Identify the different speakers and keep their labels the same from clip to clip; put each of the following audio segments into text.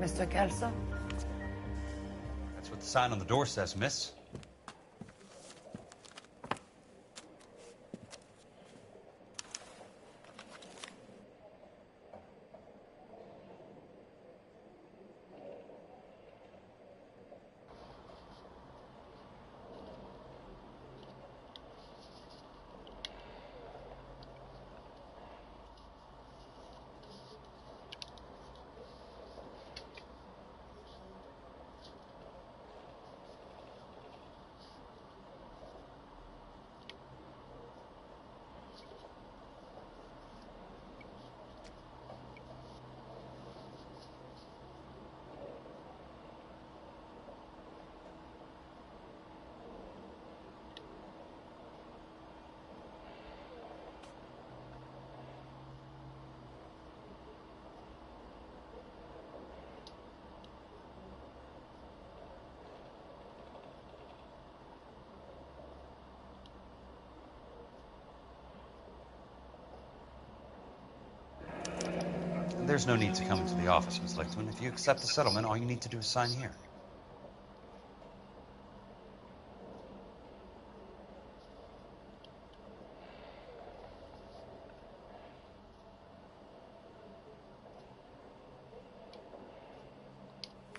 Speaker 1: Mr. Kelso?
Speaker 2: That's what the sign on the door says, miss. There's no need to come into the office, Miss Lakeman. If you accept the settlement, all you need to do is sign here.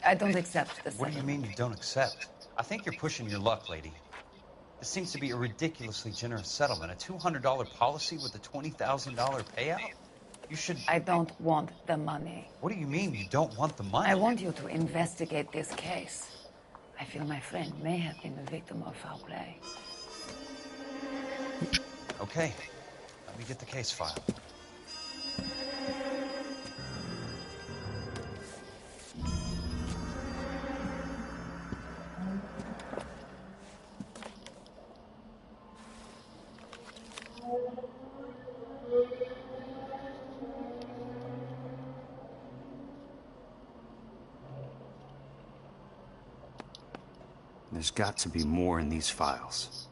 Speaker 1: I don't accept the settlement.
Speaker 2: What do you mean you don't accept? I think you're pushing your luck, lady. This seems to be a ridiculously generous settlement. A $200 policy with a $20,000 payout? You should...
Speaker 1: I don't want the money.
Speaker 2: What do you mean you don't want the money?
Speaker 1: I want you to investigate this case. I feel my friend may have been the victim of foul play.
Speaker 2: Okay. Let me get the case file.
Speaker 3: There's got to be more in these files.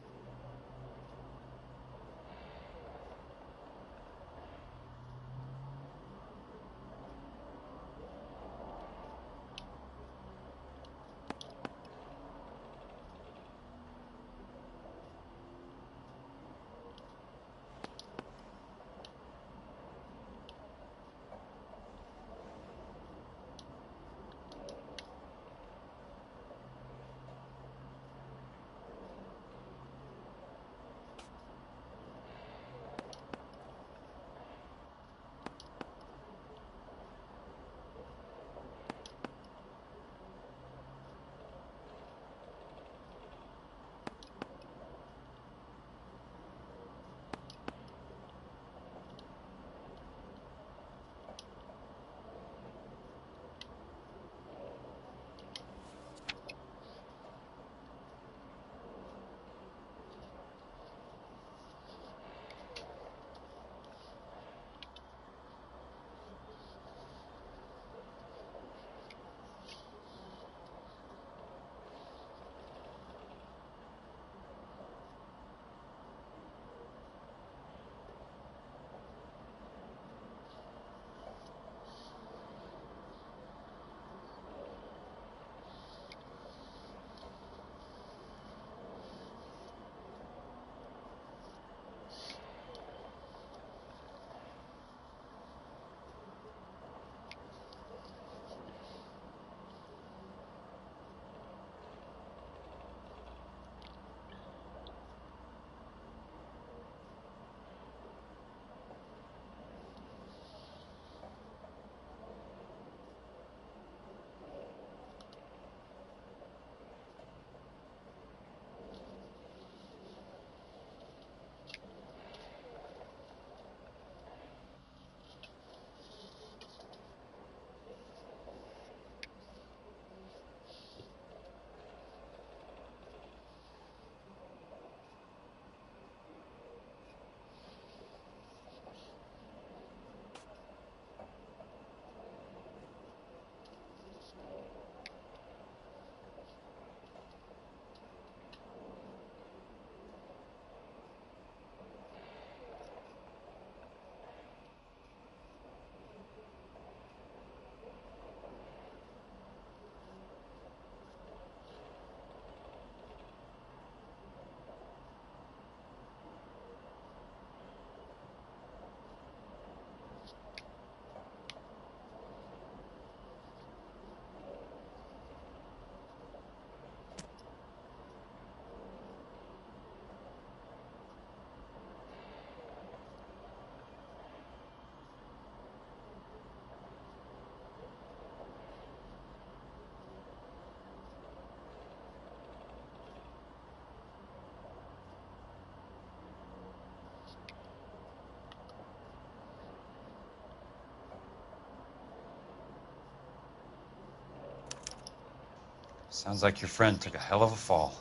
Speaker 2: Sounds like your friend took a hell of a fall.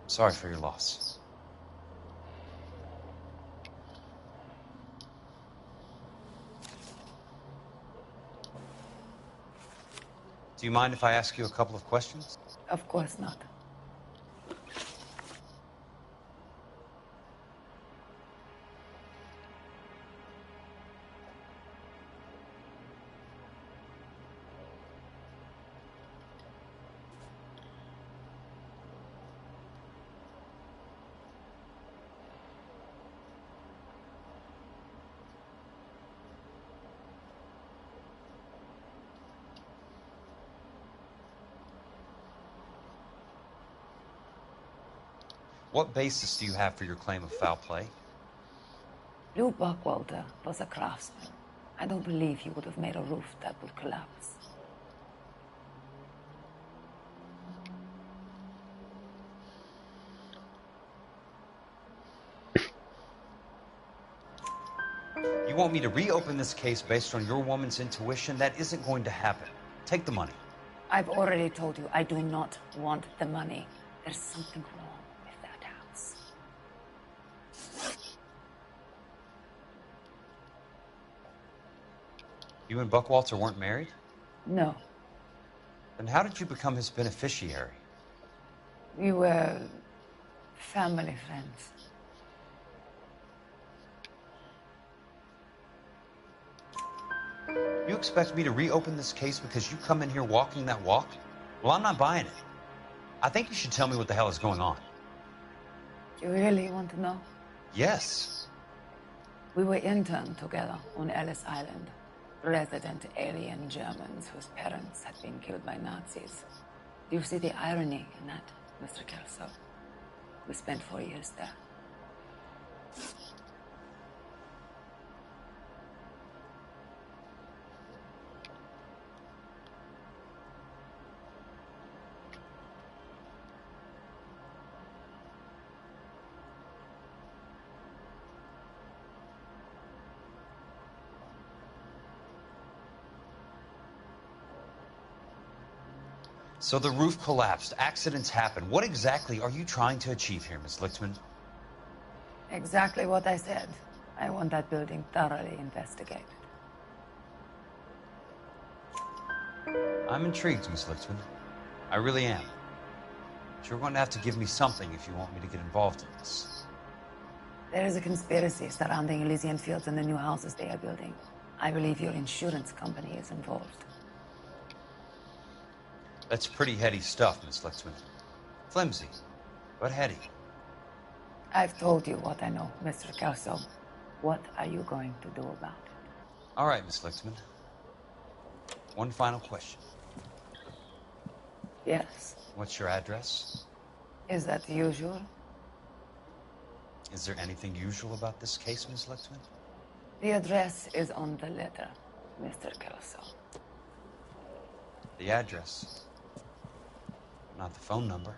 Speaker 2: Sorry for your loss. Do you mind if I ask you a couple of questions?
Speaker 1: Of course not.
Speaker 2: What basis do you have for your claim of foul play?
Speaker 1: Lou Buckwalter was a craftsman. I don't believe he would have made a roof that would collapse.
Speaker 2: You want me to reopen this case based on your woman's intuition? That isn't going to happen. Take the money.
Speaker 1: I've already told you I do not want the money. There's something wrong with that house.
Speaker 2: You and Buckwalter weren't married?
Speaker 1: No.
Speaker 2: Then how did you become his beneficiary?
Speaker 1: We were family friends.
Speaker 2: You expect me to reopen this case because you come in here walking that walk? Well, I'm not buying it. I think you should tell me what the hell is going on.
Speaker 1: You really want to know?
Speaker 2: Yes.
Speaker 1: We were interned together on Ellis Island. Resident alien Germans whose parents had been killed by Nazis. Do you see the irony in that, Mr. Kelso? We spent 4 years there.
Speaker 2: So the roof collapsed. Accidents happen. What exactly are you trying to achieve here, Miss Lichtman?
Speaker 1: Exactly what I said. I want that building thoroughly investigated.
Speaker 2: I'm intrigued, Miss Lichtman. I really am. But you're going to have to give me something if you want me to get involved in this.
Speaker 1: There is a conspiracy surrounding Elysian Fields and the new houses they are building. I believe your insurance company is involved.
Speaker 2: That's pretty heady stuff, Miss Lichtman. Flimsy, but heady.
Speaker 1: I've told you what I know, Mr. Kelso. What are you going to do about it?
Speaker 2: All right, Miss Lichtman. One final question.
Speaker 1: Yes.
Speaker 2: What's your address?
Speaker 1: Is that usual?
Speaker 2: Is there anything usual about this case, Miss Lichtman?
Speaker 1: The address is on the letter, Mr. Kelso.
Speaker 2: The address. Not the phone number.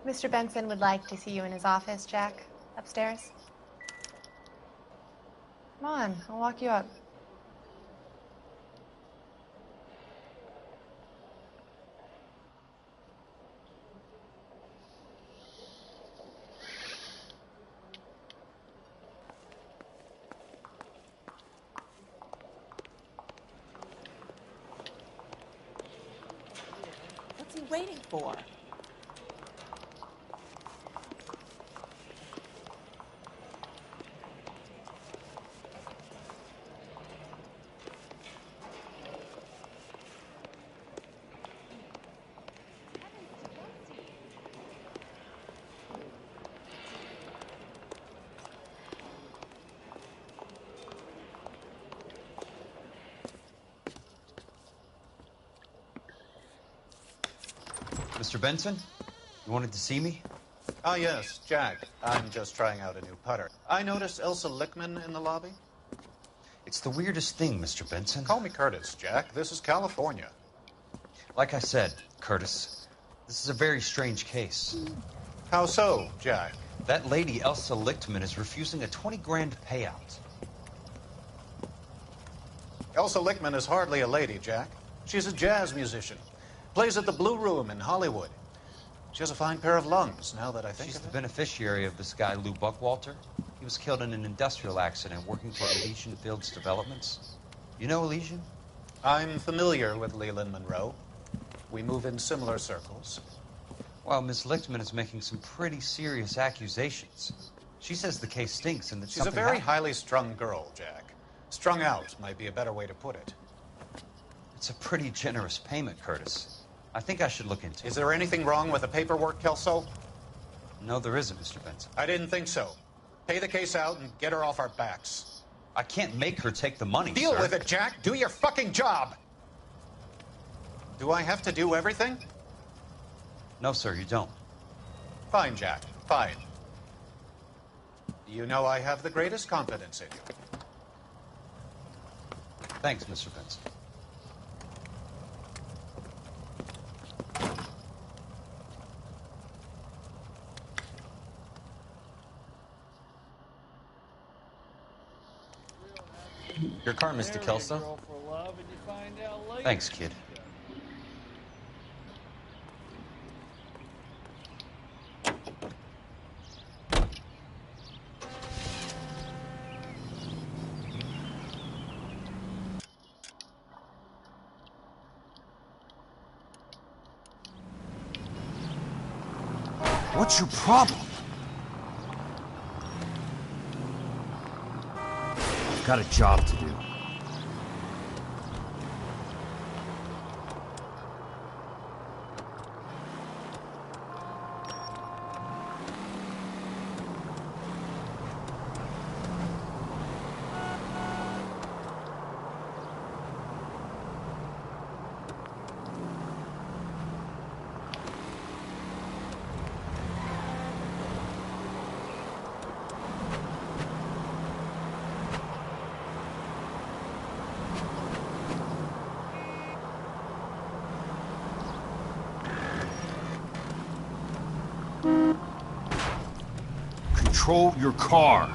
Speaker 4: Mr. Benson would like to see you in his office, Jack. Upstairs. Come on, I'll walk you up.
Speaker 5: What's he waiting for?
Speaker 2: Mr. Benson, you wanted to see me?
Speaker 5: Ah, yes, Jack. I'm just trying out a new putter. I noticed Elsa Lickman in the lobby.
Speaker 2: It's the weirdest thing, Mr. Benson.
Speaker 5: Call me Curtis, Jack. This is California.
Speaker 2: Like I said, Curtis, this is a very strange case.
Speaker 5: How so, Jack?
Speaker 2: That lady, Elsa Lichtman, is refusing a 20 grand payout.
Speaker 5: Elsa Lickman is hardly a lady, Jack. She's a jazz musician. Plays at the Blue Room in Hollywood. She has a fine pair of lungs, now that I think
Speaker 2: She's
Speaker 5: of
Speaker 2: the
Speaker 5: it.
Speaker 2: beneficiary of this guy, Lou Buckwalter. He was killed in an industrial accident working for Elysian Fields Developments. You know Elysian?
Speaker 5: I'm familiar with Leland Monroe. We move in similar circles.
Speaker 2: Well, Miss Lichtman is making some pretty serious accusations. She says the case stinks and that
Speaker 5: She's a
Speaker 2: something
Speaker 5: very
Speaker 2: happened.
Speaker 5: highly strung girl, Jack. Strung out might be a better way to put it.
Speaker 2: It's a pretty generous payment, Curtis. I think I should look into it.
Speaker 5: Is there anything wrong with the paperwork, Kelso?
Speaker 2: No, there isn't, Mr. Benson.
Speaker 5: I didn't think so. Pay the case out and get her off our backs.
Speaker 2: I can't make her take the money,
Speaker 5: Deal
Speaker 2: sir.
Speaker 5: with it, Jack. Do your fucking job. Do I have to do everything?
Speaker 2: No, sir, you don't.
Speaker 5: Fine, Jack. Fine. You know I have the greatest confidence in you.
Speaker 2: Thanks, Mr. Benson.
Speaker 6: Your car, Mr. Kelso.
Speaker 2: Thanks, kid.
Speaker 3: What's your problem? I've got a job to do. Control your car.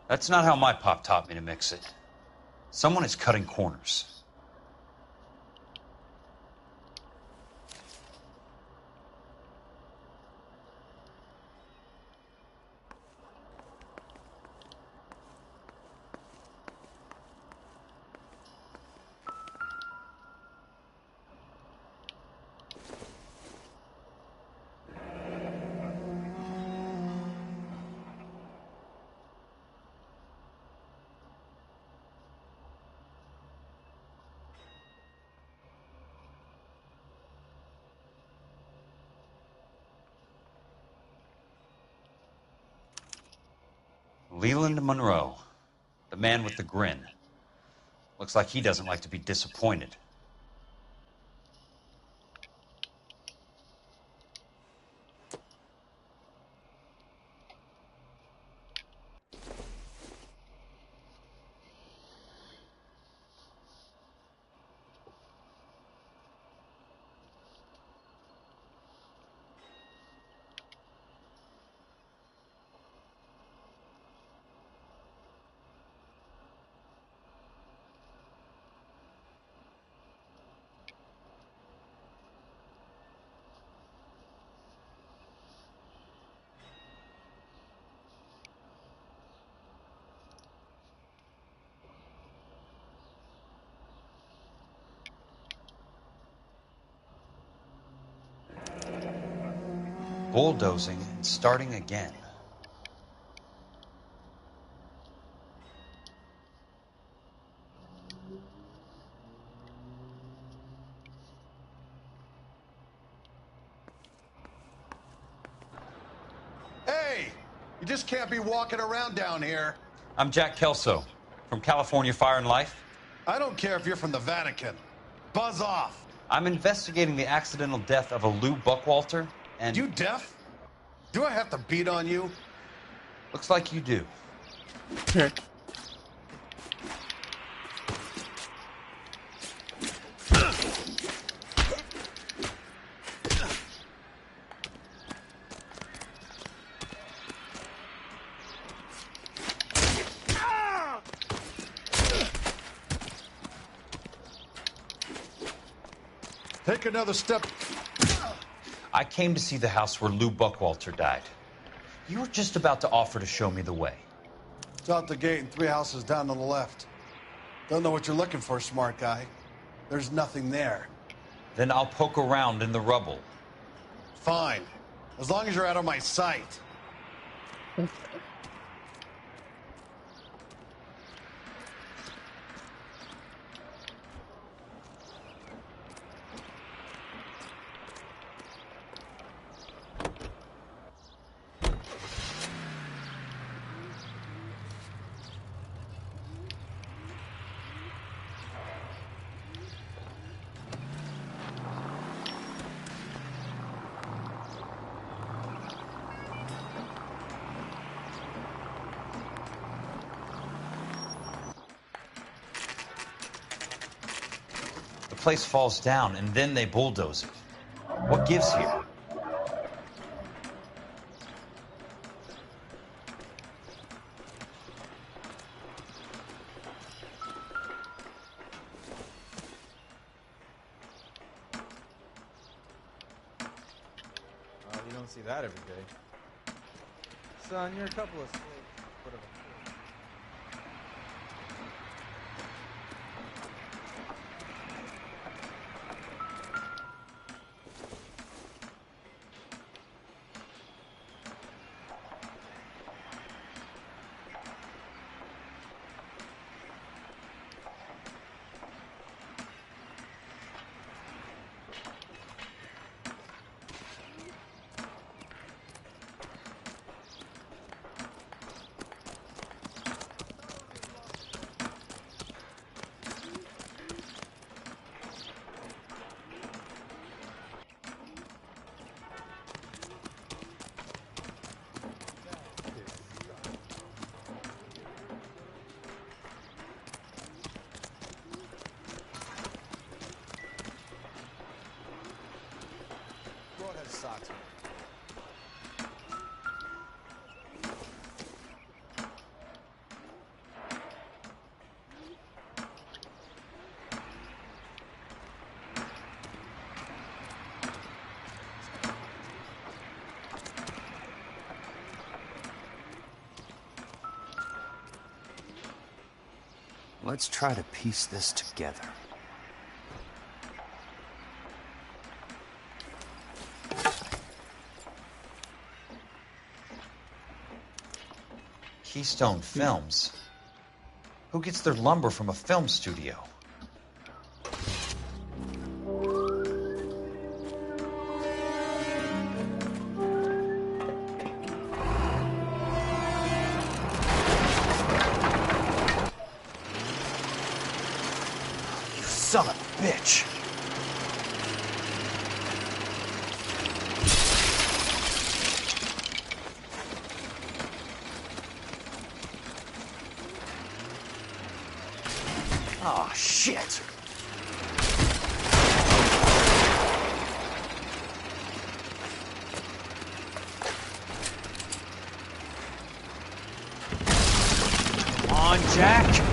Speaker 2: That's not how my pop taught me to mix it. Someone is cutting corners. Leland Monroe, the man with the grin. Looks like he doesn't like to be disappointed. Bulldozing and starting again.
Speaker 7: Hey! You just can't be walking around down here.
Speaker 2: I'm Jack Kelso, from California Fire and Life.
Speaker 7: I don't care if you're from the Vatican. Buzz off.
Speaker 2: I'm investigating the accidental death of a Lou Buckwalter, and...
Speaker 7: You deaf? Do I have to beat on you?
Speaker 2: Looks like you do.
Speaker 7: Take another step.
Speaker 2: I came to see the house where Lou Buckwalter died. You were just about to offer to show me the way.
Speaker 7: It's out the gate and 3 houses down on the left. Don't know what you're looking for, smart guy. There's nothing there.
Speaker 2: Then I'll poke around in the rubble.
Speaker 7: Fine. As long as you're out of my sight.
Speaker 2: The place falls down, and then they bulldoze it. What gives here?
Speaker 6: You don't see that every day. Son, you're a couple of slaves. Whatever. Socks.
Speaker 3: Let's try to piece this together.
Speaker 2: Keystone Films? Who gets their lumber from a film studio?
Speaker 7: Son of a bitch. Oh, shit.
Speaker 2: Come on, Jack.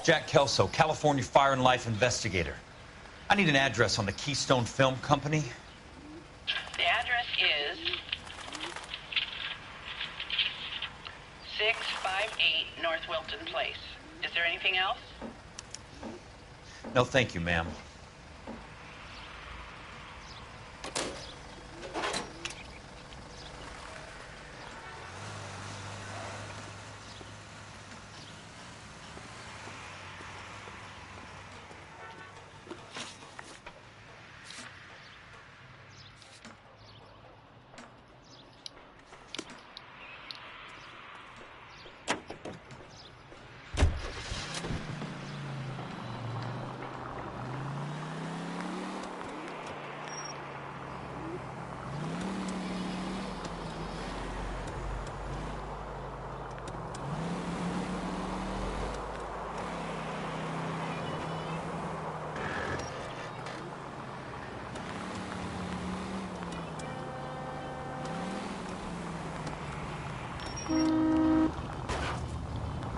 Speaker 2: Jack Kelso, California Fire and Life investigator. I need an address on the Keystone Film Company.
Speaker 8: The address is 658 North Wilton Place. Is there anything else?
Speaker 2: No, thank you, ma'am.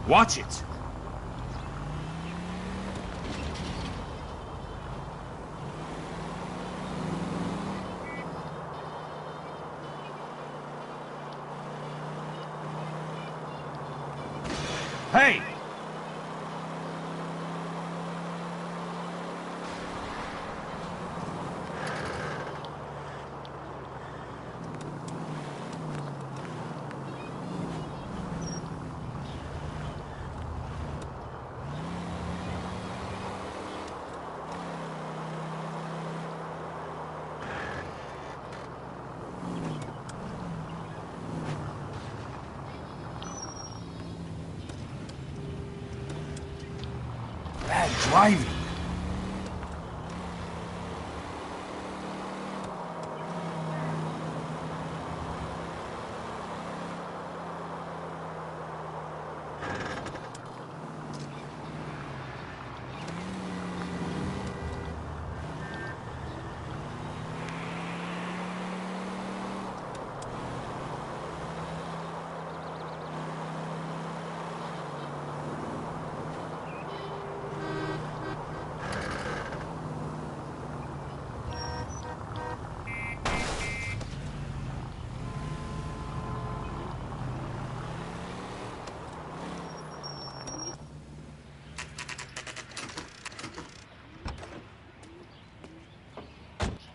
Speaker 3: Watch it! Hey! Bad driving.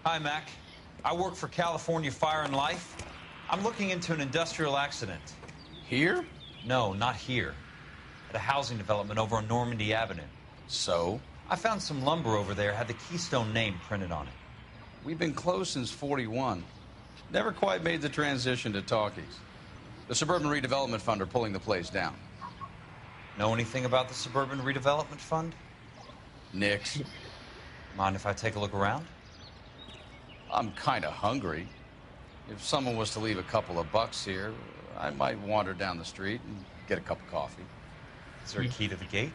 Speaker 2: Hi, Mac. I work for California Fire and Life. I'm looking into an industrial accident.
Speaker 9: Here?
Speaker 2: No, not here. At a housing development over on Normandy Avenue.
Speaker 9: So?
Speaker 2: I found some lumber over there, had the Keystone name printed on it.
Speaker 9: We've been closed since '41. Never quite made the transition to talkies. The Suburban Redevelopment Fund are pulling the place down.
Speaker 2: Know anything about the Suburban Redevelopment Fund?
Speaker 9: Nix.
Speaker 2: Mind if I take a look around?
Speaker 9: I'm kind of hungry. If someone was to leave a couple of bucks here, I might wander down the street and get a cup of coffee.
Speaker 2: Is there a key to the gate?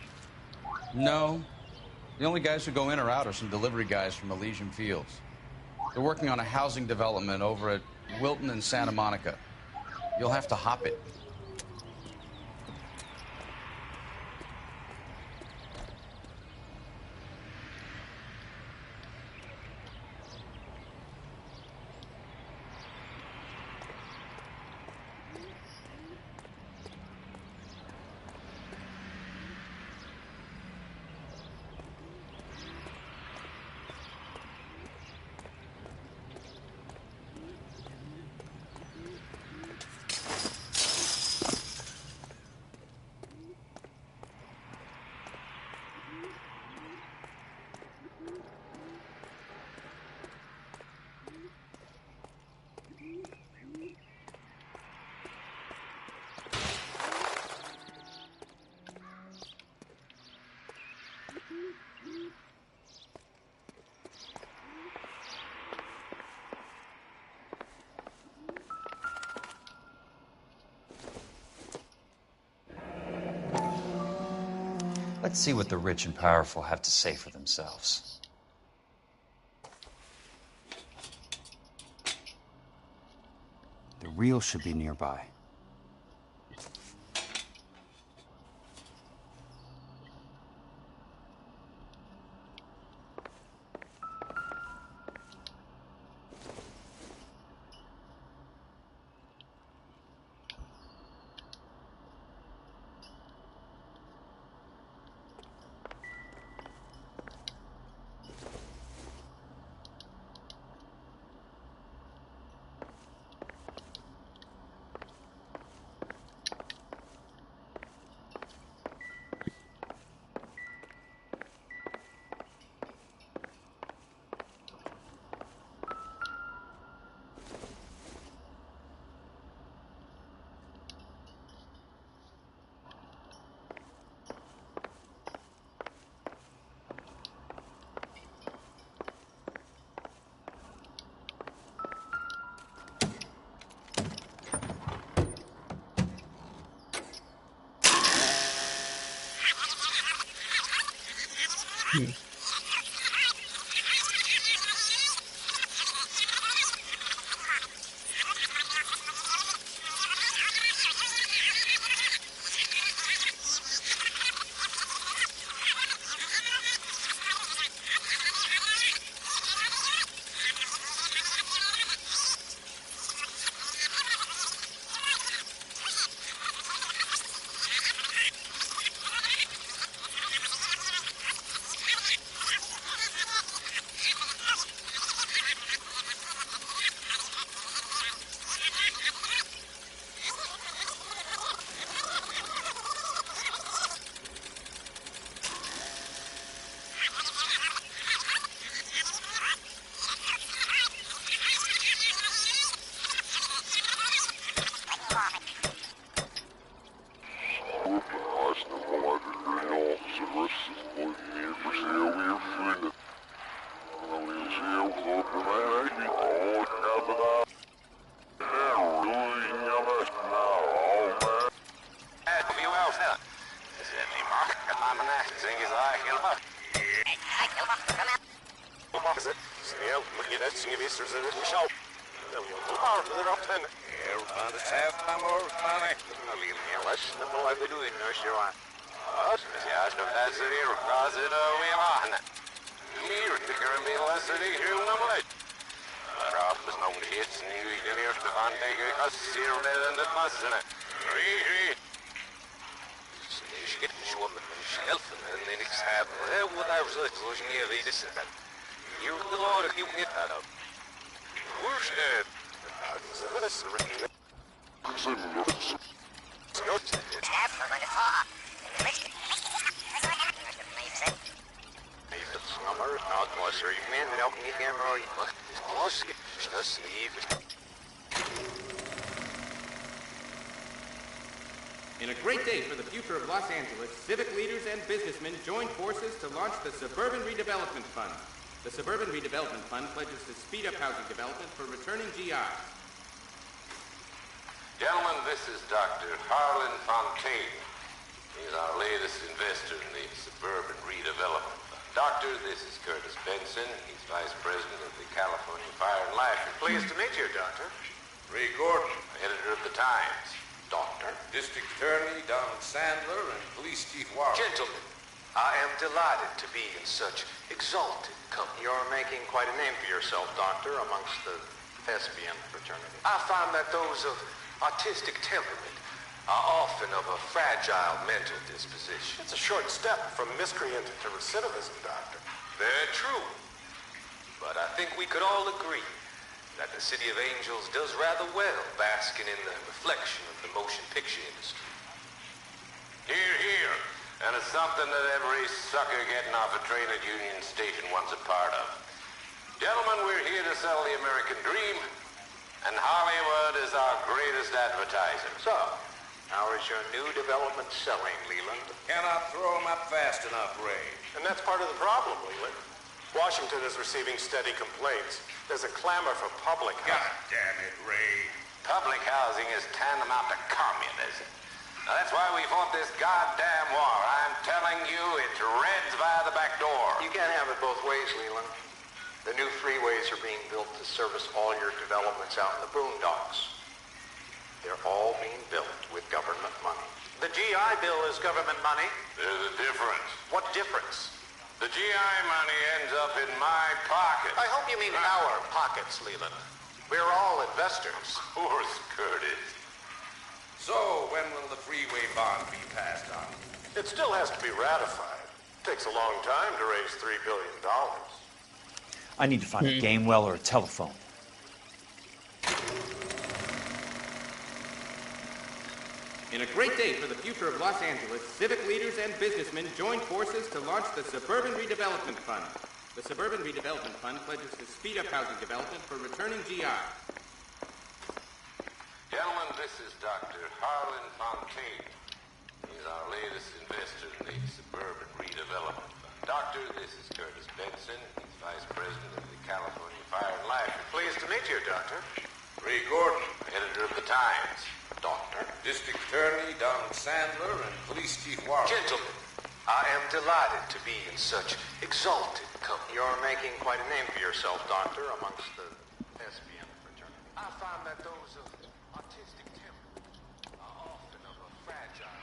Speaker 9: No. The only guys who go in or out are some delivery guys from Elysian Fields. They're working on a housing development over at Wilton and Santa Monica. You'll have to hop it.
Speaker 2: Let's see what the rich and powerful have to say for themselves.
Speaker 3: The reel should be nearby.
Speaker 10: In a great day for the future of Los Angeles, civic leaders and businessmen joined forces to launch the Suburban Redevelopment Fund. The Suburban Redevelopment Fund pledges to speed up housing development for returning GIs.
Speaker 11: Gentlemen, this is Dr. Harlan Fontaine. He's our latest investor in the Suburban Redevelopment Fund. Doctor, this is Curtis Benson. He's Vice President of the California Fire and Life.
Speaker 5: Pleased to meet you, Doctor.
Speaker 11: Ray Gordon, editor of the Times.
Speaker 5: Doctor.
Speaker 11: District Attorney Donald Sandler and Police Chief Warren.
Speaker 12: Gentlemen, I am delighted to be in such exalted company.
Speaker 5: You're making quite a name for yourself, Doctor, amongst the thespian fraternity.
Speaker 12: I find that those of artistic temperament are often of a fragile mental disposition.
Speaker 5: It's a short step from miscreant to recidivism, Doctor.
Speaker 12: Very true. But I think we could all agree that the City of Angels does rather well basking in the reflection of the motion picture industry.
Speaker 11: Hear, hear. And it's something that every sucker getting off a train at Union Station wants a part of. Gentlemen, we're here to sell the American dream, and Hollywood is our greatest advertiser.
Speaker 12: So, how is your new development selling, Leland?
Speaker 11: Cannot throw them up fast enough, Ray.
Speaker 5: And that's part of the problem, Leland. Washington is receiving steady complaints. There's a clamor for public housing.
Speaker 11: God damn it, Ray. Public housing is tantamount to communism. Now, that's why we fought this goddamn war. I'm telling you, it's Reds via the back door.
Speaker 12: You can't have it both ways, Leland. The new freeways are being built to service all your developments out in the boondocks. They're all being built with government money.
Speaker 5: The GI Bill is government money.
Speaker 11: There's a difference.
Speaker 5: What difference?
Speaker 11: The GI money ends up in my pocket.
Speaker 5: I hope you mean our pockets, Leland. We're all investors.
Speaker 11: Of course, Curtis. So, when will the freeway bond be passed on?
Speaker 5: It still has to be ratified. It takes a long time to raise $3 billion.
Speaker 3: I need to find a game well or a telephone.
Speaker 10: In a great day for the future of Los Angeles, civic leaders and businessmen joined forces to launch the Suburban Redevelopment Fund. The Suburban Redevelopment Fund pledges to speed up housing development for returning GIs.
Speaker 11: Gentlemen, this is Dr. Harlan Fontaine. He's our latest investor in the Suburban Redevelopment Fund. Doctor, this is Curtis Benson. He's Vice President of the California Fire and Life.
Speaker 5: Pleased to meet you, Doctor.
Speaker 11: Ray Gordon, editor of the Times. Doctor. District Attorney Donald Sandler and Police Chief Warren.
Speaker 12: Gentlemen, I am delighted to be in such exalted company.
Speaker 5: You're making quite a name for yourself, Doctor, amongst the thespian fraternity.
Speaker 12: I find that those of artistic temperament are often of a fragile.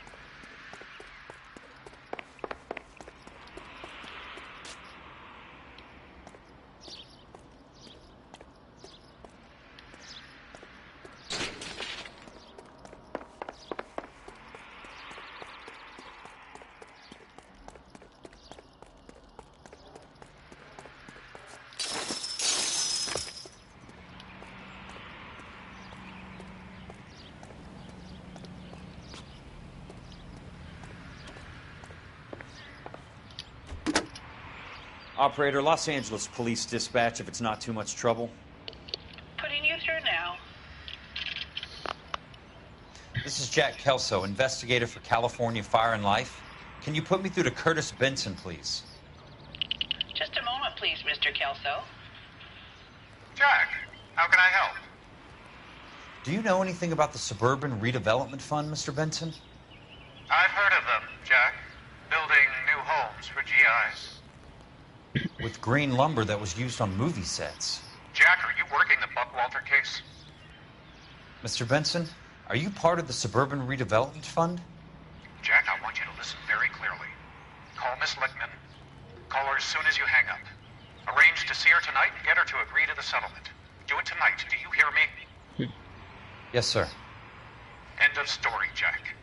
Speaker 3: Operator, Los Angeles Police Dispatch, if it's not too much trouble.
Speaker 8: Putting you through now.
Speaker 2: This is Jack Kelso, investigator for California Fire and Life. Can you put me through to Curtis Benson, please?
Speaker 8: Just a moment, please, Mr. Kelso.
Speaker 5: Jack, how can I help?
Speaker 2: Do you know anything about the Suburban Redevelopment Fund, Mr. Benson?
Speaker 5: I've heard of them, Jack. Building new homes for GIs.
Speaker 2: With green lumber that was used on movie sets.
Speaker 5: Jack, are you working the Buckwalter case?
Speaker 2: Mr. Benson, are you part of the Suburban Redevelopment Fund?
Speaker 5: Jack, I want you to listen very clearly. Call Miss Lichtman. Call her as soon as you hang up. Arrange to see her tonight and get her to agree to the settlement. Do it tonight. Do you hear me?
Speaker 2: Yes, sir.
Speaker 5: End of story, Jack.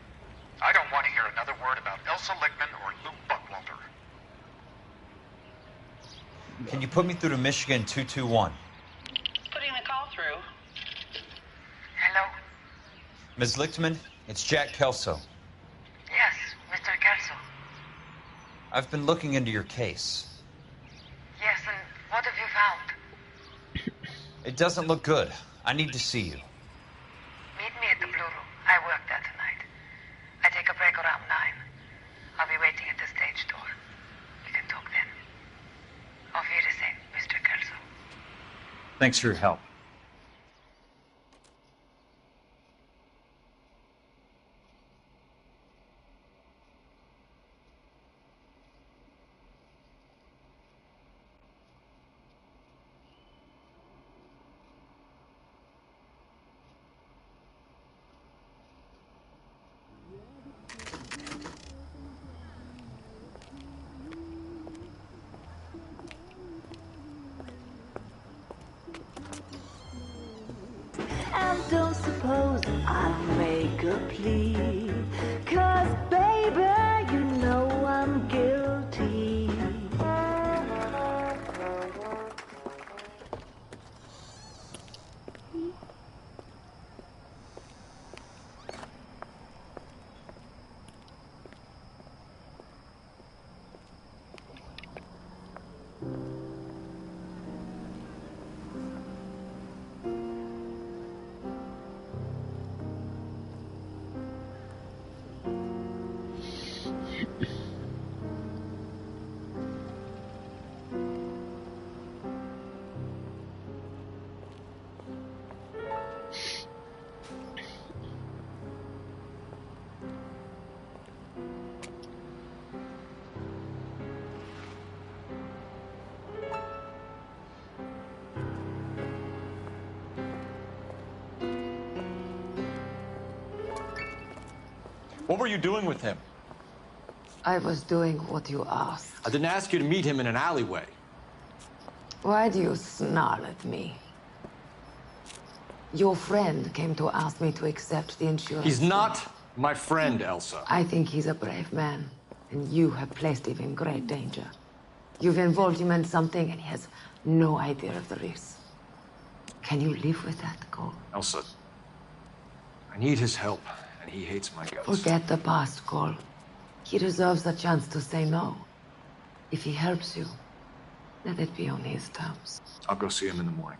Speaker 5: I don't want to hear another word about Elsa Lichtman or Lou Buckwalter.
Speaker 2: Can you put me through to Michigan 221?
Speaker 8: Putting the call through.
Speaker 13: Hello?
Speaker 2: Ms. Lichtman, it's Jack Kelso.
Speaker 13: Yes, Mr. Kelso.
Speaker 2: I've been looking into your case.
Speaker 13: Yes, and what have you found?
Speaker 2: It doesn't look good. I need to see you.
Speaker 13: Meet me at the Blue Room. I work there tonight. I take a break around 9. I'll be waiting at the stage door. We can talk then. Auf Wiedersehen, Mr. Kelso.
Speaker 3: Thanks for your help.
Speaker 14: And don't suppose I'll make a plea, 'cause baby, you know I'm guilty.
Speaker 15: What were you doing with him?
Speaker 1: I was doing what you asked.
Speaker 15: I didn't ask you to meet him in an alleyway.
Speaker 1: Why do you snarl at me? Your friend came to ask me to accept the insurance.
Speaker 15: He's not my friend, Elsa.
Speaker 1: I think he's a brave man, and you have placed him in great danger. You've involved him in something, and he has no idea of the risk. Can you live with that, Cole?
Speaker 15: Elsa, I need his help, and he hates my guts.
Speaker 1: Forget the past, Cole. He deserves a chance to say no. If he helps you, let it be on his terms.
Speaker 15: I'll go see him in the morning.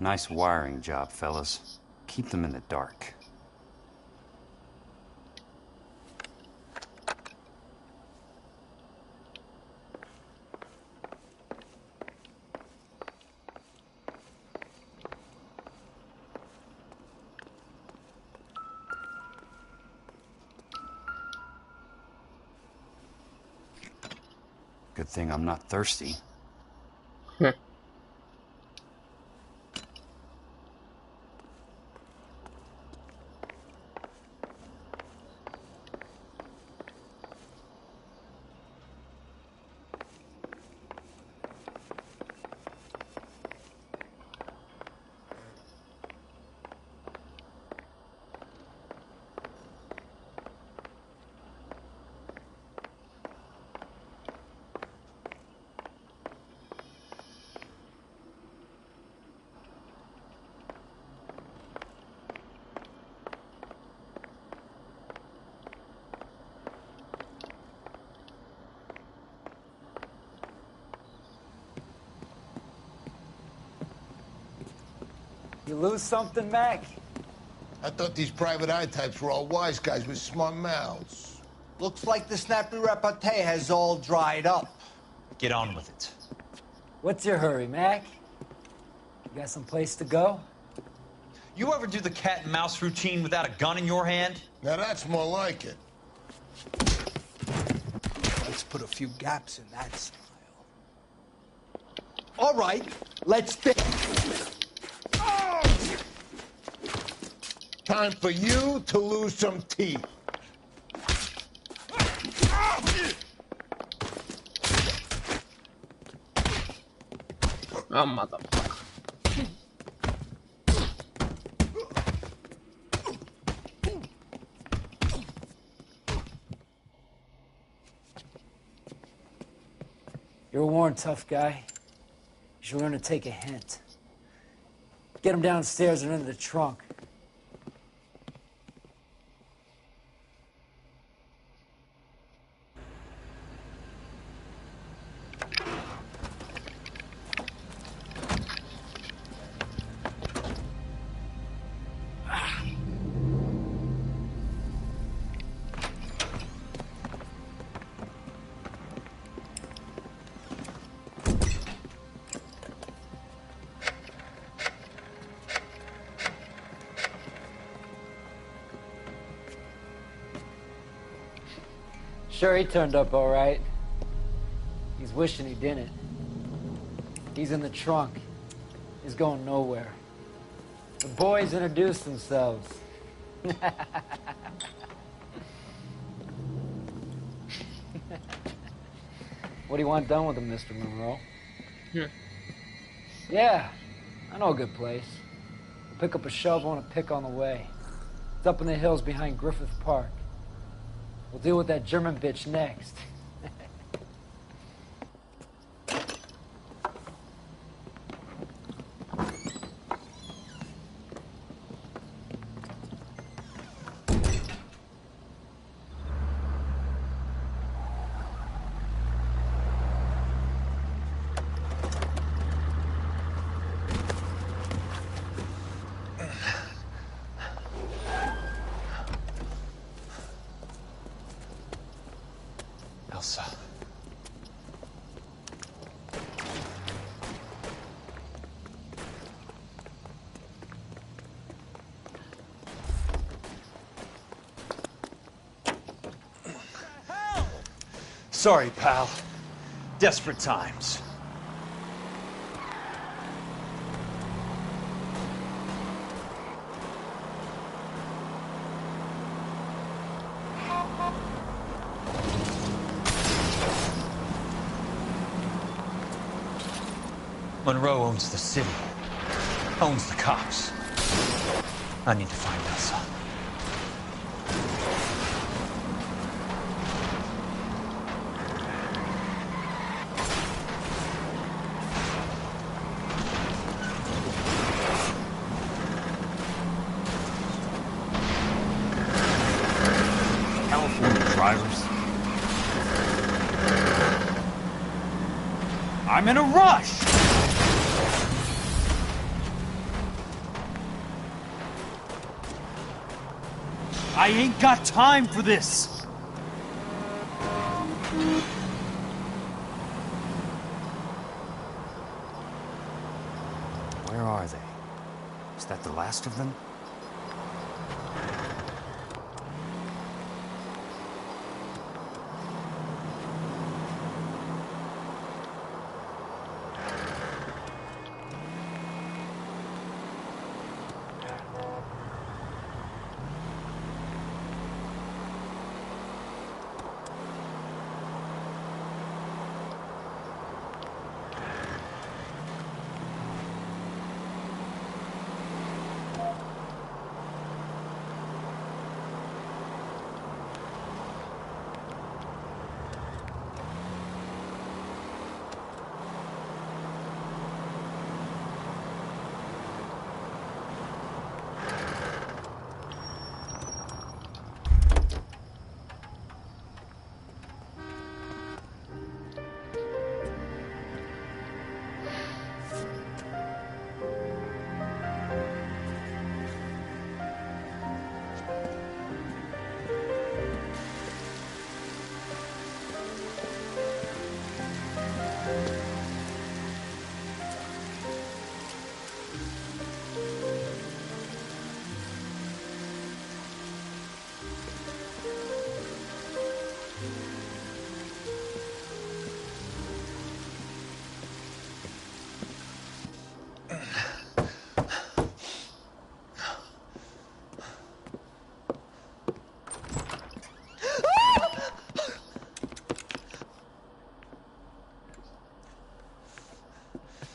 Speaker 2: Nice wiring job, fellas. Keep them in the dark. Good thing I'm not thirsty.
Speaker 6: You lose something, Mac?
Speaker 16: I thought these private eye types were all wise guys with smart mouths.
Speaker 17: Looks like the snappy repartee has all dried up.
Speaker 3: Get on with it.
Speaker 6: What's your hurry, Mac? You got some place to go?
Speaker 3: You ever do the cat and mouse routine without a gun in your hand?
Speaker 16: Now that's more like it.
Speaker 17: Let's put a few gaps in that style. All right, let's fit.
Speaker 16: Time for you to lose some teeth.
Speaker 18: Oh, motherfucker.
Speaker 6: You're a worn, tough guy. You should learn to take a hint. Get him downstairs and into the trunk. Sure, he turned up all right. He's wishing he didn't. He's in the trunk. He's going nowhere. The boys introduced themselves. What do you want done with him, Mr. Monroe? Yeah, I know a good place. We'll pick up a shovel and a pick on the way. It's up in the hills behind Griffith Park. We'll deal with that German bitch next.
Speaker 3: Sorry, pal. Desperate times. Monroe owns the city, owns the cops. I need to find Elsa. I'm in a rush! I ain't got time for this!
Speaker 2: Where are they? Is that the last of them?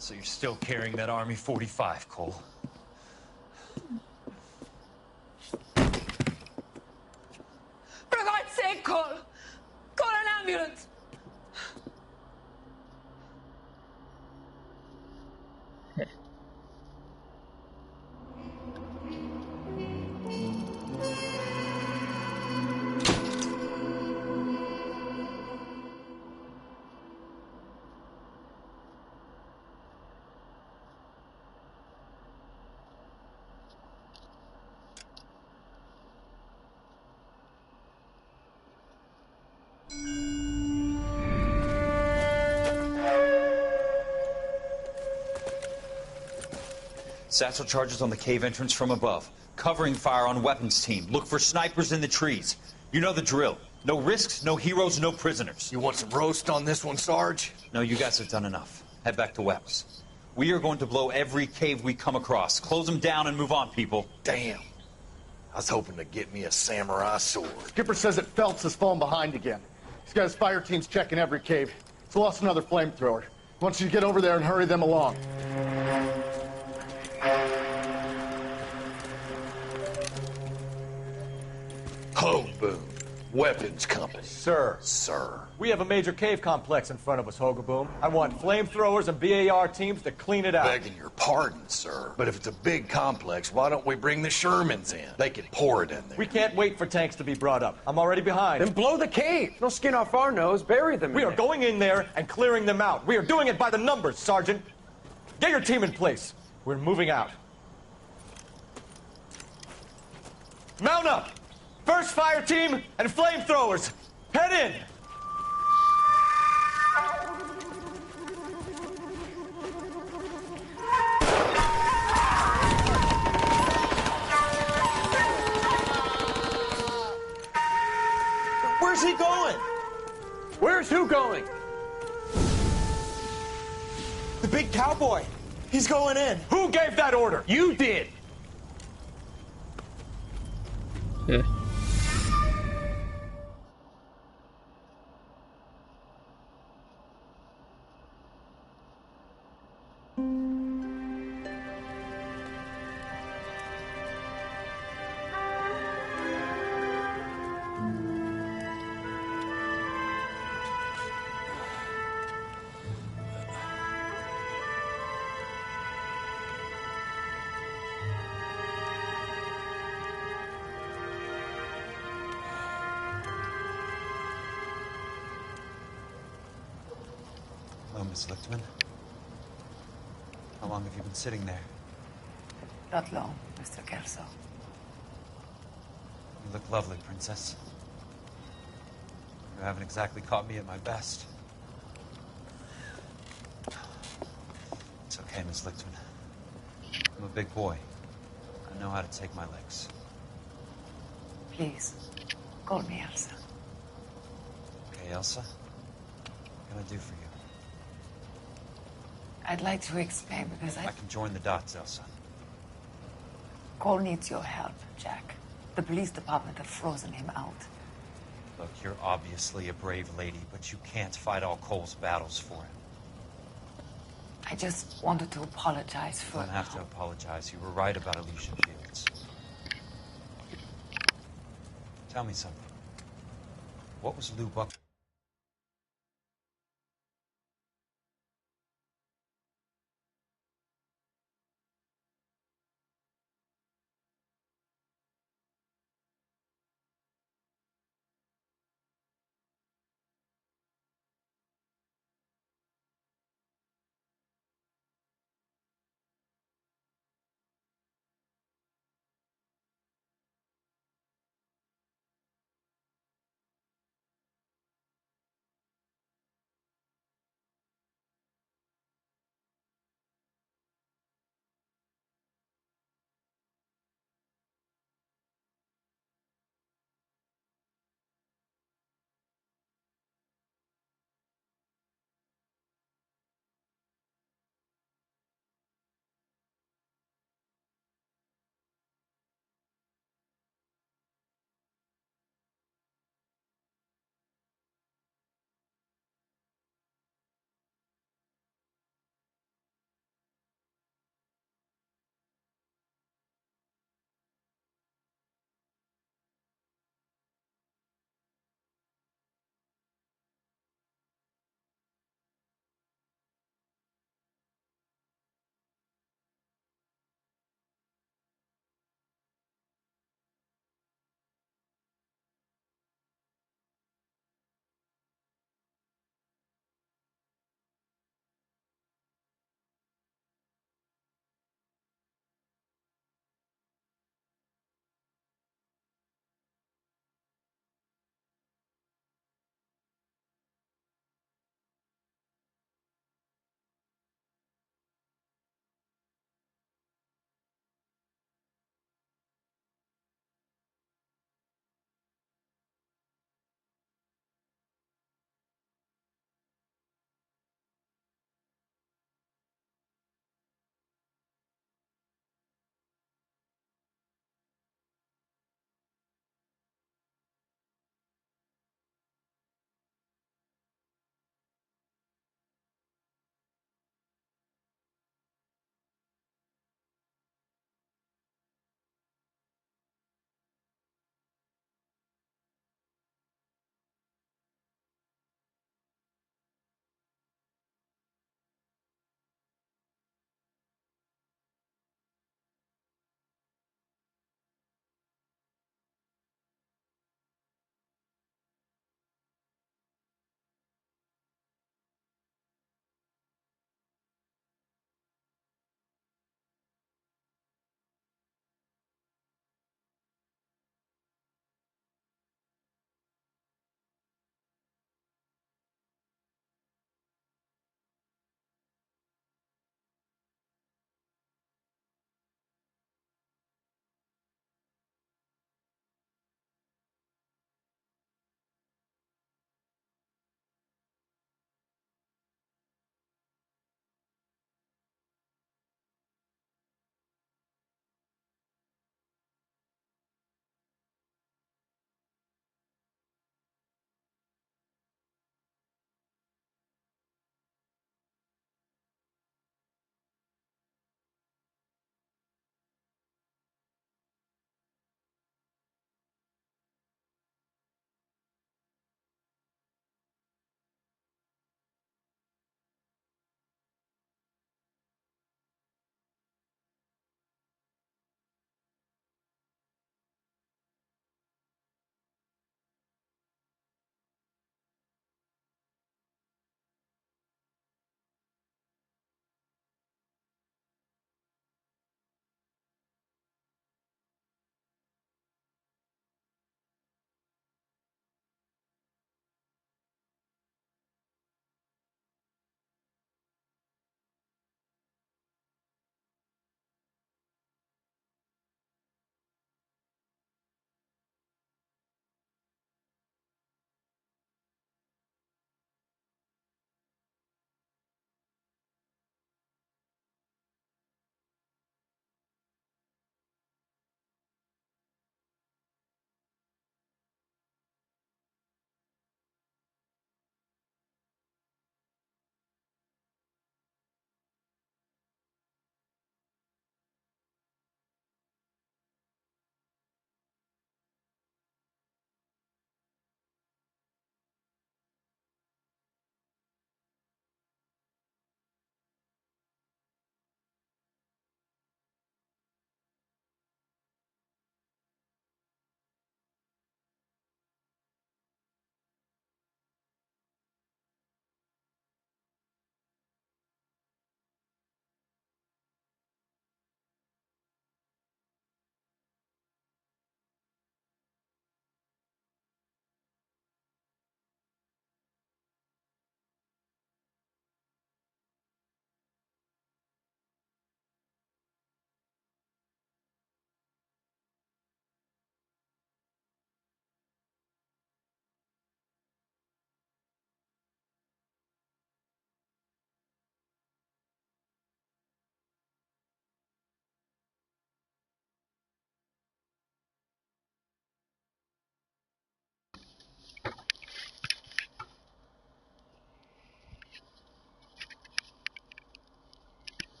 Speaker 3: So you're still carrying that Army 45, Cole?
Speaker 1: For God's sake, Cole! Call an ambulance!
Speaker 3: Satchel charges on the cave entrance from above. Covering fire on weapons team. Look for snipers in the trees. You know the drill. No risks, no heroes, no prisoners.
Speaker 15: You want some roast on this one, Sarge?
Speaker 3: No, you guys have done enough. Head back to Weps. We are going to blow every cave we come across. Close them down and move on, people.
Speaker 15: Damn. I was hoping to get me a samurai sword.
Speaker 19: Skipper says that Phelps has fallen behind again. He's got his fire teams checking every cave. He's lost another flamethrower. He wants you to get over there and hurry them along.
Speaker 15: Hogaboom. Weapons Company.
Speaker 20: Sir.
Speaker 15: Sir.
Speaker 20: We have a major cave complex in front of us, Hogaboom. I want flamethrowers and BAR teams to clean it out.
Speaker 15: Begging your pardon, sir. But if it's a big complex, why don't we bring the Shermans in? They can pour it in there.
Speaker 20: We can't wait for tanks to be brought up. I'm already behind.
Speaker 18: Then blow the cave. No skin off our nose. Bury them.
Speaker 20: We are going in there and clearing them out. We are doing it by the numbers, Sergeant. Get your team in place. We're moving out. Mount up! First fire team and flamethrowers. Head in!
Speaker 3: Where's he going?
Speaker 18: Where's who going?
Speaker 3: The big cowboy. He's going in.
Speaker 20: Who gave that order?
Speaker 18: You did.
Speaker 19: Yeah.
Speaker 2: Hello, Miss Lichtman. How long have you been sitting there?
Speaker 1: Not long, Mr. Kelso.
Speaker 2: You look lovely, princess. You haven't exactly caught me at my best. It's okay, Miss Lichtman. I'm a big boy. I know how to take my licks.
Speaker 1: Please, call me Elsa.
Speaker 2: Okay, Elsa? What can I do for you?
Speaker 1: I'd like to explain because
Speaker 2: I can join the dots, Elsa.
Speaker 1: Cole needs your help, Jack. The police department have frozen him out.
Speaker 2: Look, you're obviously a brave lady, but you can't fight all Cole's battles for him.
Speaker 1: I just wanted to apologize for...
Speaker 2: You don't have to apologize. You were right about Elysian Fields. Tell me something. What was Lou Buck...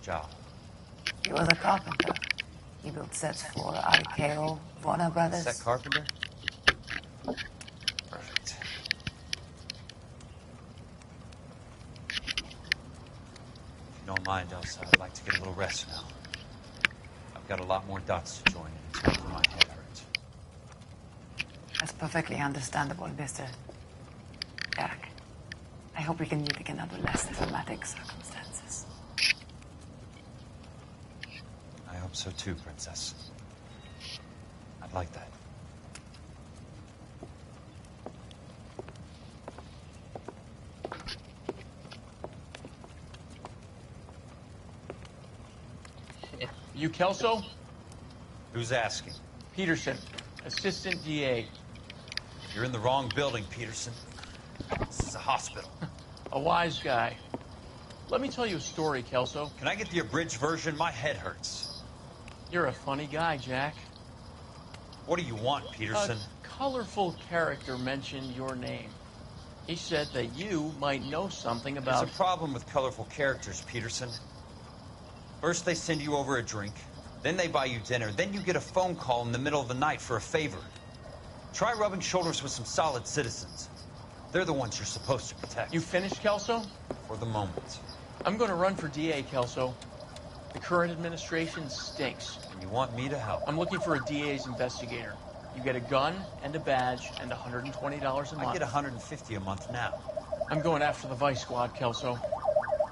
Speaker 2: job?
Speaker 1: He was a carpenter. He built sets for RKO, Warner Brothers.
Speaker 2: Set carpenter? Perfect. If you don't mind, Elsa, I'd like to get a little rest now. I've got a lot more dots to join, and it's making my head hurt.
Speaker 1: That's perfectly understandable, Mr. Jack. I hope we can meet again under less dramatic circumstances.
Speaker 2: I hope so too, Princess. I'd like that.
Speaker 21: You Kelso?
Speaker 2: Who's asking?
Speaker 21: Peterson, Assistant DA.
Speaker 2: You're in the wrong building, Peterson. This is a hospital.
Speaker 21: A wise guy. Let me tell you a story, Kelso.
Speaker 2: Can I get the abridged version? My head hurts.
Speaker 21: You're a funny guy, Jack.
Speaker 2: What do you want, Peterson?
Speaker 21: A colorful character mentioned your name. He said that you might know something about...
Speaker 2: There's a problem with colorful characters, Peterson. First they send you over a drink, then they buy you dinner, then you get a phone call in the middle of the night for a favor. Try rubbing shoulders with some solid citizens. They're the ones you're supposed to protect.
Speaker 21: You finished, Kelso?
Speaker 2: For the moment.
Speaker 21: I'm going to run for DA, Kelso. The current administration stinks.
Speaker 2: And you want me to help?
Speaker 21: I'm looking for a DA's investigator. You get a gun and a badge and $120 a month.
Speaker 2: I get $150 a month now.
Speaker 21: I'm going after the Vice Squad, Kelso.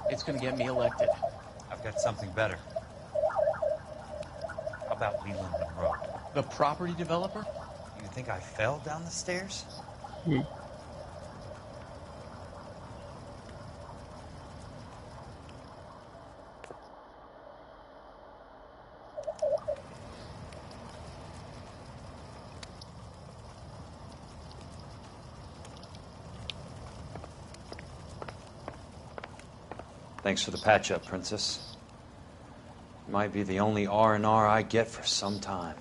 Speaker 21: It's going to get me elected.
Speaker 2: I've got something better. How about Leland Monroe?
Speaker 21: The property developer?
Speaker 2: You think I fell down the stairs?
Speaker 3: Thanks for the patch-up, Princess. Might be the only R&R I get for some time.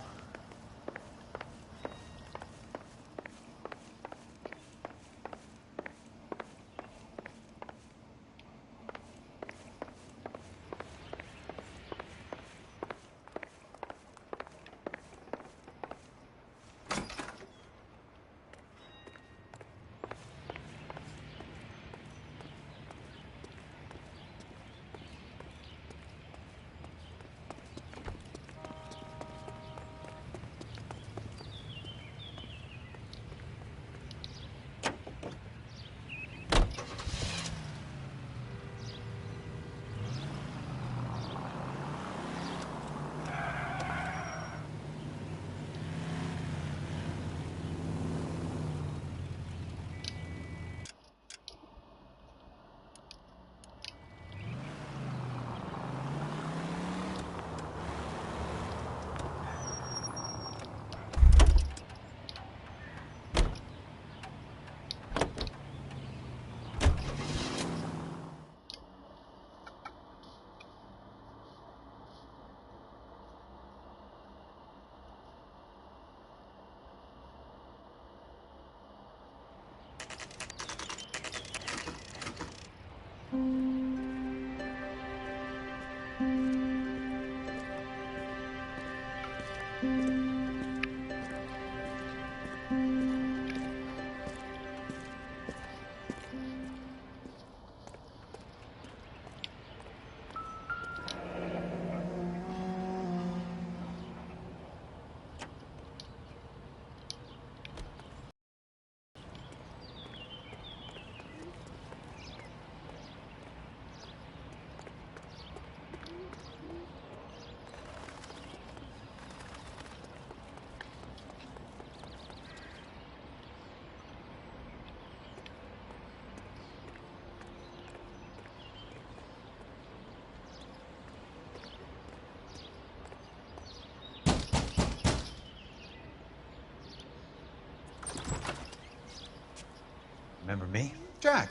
Speaker 2: Remember me?
Speaker 5: Jack.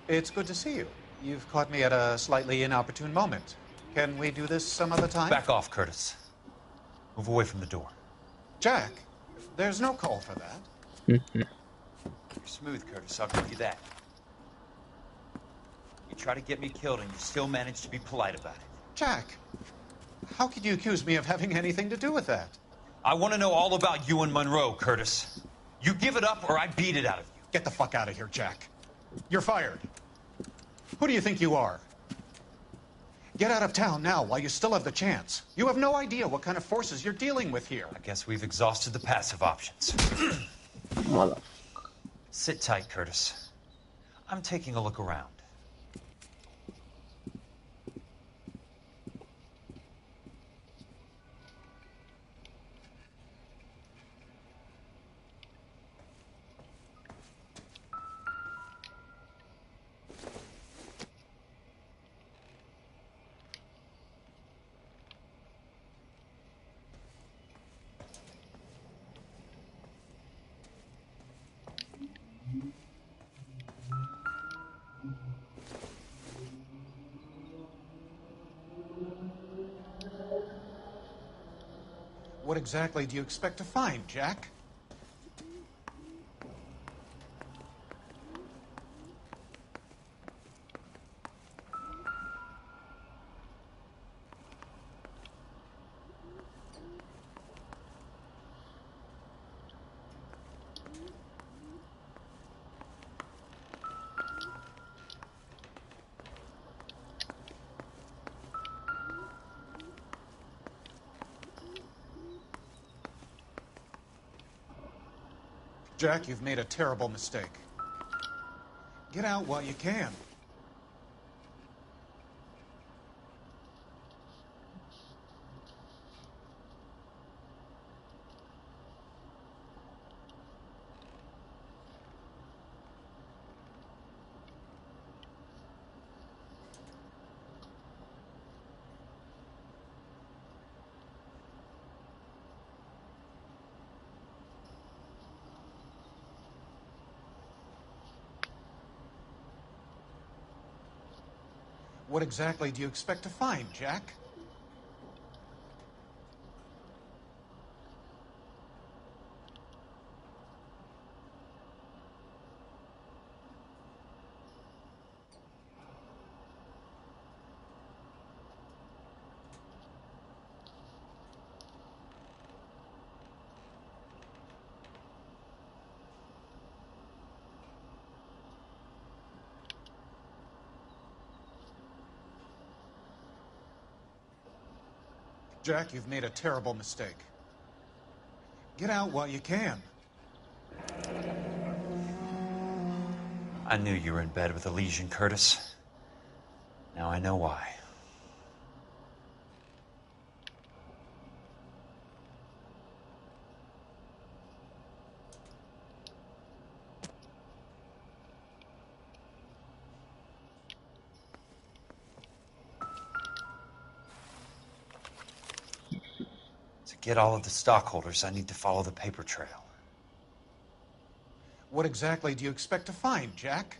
Speaker 5: It's good to see you. You've caught me at a slightly inopportune moment. Can we do this some other time?
Speaker 2: Back off, Curtis. Move away from the door.
Speaker 5: Jack, there's no call for that.
Speaker 2: You're smooth, Curtis. I'll give you that. You try to get me killed and you still manage to be polite about it.
Speaker 4: Jack, how could you accuse me of having anything to do with that?
Speaker 2: I want to know all about you and Monroe, Curtis. You give it up or I beat it out of you.
Speaker 4: Get the fuck out of here, Jack. You're fired. Who do you think you are? Get out of town now while you still have the chance. You have no idea what kind of forces you're dealing with here.
Speaker 2: I guess we've exhausted the passive options. Sit tight, Curtis. I'm taking a look around.
Speaker 4: What exactly do you expect to find, Jack? Jack, you've made a terrible mistake. Get out while you can. What exactly do you expect to find, Jack? Jack, you've made a terrible mistake. Get out while you can.
Speaker 2: I knew you were in bed with a lesion, Curtis. Now I know why. To get all of the stockholders, I need to follow the paper trail.
Speaker 4: What exactly do you expect to find, Jack?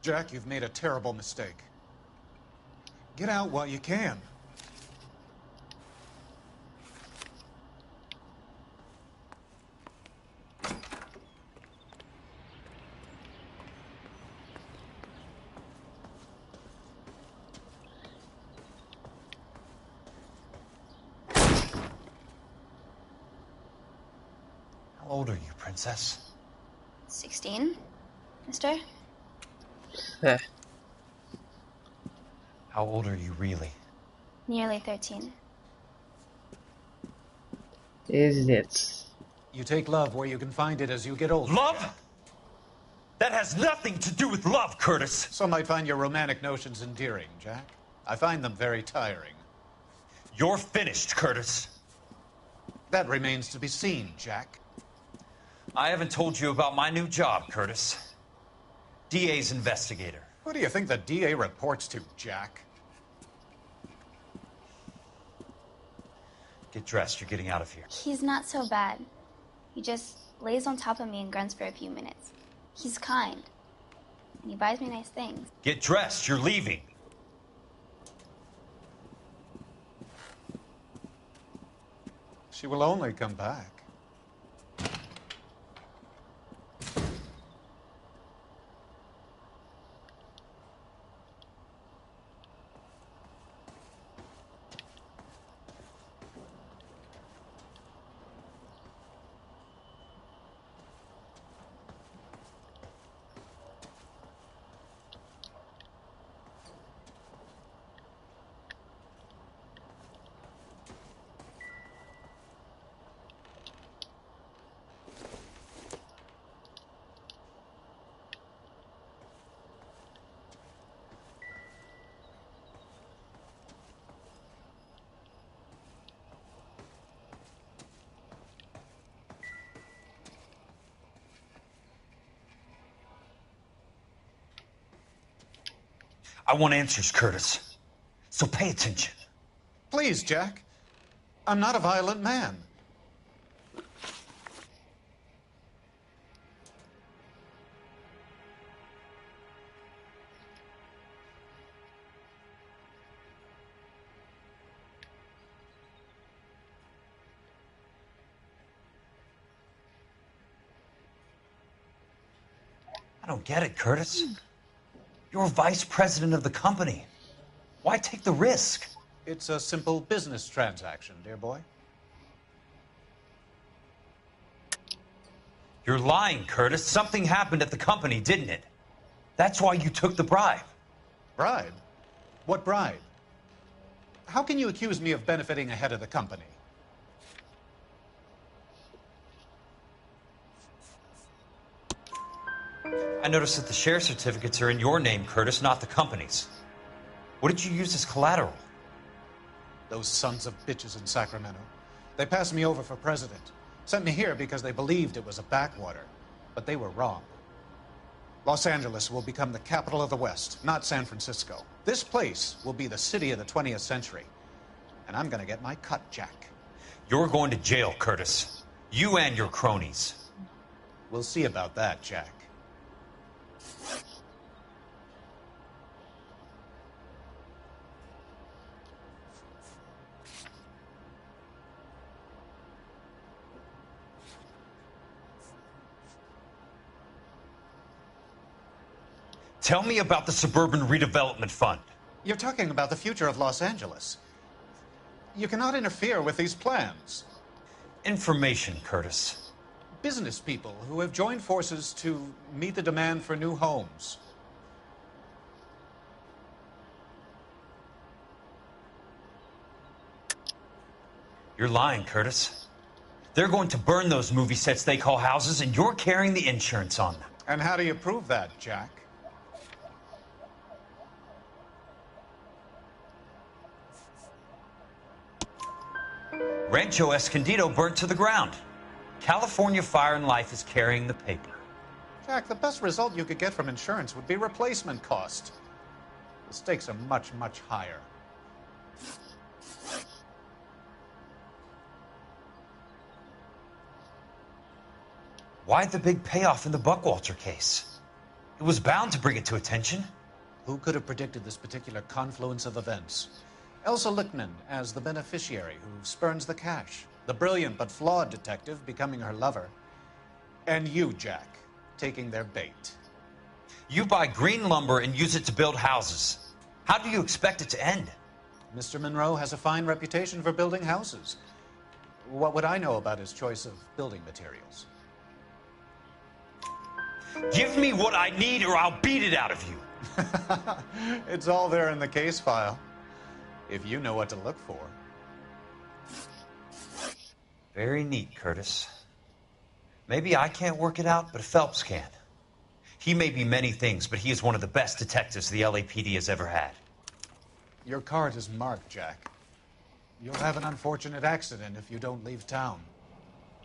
Speaker 4: Jack, you've made a terrible mistake. Get out while you can.
Speaker 2: How old are you, Princess?
Speaker 22: 16, mister?
Speaker 2: How old are you really?
Speaker 22: Nearly 13.
Speaker 23: Is it?
Speaker 4: You take love where you can find it as you get older.
Speaker 2: Love? That has nothing to do with love, Curtis.
Speaker 4: Some might find your romantic notions endearing, Jack. I find them very tiring.
Speaker 2: You're finished, Curtis.
Speaker 4: That remains to be seen, Jack.
Speaker 2: I haven't told you about my new job, Curtis. DA's investigator.
Speaker 4: Who do you think the DA reports to, Jack?
Speaker 2: Get dressed. You're getting out of here.
Speaker 22: He's not so bad. He just lays on top of me and grunts for a few minutes. He's kind. And he buys me nice things.
Speaker 2: Get dressed. You're leaving.
Speaker 4: She will only come back.
Speaker 2: I want answers, Curtis. So pay attention.
Speaker 4: Please, Jack. I'm not a violent man.
Speaker 2: I don't get it, Curtis. You're vice president of the company. Why take the risk?
Speaker 4: It's a simple business transaction, dear boy.
Speaker 2: You're lying, Curtis. Something happened at the company, didn't it? That's why you took the bribe.
Speaker 4: Bribe? What bribe? How can you accuse me of benefiting ahead of the company?
Speaker 2: I noticed that the share certificates are in your name, Curtis, not the company's. What did you use as collateral?
Speaker 4: Those sons of bitches in Sacramento. They passed me over for president. Sent me here because they believed it was a backwater. But they were wrong. Los Angeles will become the capital of the West, not San Francisco. This place will be the city of the 20th century. And I'm gonna get my cut, Jack.
Speaker 2: You're going to jail, Curtis. You and your cronies.
Speaker 4: We'll see about that, Jack.
Speaker 2: Tell me about the Suburban Redevelopment Fund.
Speaker 4: You're talking about the future of Los Angeles. You cannot interfere with these plans.
Speaker 2: Information, Curtis.
Speaker 4: Business people who have joined forces to meet the demand for new homes.
Speaker 2: You're lying, Curtis. They're going to burn those movie sets they call houses, and you're carrying the insurance on them.
Speaker 4: And how do you prove that, Jack?
Speaker 2: Rancho Escondido burnt to the ground. California Fire and Life is carrying the paper.
Speaker 4: Jack, the best result you could get from insurance would be replacement cost. The stakes are much, much higher.
Speaker 2: Why the big payoff in the Buckwalter case? It was bound to bring it to attention.
Speaker 4: Who could have predicted this particular confluence of events? Elsa Lichtman as the beneficiary who spurns the cash. The brilliant but flawed detective becoming her lover. And you, Jack, taking their bait.
Speaker 2: You buy green lumber and use it to build houses. How do you expect it to end?
Speaker 4: Mr. Monroe has a fine reputation for building houses. What would I know about his choice of building materials?
Speaker 2: Give me what I need or I'll beat it out of you.
Speaker 4: It's all there in the case file. If you know what to look for.
Speaker 2: Very neat, Curtis. Maybe I can't work it out, but Phelps can. He may be many things, but he is one of the best detectives the LAPD has ever had.
Speaker 4: Your card is marked, Jack. You'll have an unfortunate accident if you don't leave town.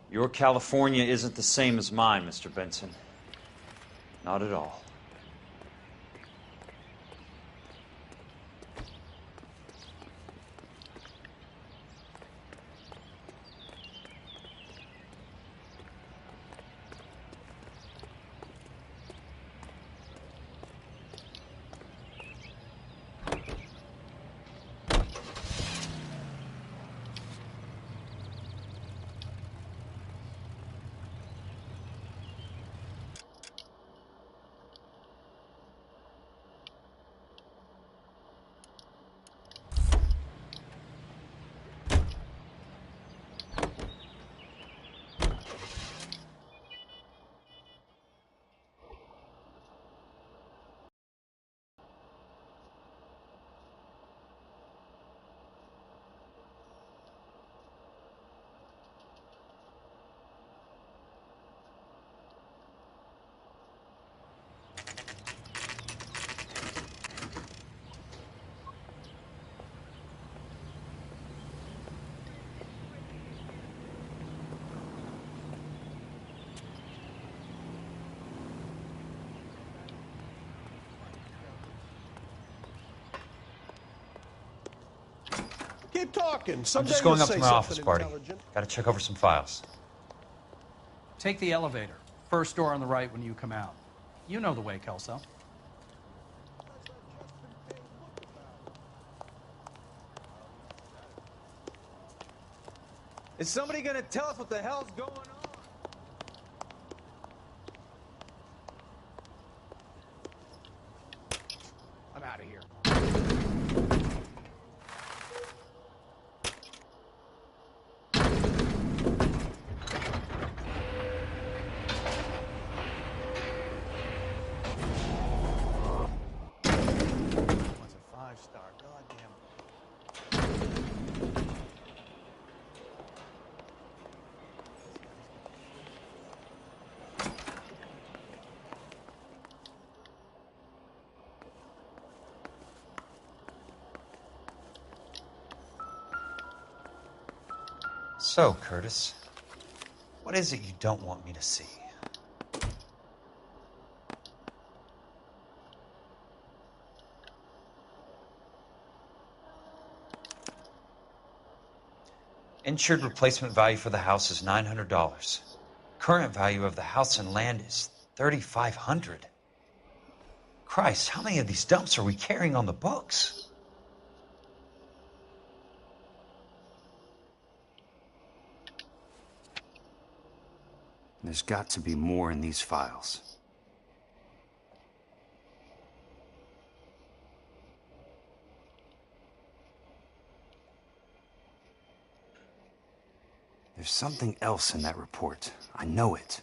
Speaker 3: Your California isn't the same as mine, Mr. Benson. Not at all.
Speaker 7: Keep talking.
Speaker 2: I'm
Speaker 7: Someday
Speaker 2: just going
Speaker 7: you'll
Speaker 2: up to
Speaker 7: say
Speaker 2: my office
Speaker 7: something
Speaker 2: party.
Speaker 7: intelligent.
Speaker 2: Gotta check over some files.
Speaker 9: Take the elevator. First door on the right when you come out. You know the way, Kelso.
Speaker 10: Is somebody gonna tell us what the hell's going on?
Speaker 7: I'm out of here. What's a 5-star? Goddamn.
Speaker 2: So, Curtis, what is it you don't want me to see? Insured replacement value for the house is $900. Current value of the house and land is $3,500. Christ, how many of these dumps are we carrying on the books?
Speaker 24: There's got to be more in these files. There's something else in that report. I know it.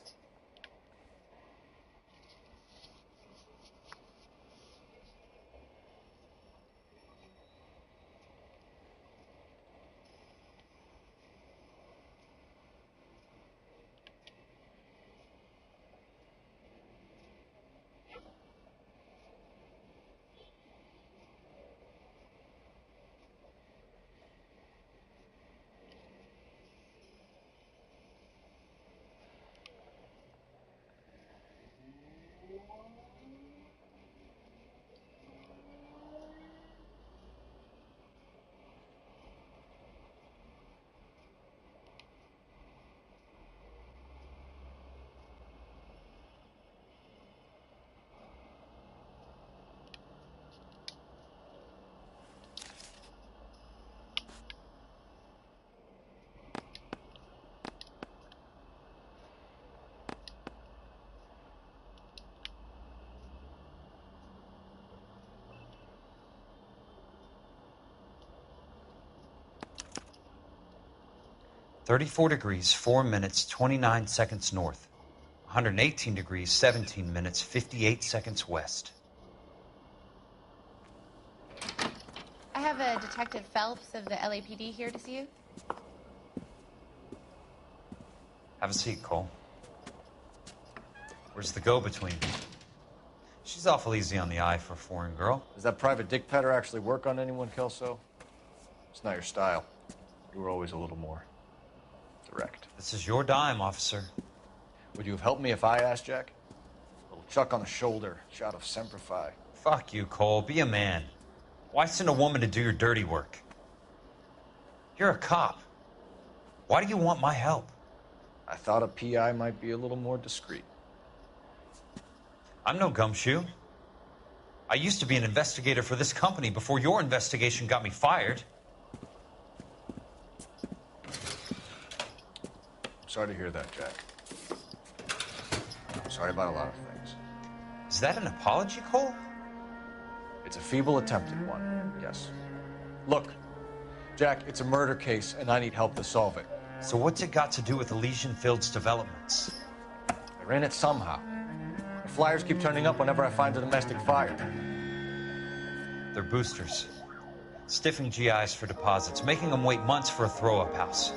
Speaker 2: $34 degrees, 4 minutes, 29 seconds north. 118 degrees, 17 minutes, 58 seconds west.
Speaker 25: I have a Detective Phelps of the LAPD here to see you.
Speaker 2: Have a seat, Cole. Where's the go-between? She's awful easy on the eye for a foreign girl.
Speaker 20: Does that private dick petter actually work on anyone, Kelso? It's not your style. You were always a little more direct.
Speaker 2: This is your dime, officer.
Speaker 20: Would you have helped me if I asked, Jack? A little chuck on the shoulder, shot of Semper Fi.
Speaker 2: Fuck you, Cole. Be a man. Why send a woman to do your dirty work? You're a cop. Why do you want my help?
Speaker 20: I thought a PI might be a little more discreet.
Speaker 2: I'm no gumshoe. I used to be an investigator for this company before your investigation got me fired.
Speaker 20: Sorry to hear that, Jack. I'm sorry about a lot of things.
Speaker 2: Is that an apology, Cole?
Speaker 20: It's a feeble attempt at one, yes. Look, Jack, it's a murder case, and I need help to solve it.
Speaker 2: So what's it got to do with Elysian Fields developments?
Speaker 20: They're in it somehow. The flyers keep turning up whenever I find a domestic fire.
Speaker 2: They're boosters. Stiffing GIs for deposits, making them wait months for a throw-up house.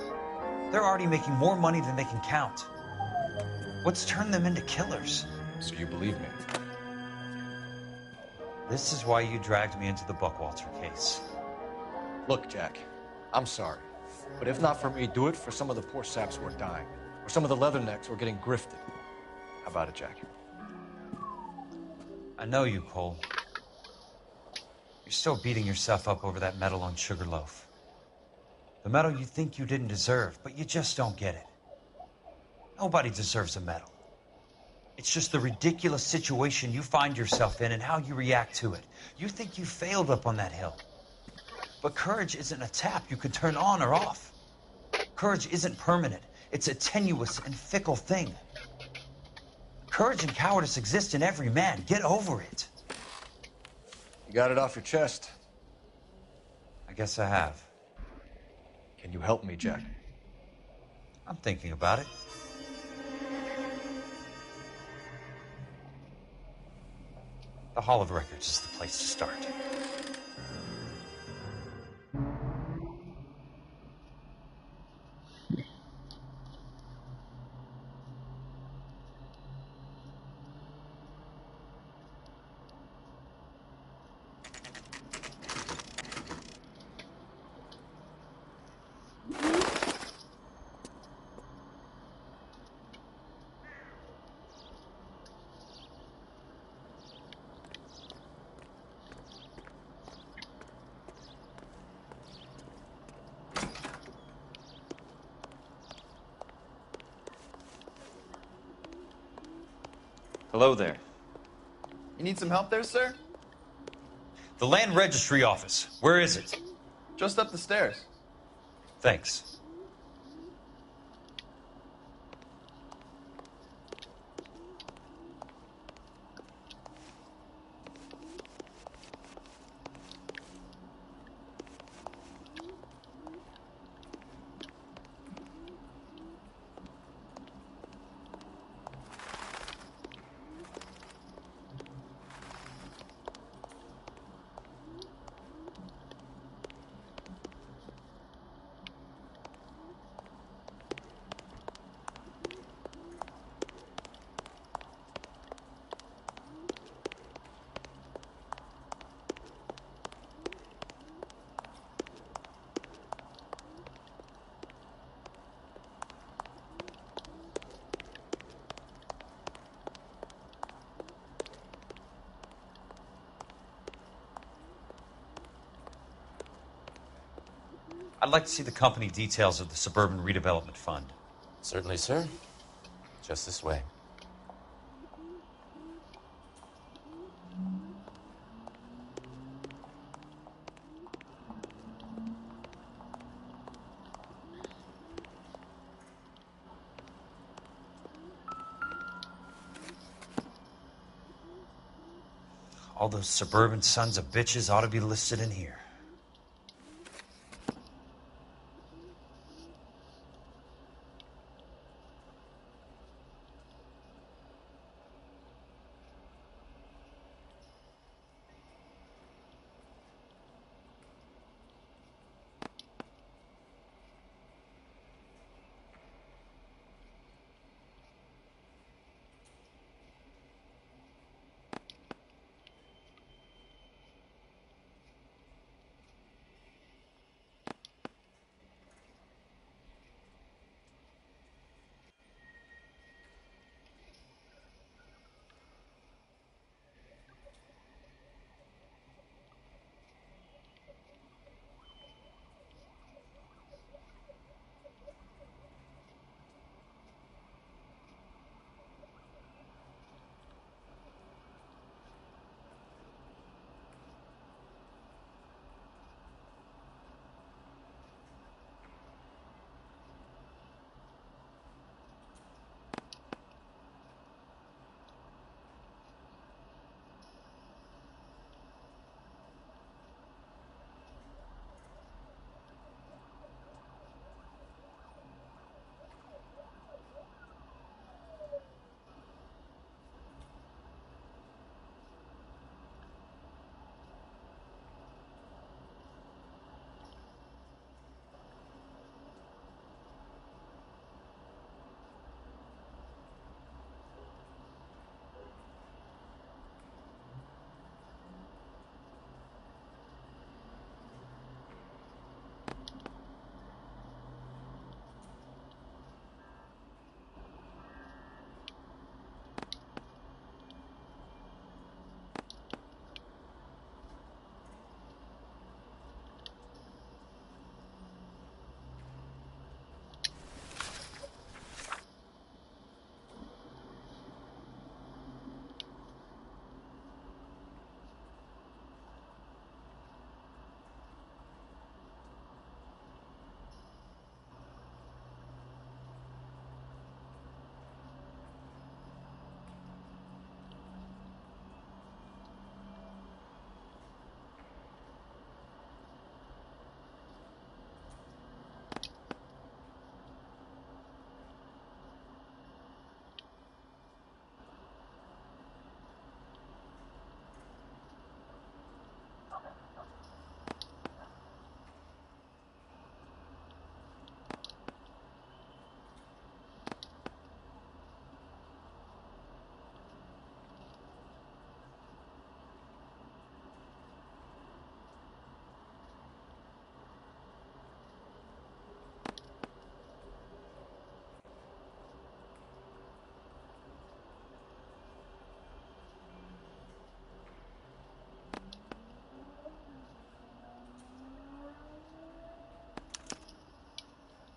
Speaker 2: They're already making more money than they can count. What's turned them into killers?
Speaker 20: So you believe me?
Speaker 2: This is why you dragged me into the Buckwalter case.
Speaker 20: Look, Jack, I'm sorry. But if not for me, do it for some of the poor saps who are dying. Or some of the leathernecks who are getting grifted. How about it, Jack?
Speaker 2: I know you, Cole. You're still beating yourself up over that medal on Sugarloaf. The medal you think you didn't deserve, but you just don't get it. Nobody deserves a medal. It's just the ridiculous situation you find yourself in and how you react to it. You think you failed up on that hill. But courage isn't a tap you can turn on or off. Courage isn't permanent. It's a tenuous and fickle thing. Courage and cowardice exist in every man. Get over it.
Speaker 20: You got it off your chest.
Speaker 2: I guess I have.
Speaker 20: Can you help me, Jack?
Speaker 2: I'm thinking about it. The Hall of Records is the place to start.
Speaker 3: Hello there.
Speaker 10: You need some help there, sir?
Speaker 2: The Land Registry Office. Where is it?
Speaker 10: Just up the stairs.
Speaker 2: Thanks. I'd like to see the company details of the Suburban Redevelopment Fund.
Speaker 8: Certainly, sir. Just this way.
Speaker 2: All those suburban sons of bitches ought to be listed in here.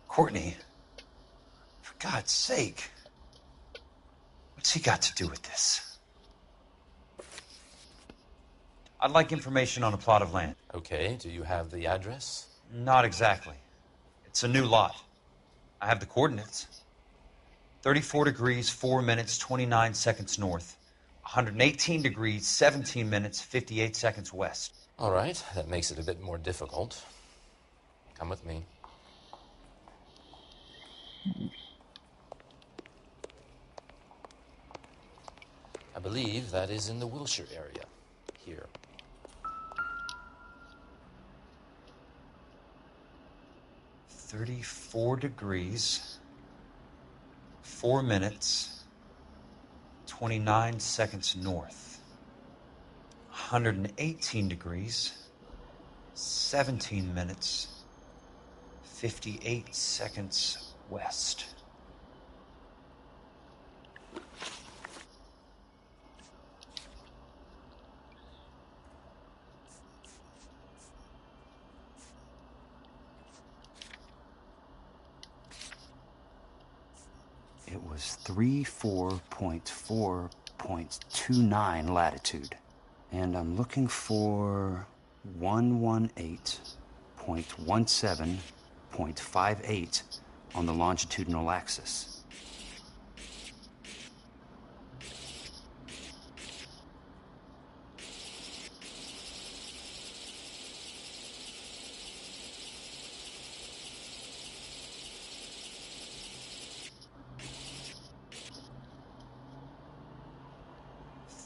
Speaker 2: Courtney, for God's sake, what's he got to do with this? I'd like information on a plot of land.
Speaker 8: Okay, do you have the address?
Speaker 2: Not exactly. It's a new lot. I have the coordinates. 34 degrees, 4 minutes, 29 seconds north. 118 degrees, 17 minutes, 58 seconds west.
Speaker 8: All right, that makes it a bit more difficult. Come with me. I believe that is in the Wilshire area, here.
Speaker 2: .34 degrees, 4 minutes, 29 seconds north. 118 degrees, 17 minutes, 58 seconds west.
Speaker 24: It was 34.4.29 latitude. And I'm looking for 118.17.58 on the longitudinal axis.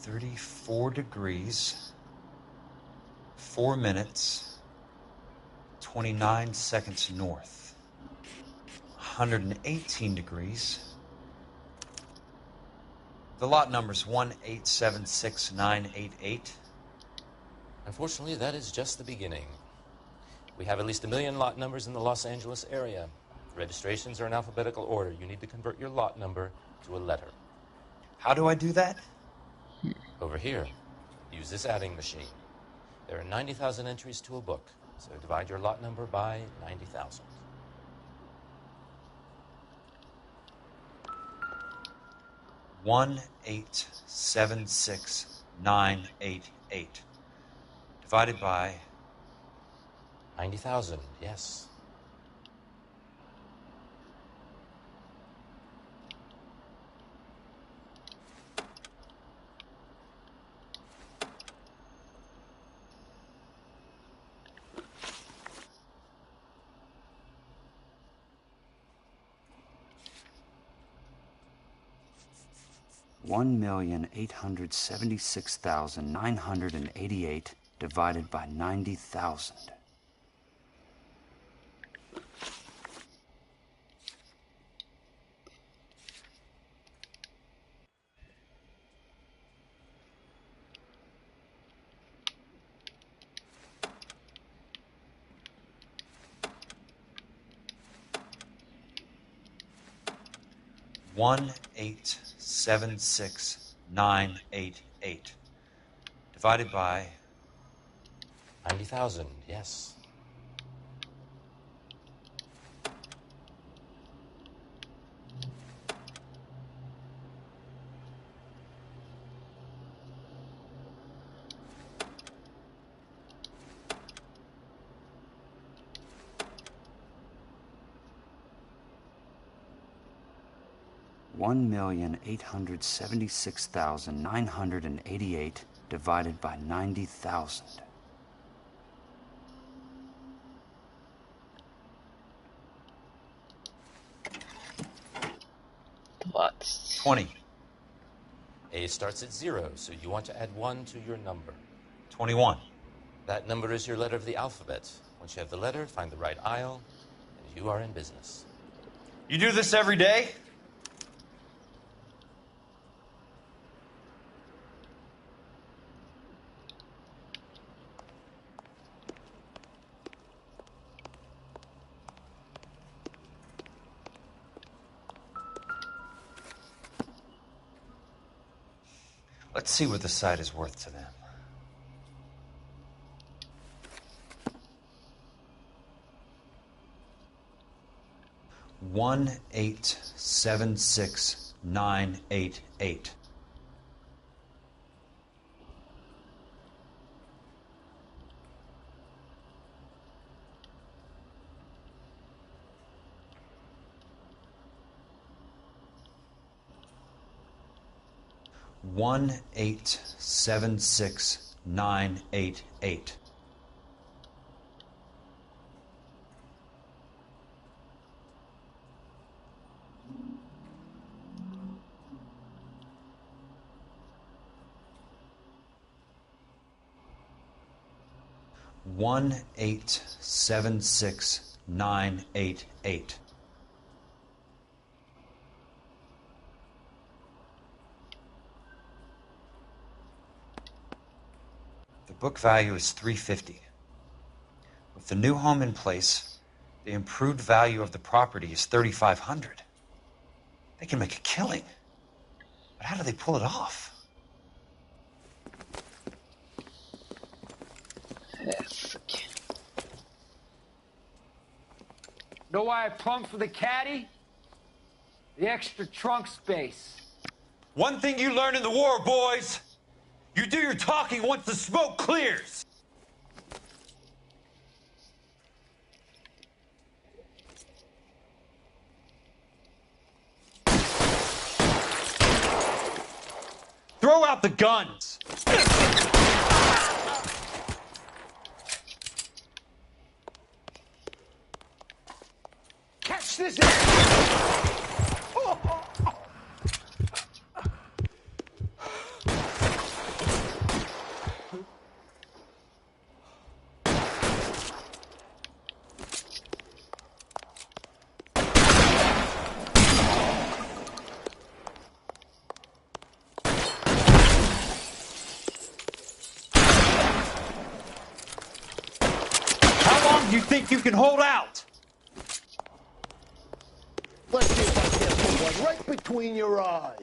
Speaker 2: .34 degrees, 4 minutes, 29 seconds north. 118 degrees. The lot number's 1876988.
Speaker 8: Unfortunately, that is just the beginning. We have at least 1 million lot numbers in the Los Angeles area. Registrations are in alphabetical order. You need to convert your lot number to a letter.
Speaker 2: How do I do that?
Speaker 8: Over here, use this adding machine. There are 90,000 entries to a book, so divide your lot number by 90,000.
Speaker 2: $1,876,988 divided by
Speaker 8: 90,000. Yes.
Speaker 24: $1,876,988 divided by 90,000.
Speaker 2: $1,876,988 divided by
Speaker 8: 90,000. Yes.
Speaker 24: $1,876,988 divided by 90,000.
Speaker 23: Lots.
Speaker 2: 20.
Speaker 8: A starts at 0, so you want to add 1 to your number.
Speaker 2: 21.
Speaker 8: That number is your letter of the alphabet. Once you have the letter, find the right aisle, and you are in business.
Speaker 2: You do this every day? Let's see what the site is worth to them. 1876988. One 1876988. One 1876988. The book value is $350. With the new home in place, the improved value of the property is $3,500. They can make a killing. But how do they pull it off?
Speaker 6: Know why I plumbed for the caddy? The extra trunk space.
Speaker 3: One thing you learn in the war, boys. You do your talking once the smoke clears. Throw out the guns.
Speaker 6: Catch this!
Speaker 3: How long do you think you can hold out?
Speaker 16: Let's see if I can't put one right between your eyes.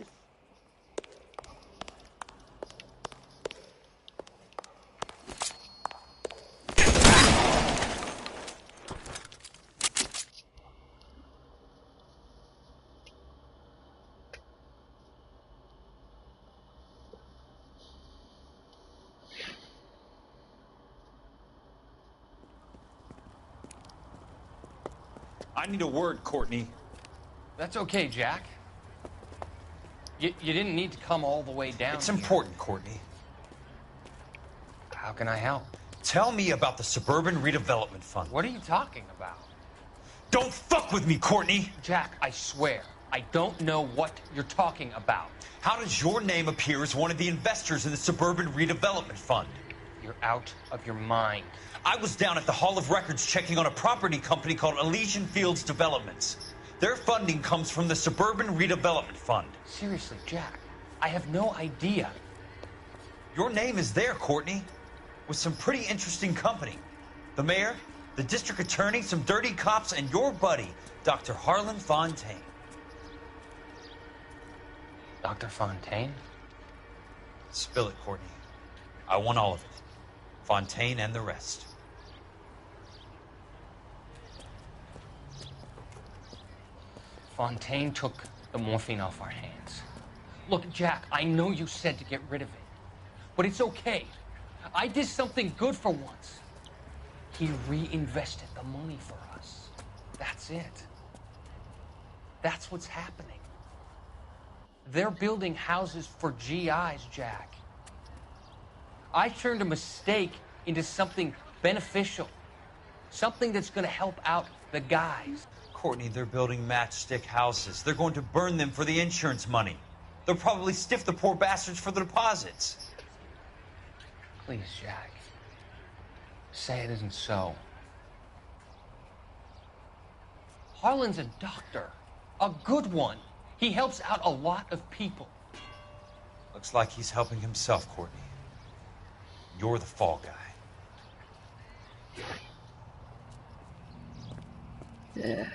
Speaker 3: I need a word, Courtney.
Speaker 9: That's okay, Jack. You didn't need to come all the way down.
Speaker 2: It's important, Courtney.
Speaker 9: How can I help?
Speaker 2: Tell me about the Suburban Redevelopment Fund.
Speaker 9: What are you talking about?
Speaker 2: Don't fuck with me, Courtney!
Speaker 9: Jack, I swear, I don't know what you're talking about.
Speaker 2: How does your name appear as one of the investors in the Suburban Redevelopment Fund?
Speaker 9: You're out of your mind.
Speaker 2: I was down at the Hall of Records checking on a property company called Elysian Fields Developments. Their funding comes from the Suburban Redevelopment Fund.
Speaker 9: Seriously, Jack, I have no idea.
Speaker 2: Your name is there, Courtney, with some pretty interesting company. The mayor, the district attorney, some dirty cops, and your buddy, Dr. Harlan Fontaine.
Speaker 9: Dr. Fontaine?
Speaker 2: Spill it, Courtney. I want all of it. Fontaine and the rest.
Speaker 9: Fontaine took the morphine off our hands. Look, Jack, I know you said to get rid of it, but it's okay. I did something good for once. He reinvested the money for us. That's it. That's what's happening. They're building houses for GIs, Jack. I turned a mistake into something beneficial. Something that's going to help out the guys.
Speaker 2: Courtney, they're building matchstick houses. They're going to burn them for the insurance money. They'll probably stiff the poor bastards for the deposits.
Speaker 9: Please, Jack. Say it isn't so. Harlan's a doctor. A good one. He helps out a lot of people.
Speaker 2: Looks like he's helping himself, Courtney. You're the fall guy.
Speaker 23: Yeah.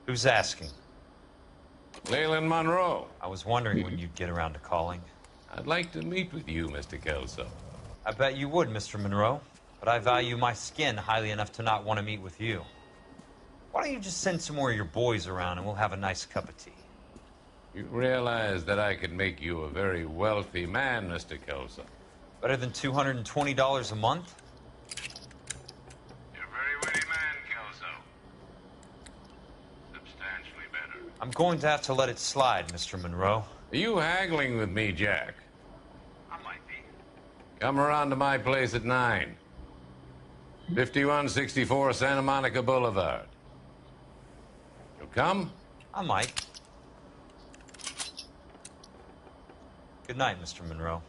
Speaker 2: Who's asking?
Speaker 11: Leland Monroe.
Speaker 2: I was wondering when you'd get around to calling.
Speaker 11: I'd like to meet with you, Mr. Kelso.
Speaker 2: I bet you would, Mr. Monroe. But I value my skin highly enough to not want to meet with you. Why don't you just send some more of your boys around and we'll have a nice cup of tea?
Speaker 11: You realize that I could make you a very wealthy man, Mr. Kelso.
Speaker 2: Better than $220 a month?
Speaker 11: You're a very witty man, Kelso. Substantially better.
Speaker 2: I'm going to have to let it slide, Mr. Monroe.
Speaker 11: Are you haggling with me, Jack? I might be. Come around to my place at 9. 5164 Santa Monica Boulevard. You'll come?
Speaker 2: I might. Good night, Mr. Monroe.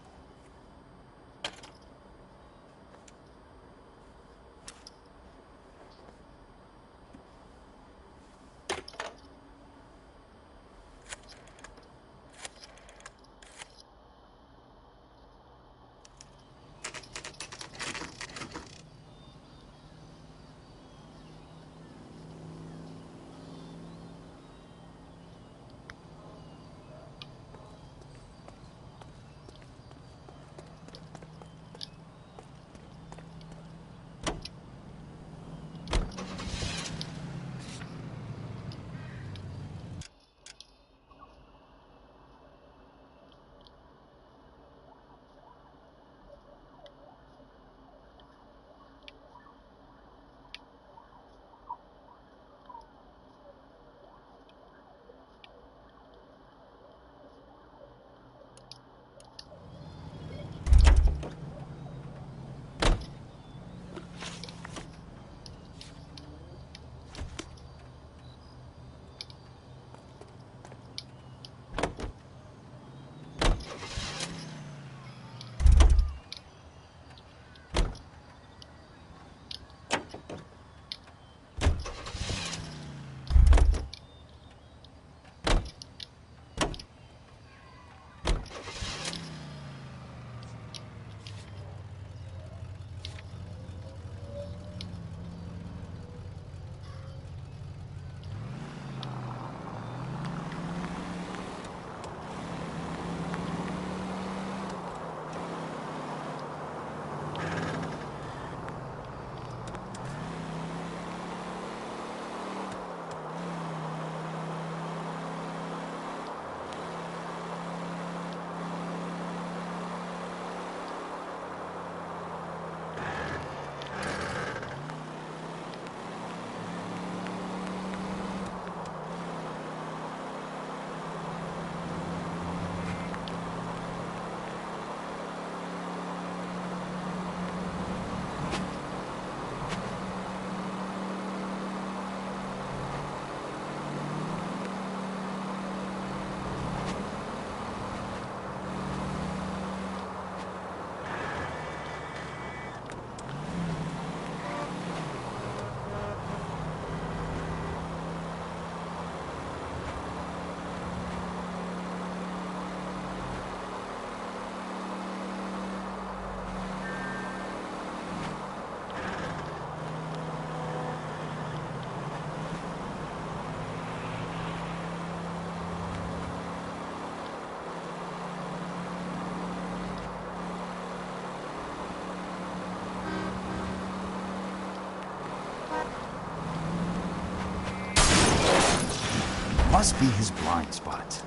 Speaker 24: Must be his blind spot.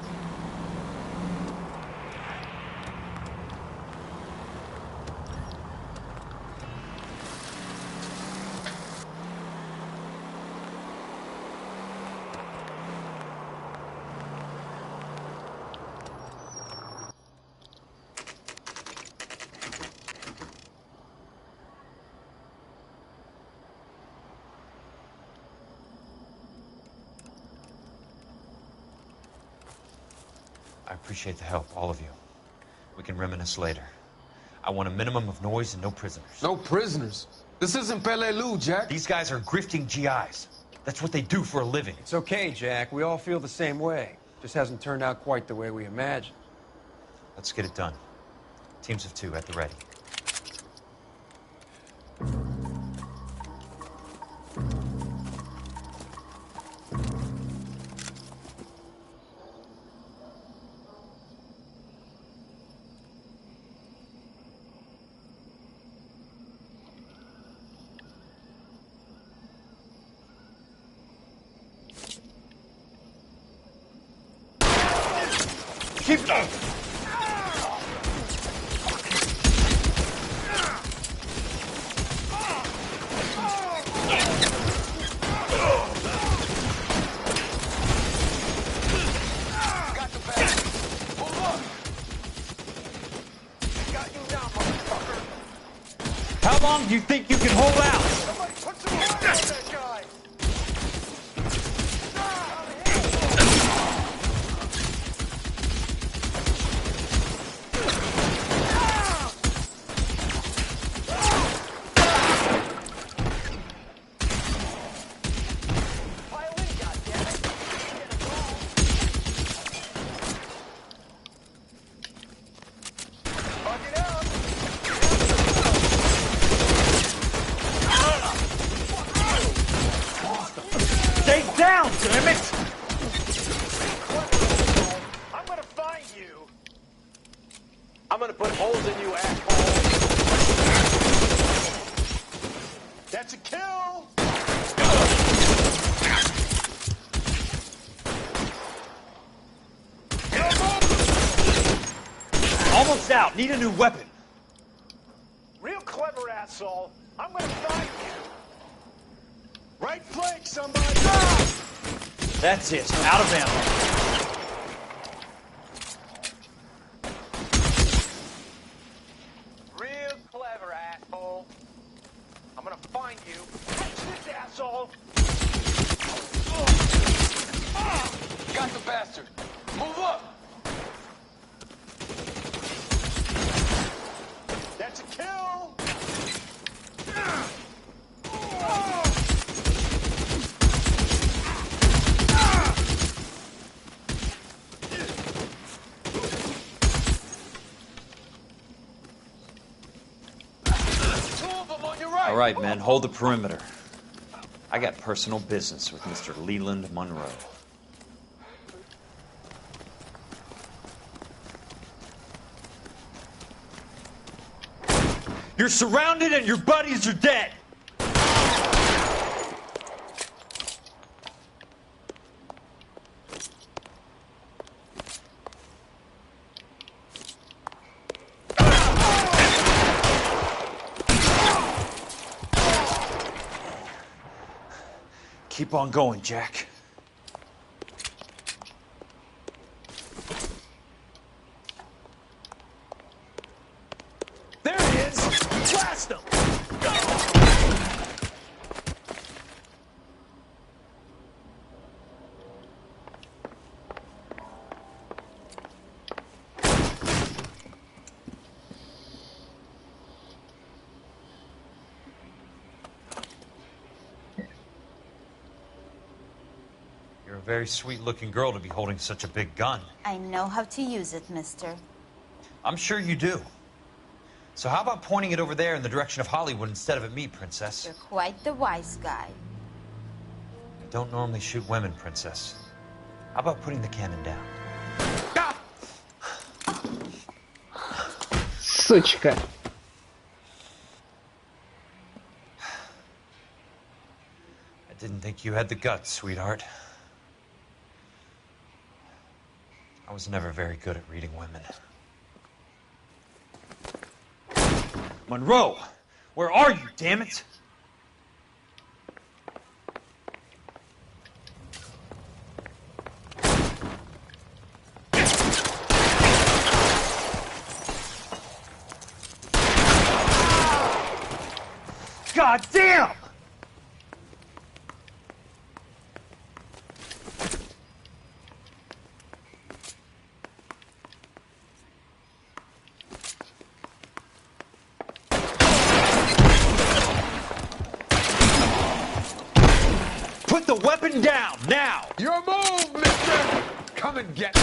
Speaker 2: I appreciate the help, all of you. We can reminisce later. I want a minimum of noise and no prisoners.
Speaker 18: No prisoners? This isn't Peleliu, Jack.
Speaker 2: These guys are grifting GIs. That's what they do for a living.
Speaker 18: It's okay, Jack. We all feel the same way. Just hasn't turned out quite the way we imagined.
Speaker 2: Let's get it done. Teams of 2 at the ready.
Speaker 3: Keep it up! How long do you think you can hold out?
Speaker 7: Somebody put some fire on that guy!
Speaker 3: Stay down, damn it!
Speaker 7: I'm gonna find you! I'm gonna put holes in you, asshole! That's a kill!
Speaker 3: Almost out. Need a new weapon.
Speaker 7: Real clever, asshole! I'm gonna find you! Right flank, somebody!
Speaker 3: That's it. Out of ammo.
Speaker 7: Real clever, asshole! I'm gonna find you! Catch this, asshole! Got the bastard! Move up! That's a kill!
Speaker 3: All right, men, hold the perimeter. I got personal business with Mr. Leland Monroe. You're surrounded and your buddies are dead! Keep on going, Jack.
Speaker 7: There he is! Blast him!
Speaker 2: You're a very sweet-looking girl to be holding such a big gun.
Speaker 12: I know how to use it, mister.
Speaker 2: I'm sure you do. So how about pointing it over there in the direction of Hollywood instead of at me, Princess?
Speaker 12: You're quite the wise guy.
Speaker 2: I don't normally shoot women, Princess. How about putting the cannon down?
Speaker 23: Сучка.
Speaker 2: I didn't think you had the guts, sweetheart. I was never very good at reading women.
Speaker 3: Monroe! Where are you, damn it? God damn! Put the weapon down, now!
Speaker 7: Your move, mister! Come and get me!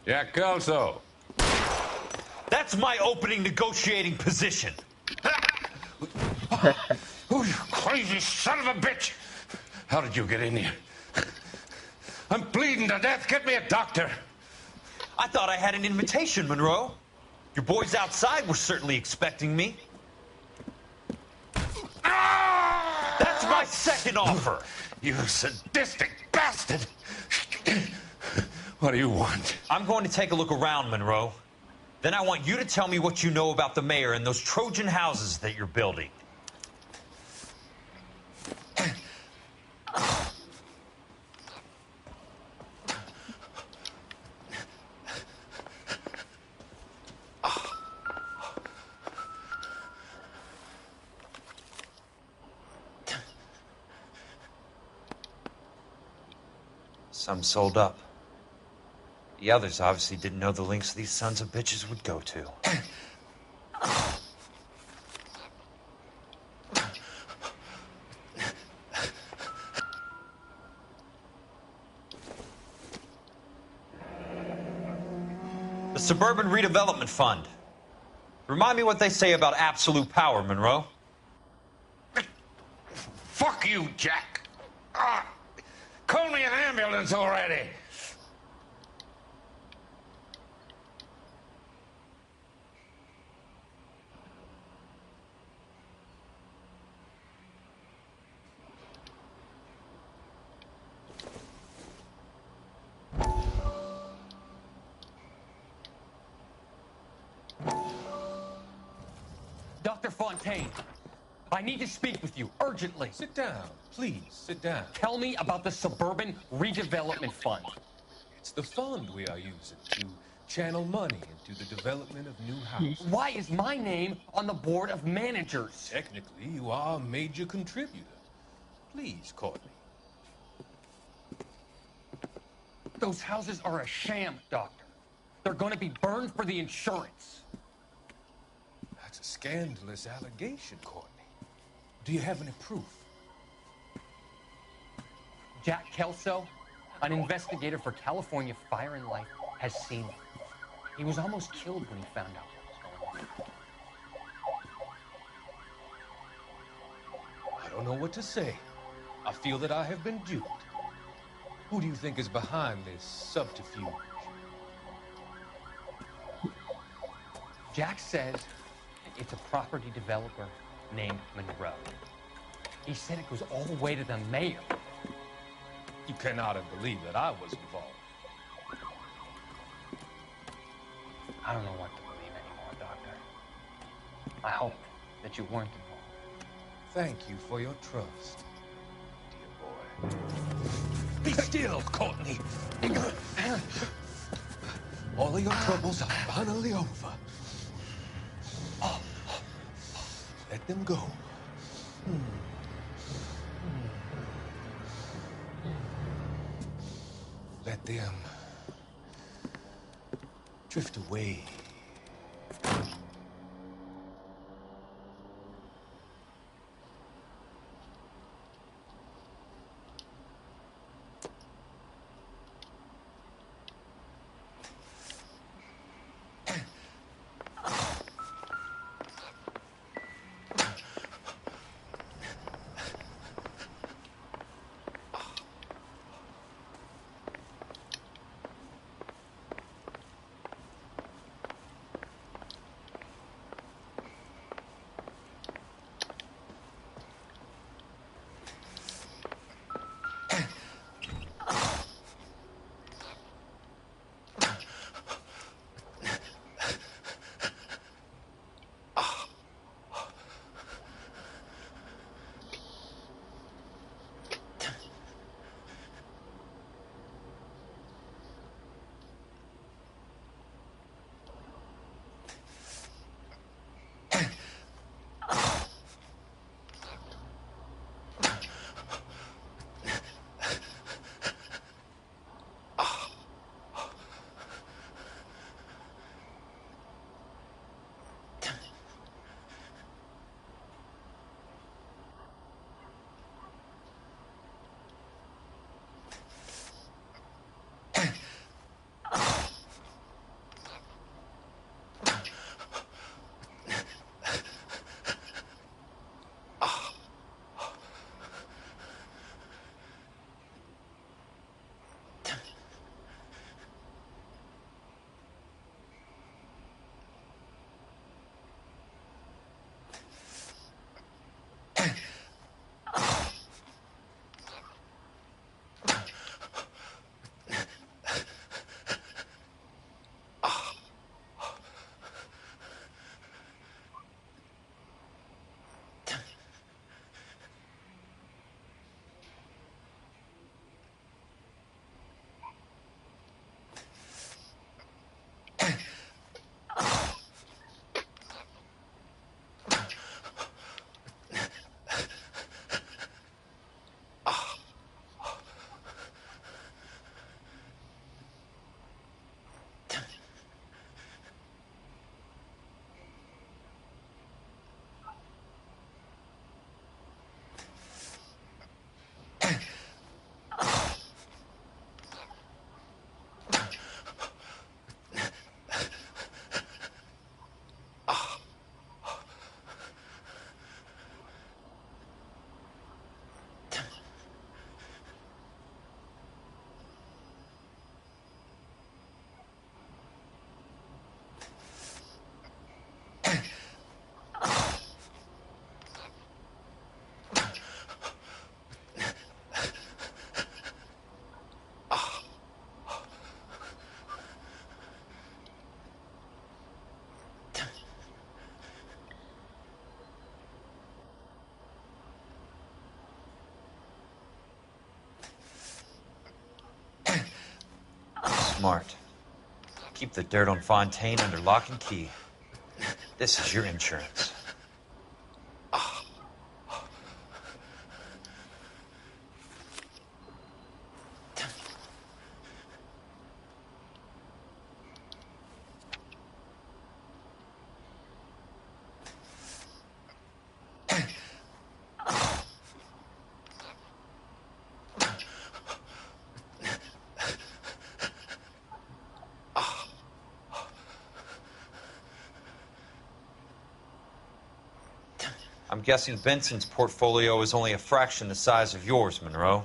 Speaker 11: Jack Kelso.
Speaker 3: That's
Speaker 2: That's my opening negotiating position.
Speaker 11: Oh, you crazy son of a bitch! How did you get in here? I'm bleeding to death. Get me a doctor.
Speaker 2: I thought I had an invitation, Monroe. Your boys outside were certainly expecting me. That's my second offer.
Speaker 11: You sadistic bastard! What do you want?
Speaker 2: I'm going to take a look around, Monroe. Then I want you to tell me what you know about the mayor and those Trojan houses that you're building. Some sold up. The others obviously didn't know the lengths these sons of bitches would go to. The Suburban Redevelopment Fund. Remind me what they say about absolute power, Monroe.
Speaker 11: Fuck you, Jack. Call me an ambulance already.
Speaker 9: Dr. Fontaine, I need to speak with you urgently.
Speaker 13: Sit down, please, sit down.
Speaker 9: Tell me about the Suburban Redevelopment Fund.
Speaker 13: It's the fund we are using to channel money into the development of new houses.
Speaker 9: Why is my name on the board of managers?
Speaker 13: Technically, you are a major contributor. Please, Courtney.
Speaker 9: Those houses are a sham, Doctor. They're going to be burned for the insurance.
Speaker 13: That's a scandalous allegation, Courtney. Do you have any proof?
Speaker 9: Jack Kelso, an investigator for California Fire and Life, has seen them. He was almost killed when he found out what was going on.
Speaker 13: I don't know what to say. I feel that I have been duped. Who do you think is behind this subterfuge?
Speaker 9: Jack says it's a property developer named Monroe. He said it goes all the way to the mayor.
Speaker 13: You cannot have believed that I was involved.
Speaker 9: I don't know what to believe anymore, Doctor. I hope that you weren't involved.
Speaker 13: Thank you for your trust, dear boy. Be still, Courtney. All of your troubles are finally over. Let them go. Let them drift away.
Speaker 2: Smart. Keep the dirt on Fontaine under lock and key. This is your insurance. I'm guessing Benson's portfolio is only a fraction the size of yours, Monroe.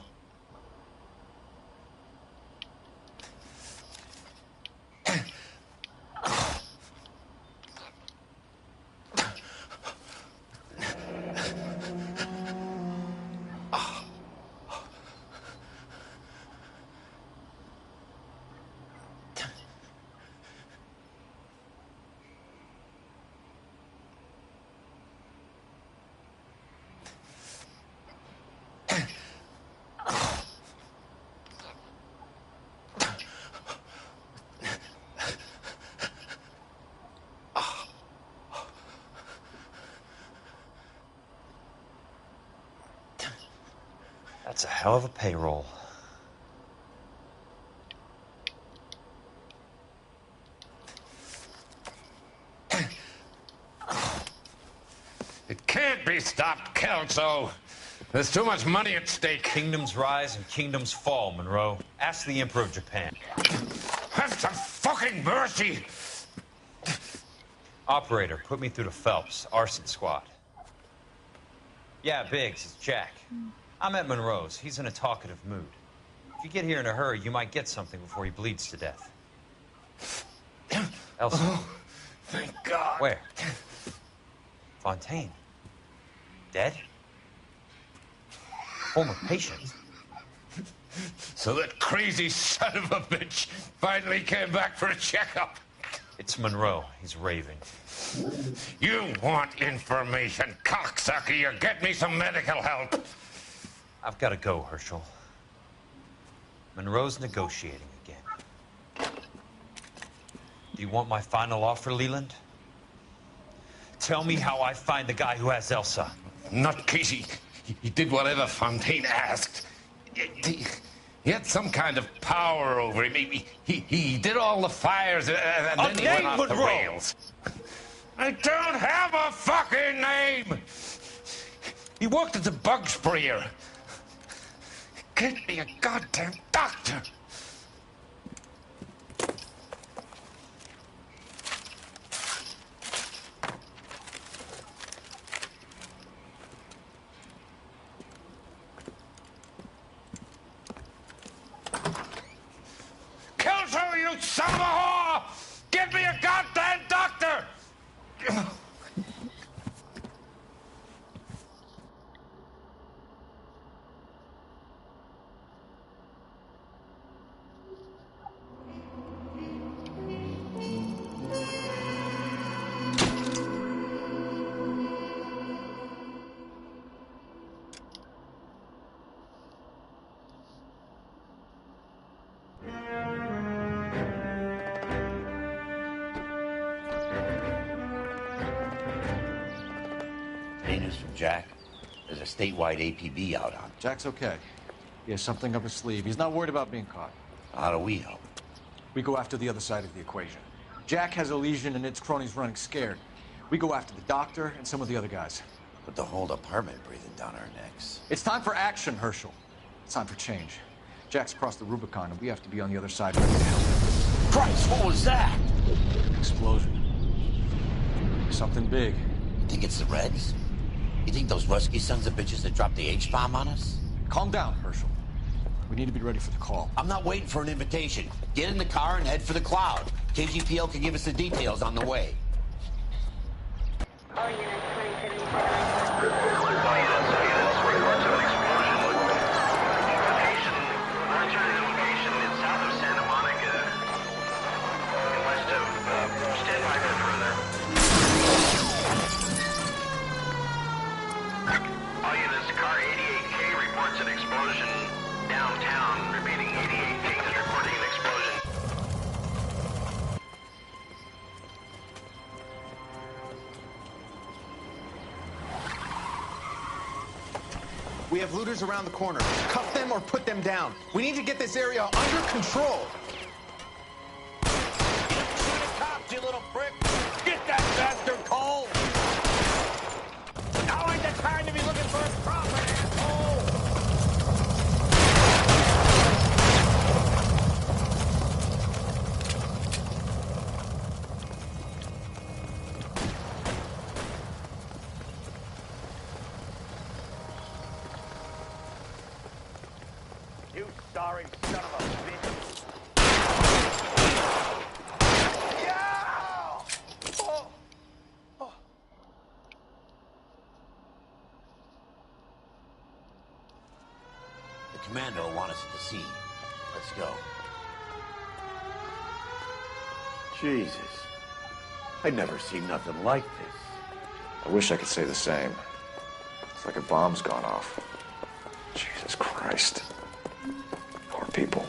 Speaker 2: That's a hell of a payroll.
Speaker 11: It can't be stopped, Kelso. There's too much money at stake.
Speaker 2: Kingdoms rise and kingdoms fall, Monroe. Ask the Emperor of Japan.
Speaker 11: Have some fucking mercy!
Speaker 2: Operator, put me through to Phelps, arson squad. Yeah, Biggs, it's Jack. I'm at Monroe's. He's in a talkative mood. If you get here in a hurry, you might get something before he bleeds to death. Elsa.
Speaker 11: Oh, thank God.
Speaker 2: Where? Fontaine. Dead? Former patient.
Speaker 11: So that crazy son of a bitch finally came back for a checkup.
Speaker 2: It's Monroe. He's raving.
Speaker 11: You want information, cocksucker. You get me some medical help.
Speaker 2: I've got to go, Herschel. Monroe's negotiating again. Do you want my final offer, Leland? Tell me how I find the guy who has Elsa.
Speaker 11: Not Casey. He did whatever Fontaine asked. He had some kind of power over him. He did all the fires, and then he went off the rails. I don't have a fucking name! He worked as a bug sprayer. Get me a goddamn doctor! Kelso, you son of a whore! Get me a goddamn doctor!
Speaker 1: News from Jack. There's a statewide APB out on.
Speaker 20: Jack's okay. He has something up his sleeve. He's not worried about being caught.
Speaker 1: How do we help?
Speaker 20: We go after the other side of the equation. Jack has a legion and its cronies running scared. We go after the doctor and some of the other guys.
Speaker 1: But the whole department breathing down our necks.
Speaker 20: It's time for action, Herschel. It's time for change. Jack's crossed the Rubicon, and we have to be on the other side ready to help him.
Speaker 1: Christ, what was that?
Speaker 20: Explosion. Something big.
Speaker 1: You think it's the Reds? You think those Rusky sons of bitches that dropped the H-bomb on us?
Speaker 20: Calm down, Herschel. We need to be ready for the call.
Speaker 1: I'm not waiting for an invitation. Get in the car and head for the cloud. KGPL can give us the details on the way.
Speaker 14: All units, 2079.
Speaker 7: We have looters around the corner. Cuff them or put them down. We need to get this area under control.
Speaker 1: Shoot the cops, you little prick! Get that bastard cold! Now ain't the time to be looking for his profit, asshole! You sorry son of a bitch! Yeah! Oh. Oh. The commander will want us at the scene. Let's go.
Speaker 14: Jesus. I'd never seen nothing like this.
Speaker 20: I wish I could say the same. It's like a bomb's gone off. Jesus Christ. Poor people.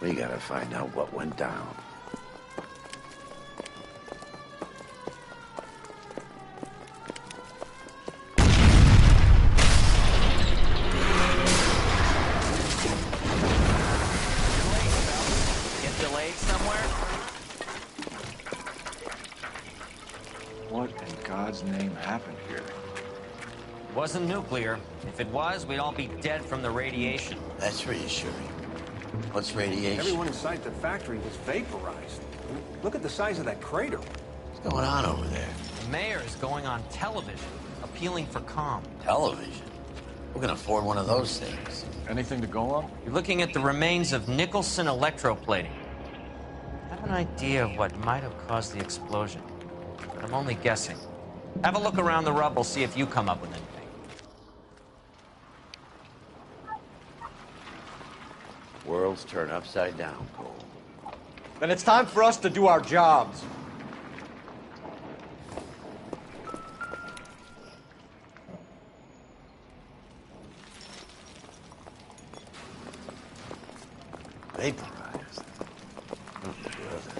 Speaker 14: We gotta find out what went down.
Speaker 15: Get delayed somewhere?
Speaker 20: What in God's name happened here?
Speaker 15: It wasn't nuclear. If it was, we'd all be dead from the radiation.
Speaker 1: That's reassuring. What's radiation?
Speaker 18: Everyone inside the factory was vaporized. Look at the size of that crater.
Speaker 1: What's going on over there?
Speaker 15: The mayor is going on television, appealing for calm.
Speaker 1: Television? Who can afford one of those things?
Speaker 20: Anything to go on?
Speaker 15: You're looking at the remains of Nicholson electroplating. I have an idea of what might have caused the explosion, but I'm only guessing. Have a look around the rubble, see if you come up with anything.
Speaker 1: Worlds turn upside down, Cole.
Speaker 18: Then it's time for us to do our jobs.
Speaker 1: Vaporized. Oh, brother.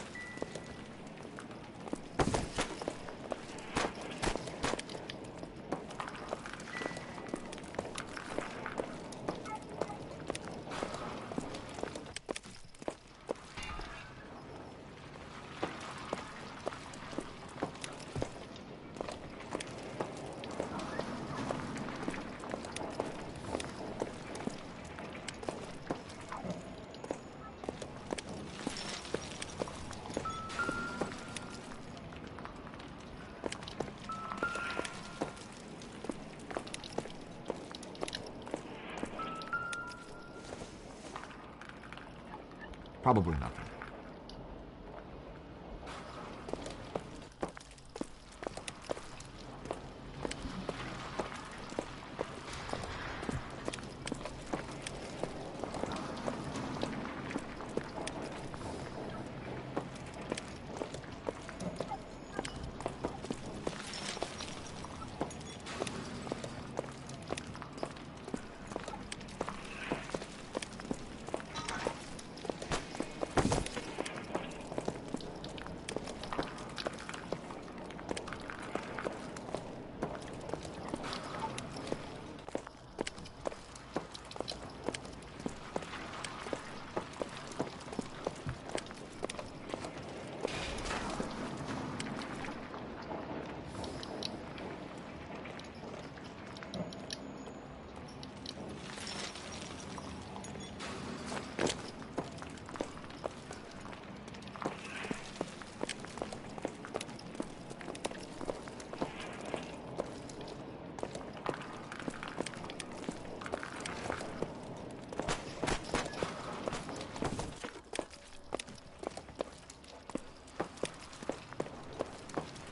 Speaker 17: Probably nothing.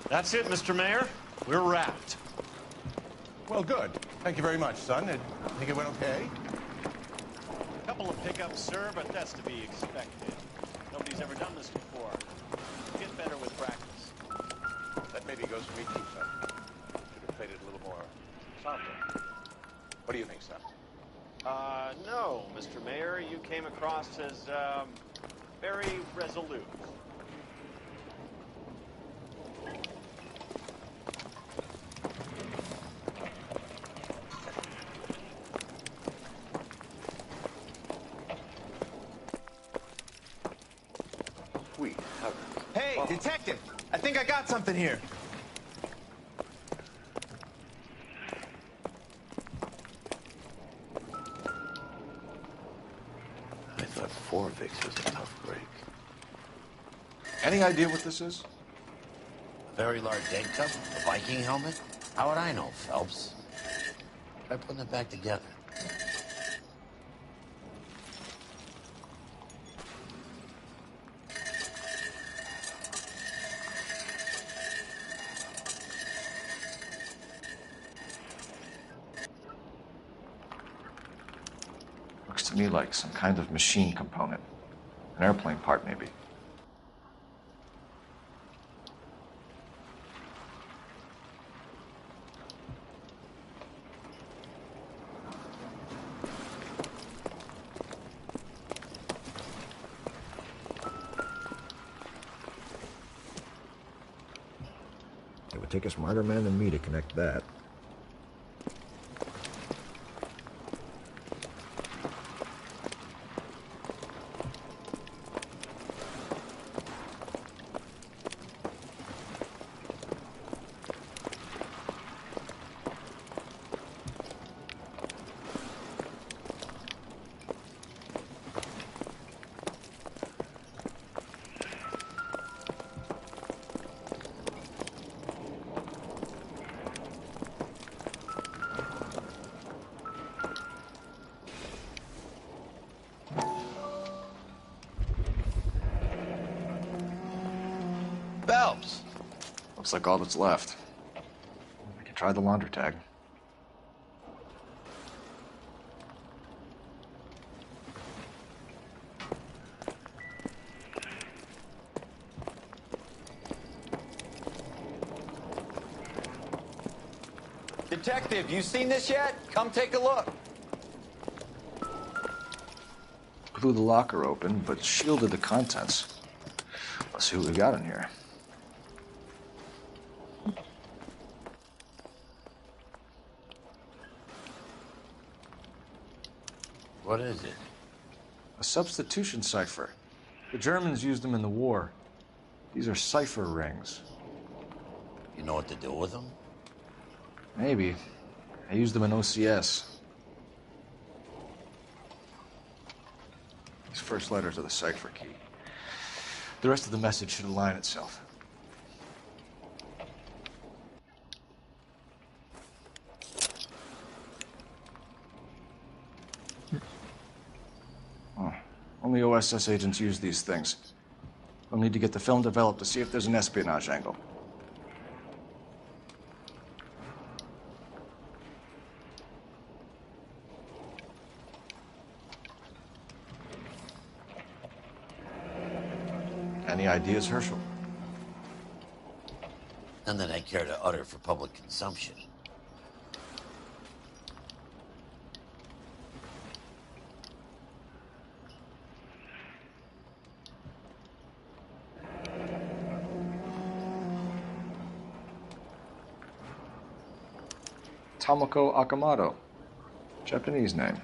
Speaker 7: That's it, Mr. Mayor. We're wrapped.
Speaker 5: Well, good. Thank you very much, son. I think it went okay.
Speaker 7: A couple of pickups, sir, but that's to be expected. Nobody's ever done this before. Get better with practice.
Speaker 5: That maybe goes for me too, son. Should have played it a little more somber. What do you think, son?
Speaker 7: No, Mr. Mayor. You came across as, very resolute.
Speaker 10: Hey, detective! I think I got something here.
Speaker 14: I thought 4 Vicks was a tough break.
Speaker 20: Any idea what this is?
Speaker 1: A very large egg cup? A Viking helmet? How would I know, Phelps? Try putting it back together.
Speaker 20: Looks to me like some kind of machine component. An airplane part, maybe.
Speaker 4: It would take a smarter man than me to connect that.
Speaker 10: Phelps!
Speaker 20: Looks like all that's left. We can try the launder tag.
Speaker 10: Detective, you seen this yet? Come take a look.
Speaker 20: Blew the locker open, but shielded the contents. Let's see what we got in here.
Speaker 1: What is it?
Speaker 20: A substitution cipher. The Germans used them in the war. These are cipher rings.
Speaker 1: You know what to do with them?
Speaker 20: Maybe. I used them in OCS. These first letters are the cipher key. The rest of the message should align itself. Oh, only OSS agents use these things. We'll need to get the film developed to see if there's an espionage angle. Any ideas, Herschel?
Speaker 1: None that I care to utter for public consumption.
Speaker 20: Tomoko Akamoto. Japanese name.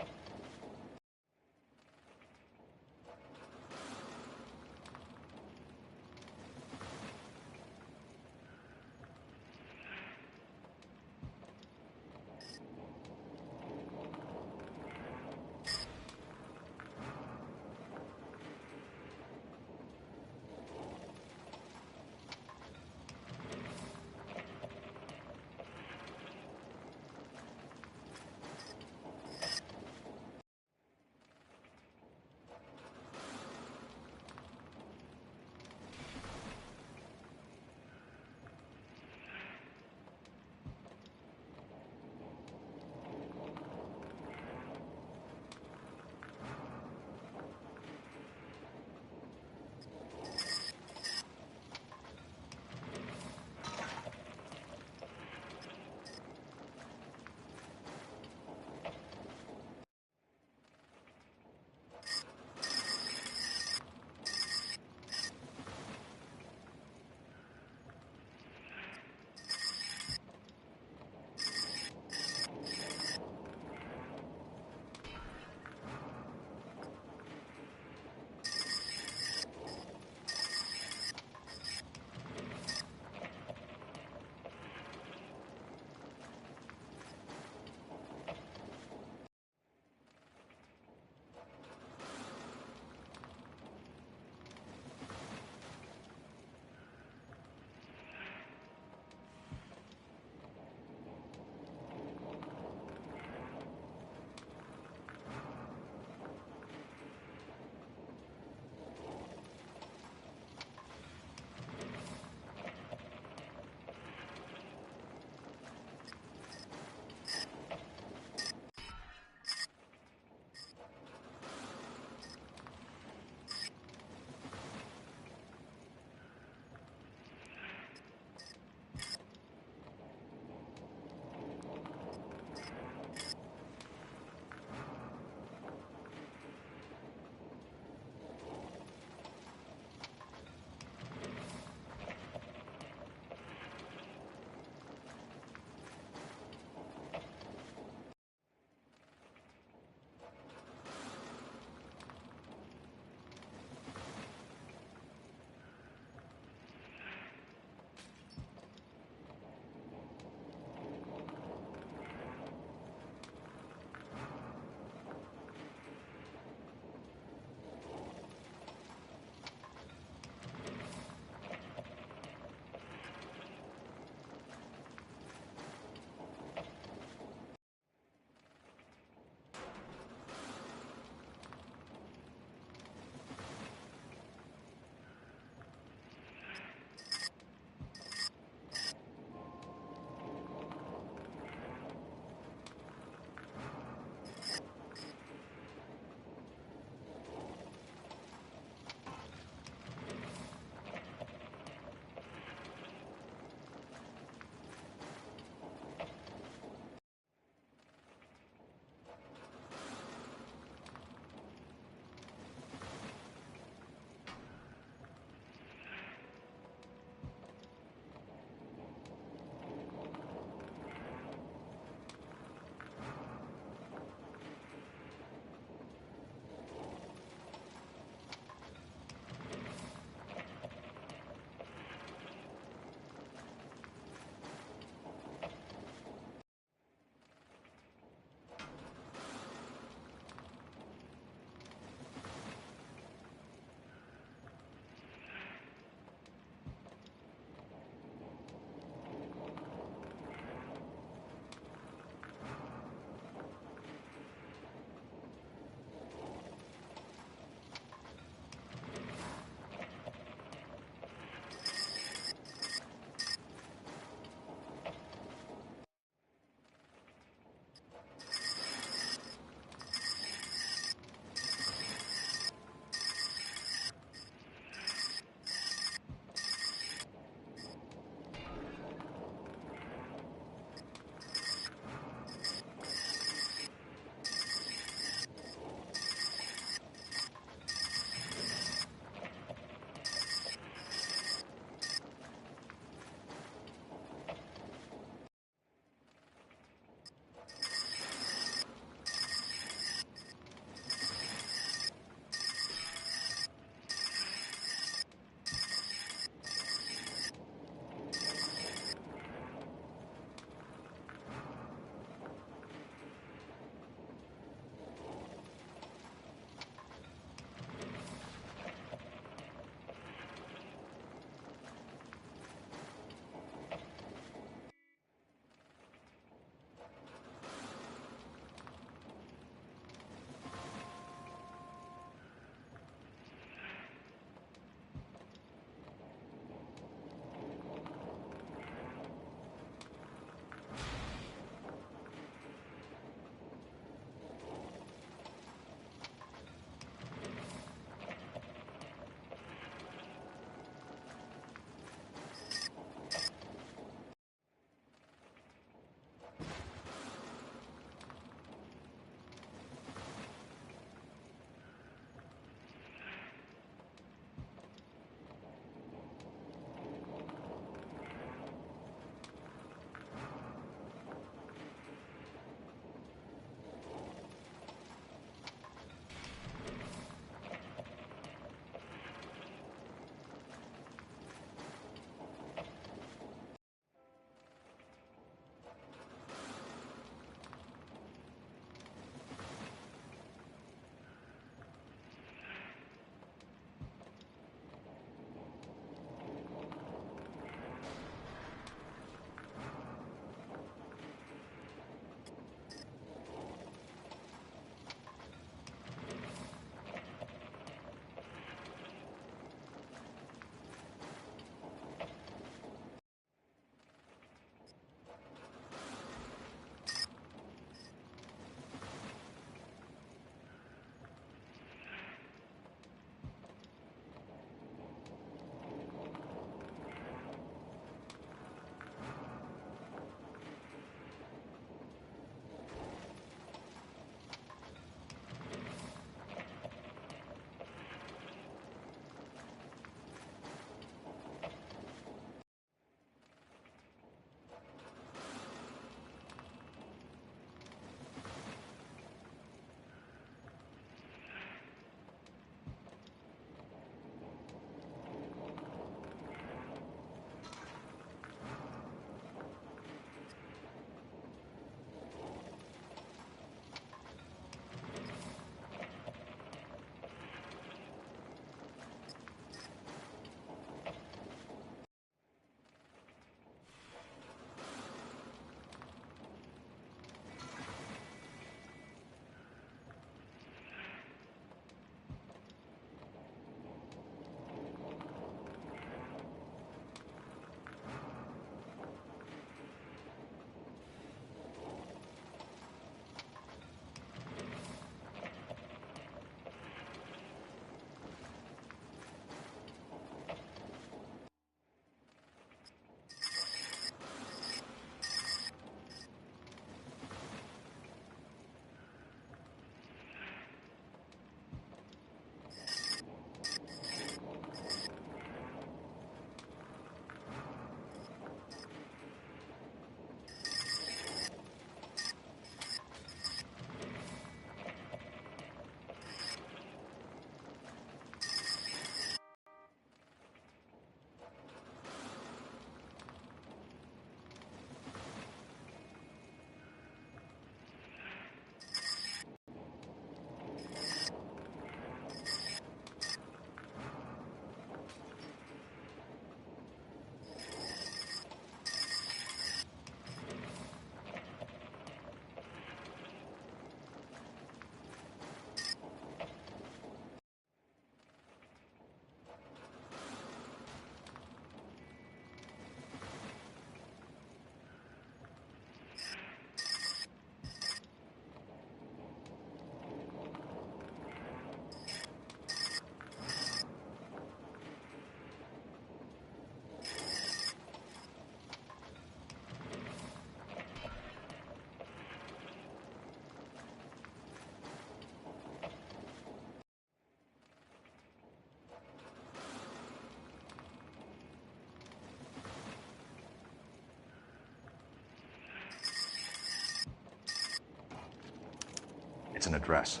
Speaker 20: It's an address.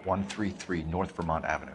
Speaker 20: 133 North Vermont Avenue.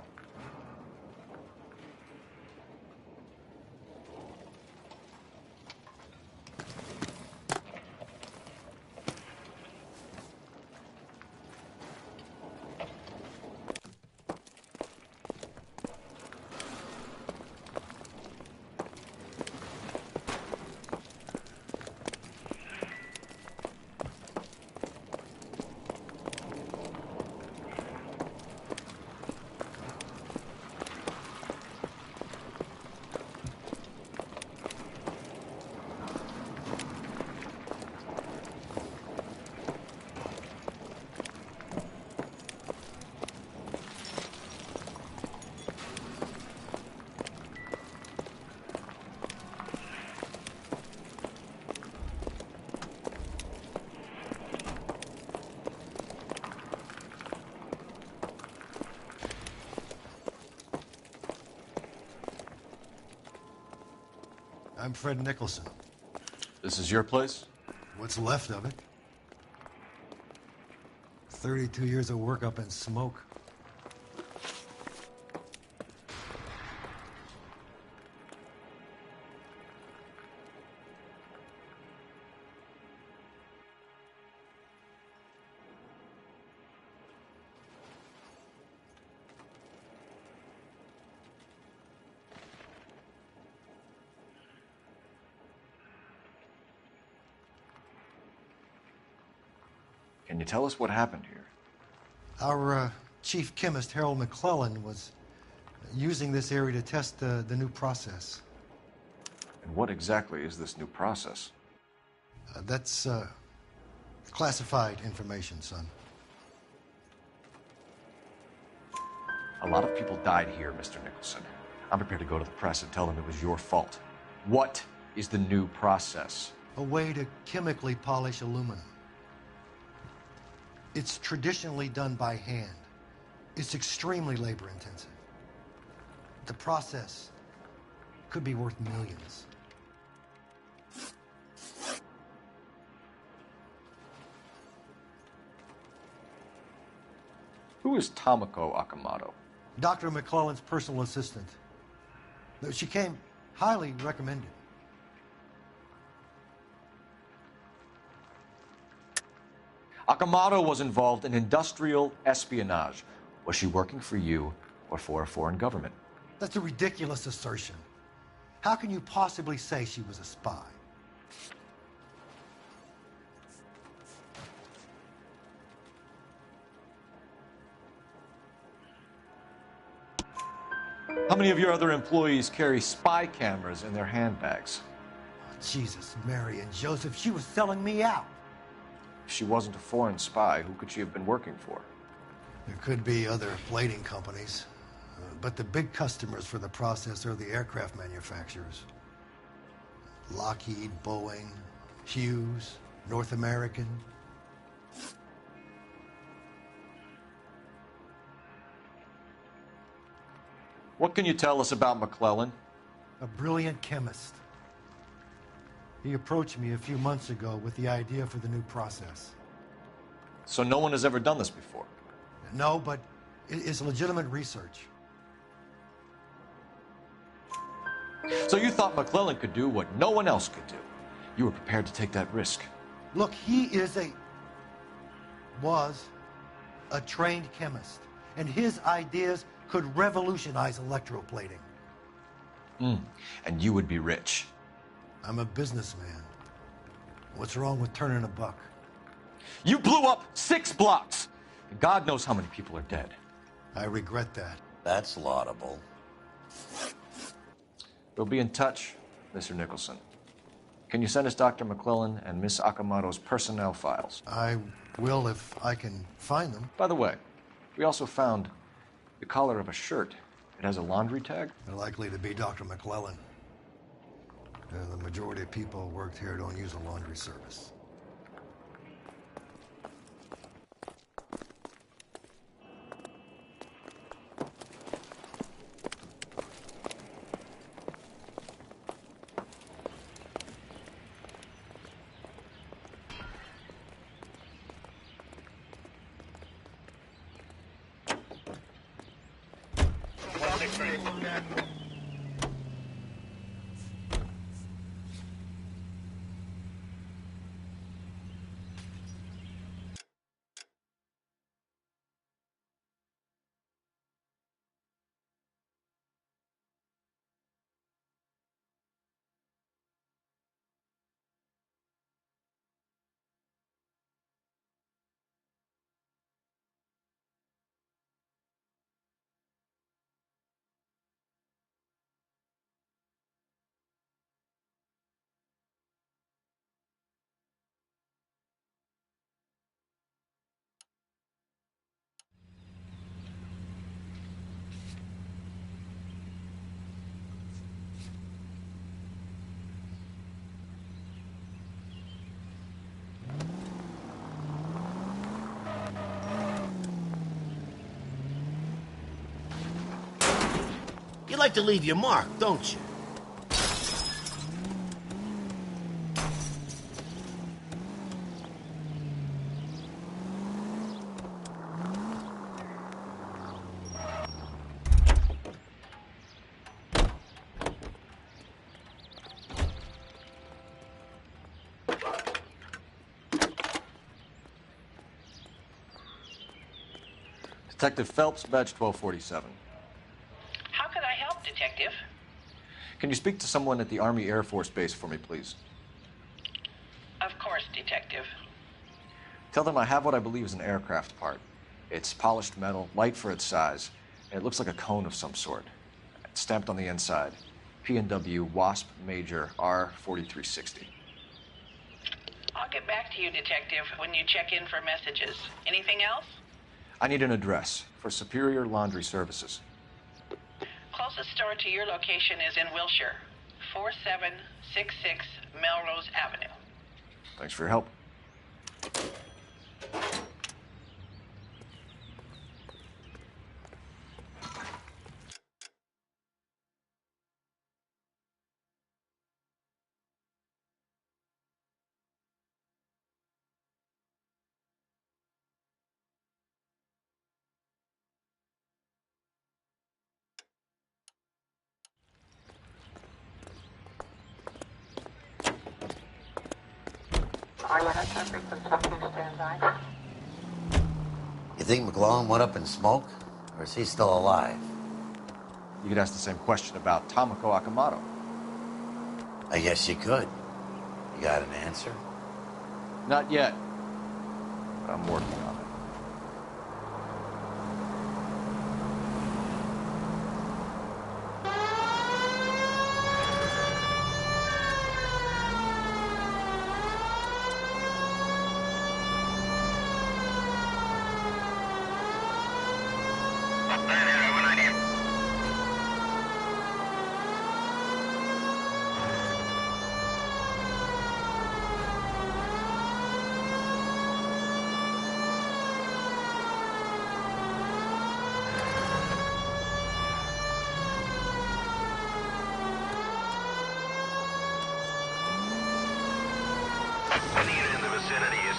Speaker 16: I'm Fred Nicholson.
Speaker 20: This is your place?
Speaker 16: What's left of it. 32 years of work up in smoke.
Speaker 20: Can you tell us what happened here?
Speaker 16: Our chief chemist, Harold McClellan, was using this area to test the new process.
Speaker 20: And what exactly is this new process?
Speaker 16: That's classified information, son.
Speaker 20: A lot of people died here, Mr. Nicholson. I'm prepared to go to the press and tell them it was your fault. What is the new process?
Speaker 16: A way to chemically polish aluminum. It's traditionally done by hand. It's extremely labor intensive. The process could be worth millions.
Speaker 20: Who is Tomoko Akamoto?
Speaker 16: Dr. McClellan's personal assistant. She came highly recommended.
Speaker 20: Akamoto was involved in industrial espionage. Was she working for you or for a foreign government?
Speaker 16: That's a ridiculous assertion. How can you possibly say she was a spy?
Speaker 20: How many of your other employees carry spy cameras in their handbags?
Speaker 16: Oh, Jesus, Mary and Joseph, she was selling me out.
Speaker 20: If she wasn't a foreign spy, who could she have been working for?
Speaker 16: There could be other plating companies, but the big customers for the process are the aircraft manufacturers. Lockheed, Boeing, Hughes, North American.
Speaker 20: What can you tell us about McClellan?
Speaker 16: A brilliant chemist. He approached me a few months ago with the idea for the new process.
Speaker 20: So no one has ever done this before?
Speaker 16: No, but it's legitimate research.
Speaker 20: So you thought McClellan could do what no one else could do. You were prepared to take that risk.
Speaker 16: Look, he was a trained chemist, and his ideas could revolutionize electroplating.
Speaker 20: And you would be rich.
Speaker 16: I'm a businessman. What's wrong with turning a buck?
Speaker 20: You blew up 6 blocks! And God knows how many people are dead.
Speaker 16: I regret that.
Speaker 1: That's laudable.
Speaker 20: We'll be in touch, Mr. Nicholson. Can you send us Dr. McClellan and Miss Akamoto's personnel files?
Speaker 16: I will if I can find them.
Speaker 20: By the way, we also found the collar of a shirt. It has a laundry tag.
Speaker 16: They're likely to be Dr. McClellan. The majority of people who worked here don't use a laundry service.
Speaker 1: You like to leave your mark, don't you?
Speaker 20: Detective Phelps, badge 1247.
Speaker 8: How could I help, Detective?
Speaker 20: Can you speak to someone at the Army Air Force Base for me, please?
Speaker 8: Of course, Detective.
Speaker 20: Tell them I have what I believe is an aircraft part. It's polished metal, light for its size, and it looks like a cone of some sort. It's stamped on the inside. P&W Wasp Major R4360.
Speaker 8: I'll get back to you, Detective, when you check in for messages. Anything else?
Speaker 20: I need an address for Superior Laundry Services.
Speaker 8: Closest store to your location is in Wilshire, 4766 Melrose Avenue.
Speaker 20: Thanks for your help.
Speaker 1: You think McGlone went up in smoke? Or is he still alive?
Speaker 20: You could ask the same question about Tomoko Akamoto.
Speaker 1: I guess you could. You got an answer?
Speaker 20: Not yet, but I'm working on it.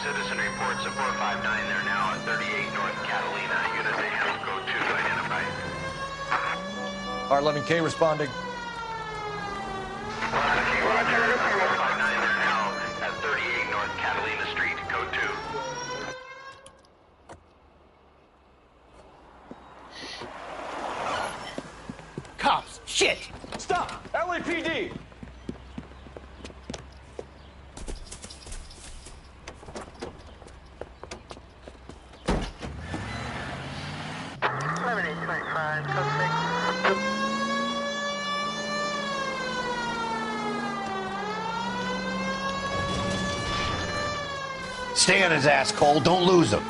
Speaker 5: Citizen reports a 459 there now at 38 North Catalina. Unit to handle code 2 identified.
Speaker 20: R11K responding.
Speaker 5: Roger. 459 there now at 38 North Catalina Street, code 2.
Speaker 1: Cops! Shit!
Speaker 20: Stop! LAPD!
Speaker 1: Stay on his ass, Cole. Don't lose him.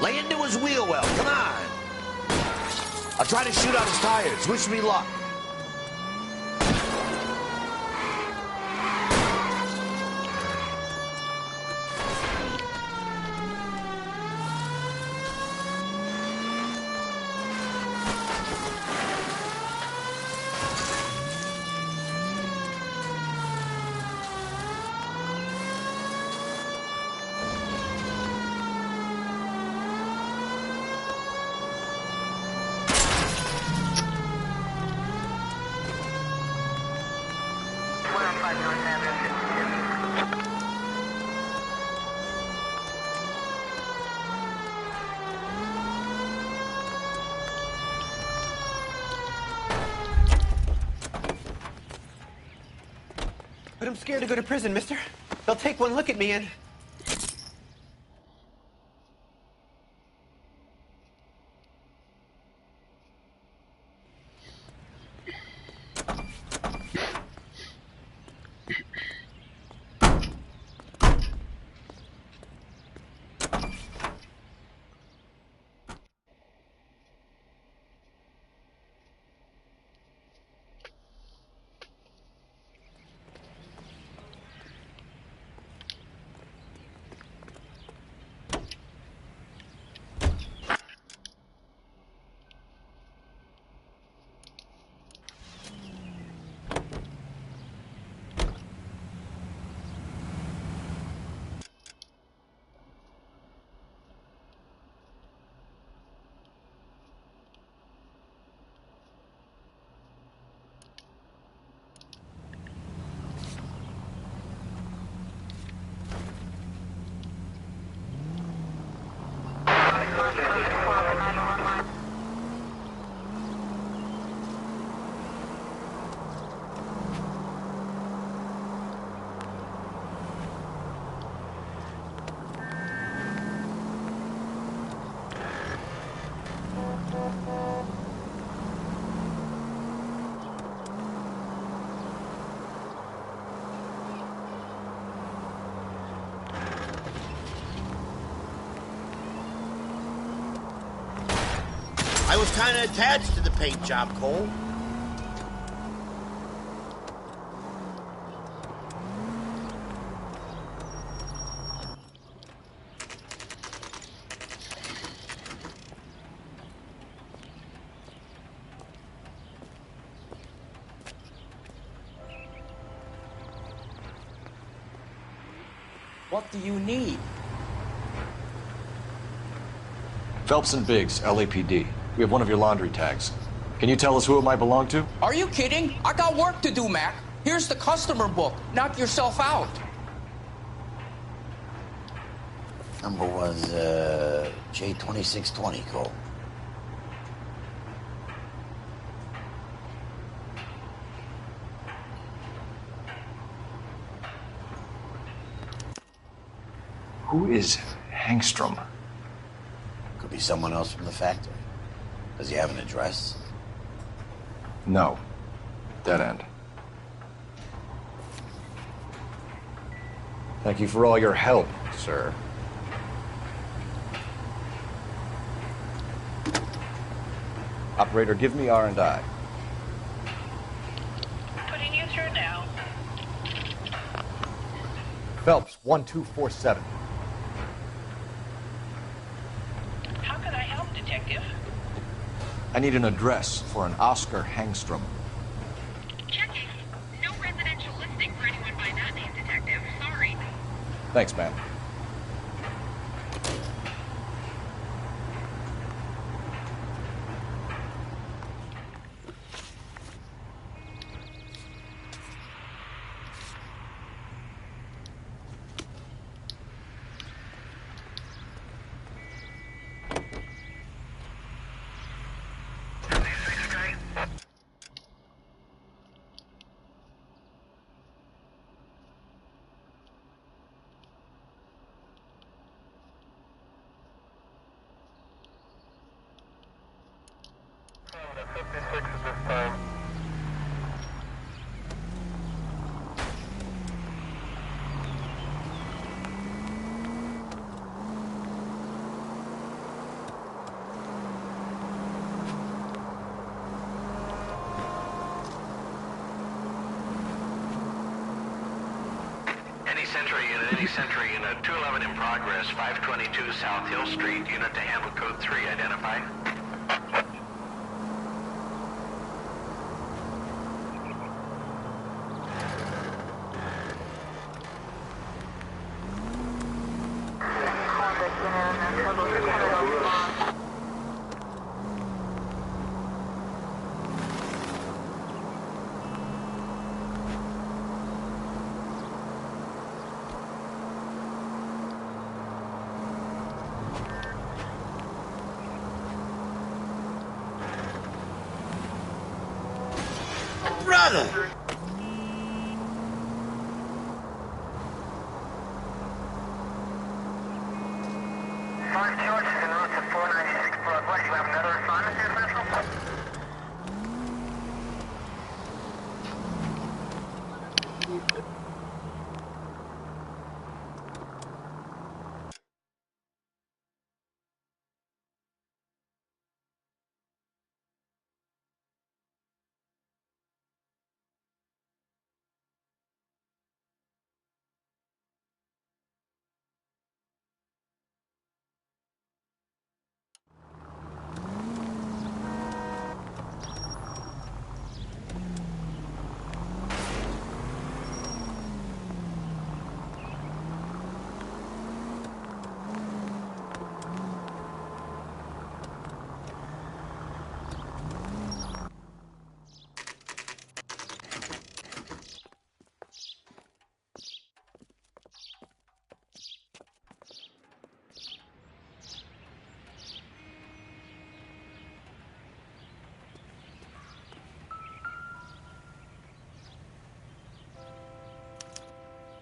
Speaker 1: Lay into his wheel well. Come on. I'll try to shoot out his tires. Wish me luck.
Speaker 10: But I'm scared to go to prison, mister. They'll take one look at me and...
Speaker 1: I was kind of attached to the paint job, Cole.
Speaker 6: What do you need?
Speaker 20: Phelps and Biggs, LAPD. We have one of your laundry tags. Can you tell us who it might belong to?
Speaker 6: Are you kidding? I got work to do, Mac. Here's the customer book. Knock yourself out.
Speaker 1: Number was, J2620, Cole.
Speaker 20: Who is Hangstrom?
Speaker 1: Could be someone else from the factory. Does he have an address?
Speaker 20: No. Dead end. Thank you for all your help, sir. Operator, give me R&I.
Speaker 8: Putting you through now.
Speaker 20: Phelps, 1247.
Speaker 8: How can I help, Detective?
Speaker 20: I need an address for an Oscar Hangstrom.
Speaker 8: Checking. No residential listing for anyone by that name, Detective. Sorry.
Speaker 20: Thanks, man.
Speaker 5: Sentry unit 211 in progress, 522 South Hill Street, unit to handle code 3, identify.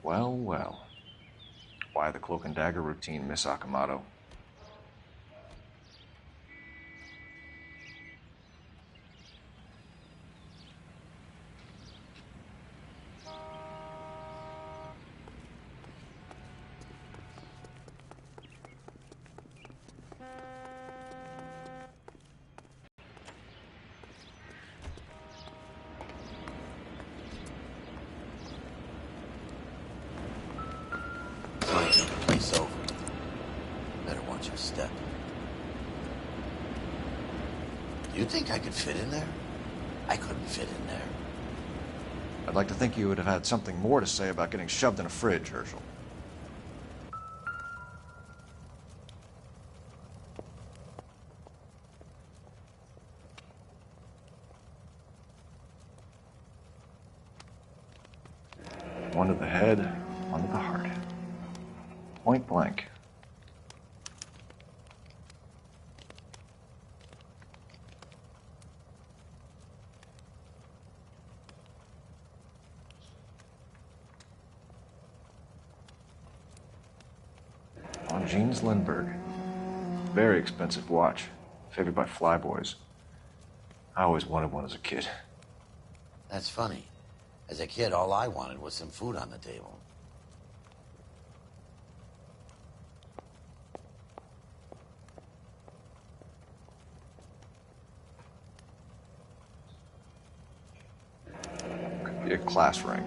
Speaker 20: Well, well. Why the cloak and dagger routine, Miss Akamoto?
Speaker 1: Place over. Better watch your step. Do you think I could fit in there? I couldn't fit in there.
Speaker 20: I'd like to think you would have had something more to say about getting shoved in a fridge, Herschel. One to the head, one to the heart. Point blank. On Jeans Lindbergh. Very expensive watch. Favored by flyboys. I always wanted one as a kid.
Speaker 1: That's funny. As a kid, all I wanted was some food on the table.
Speaker 20: Could be a class ring.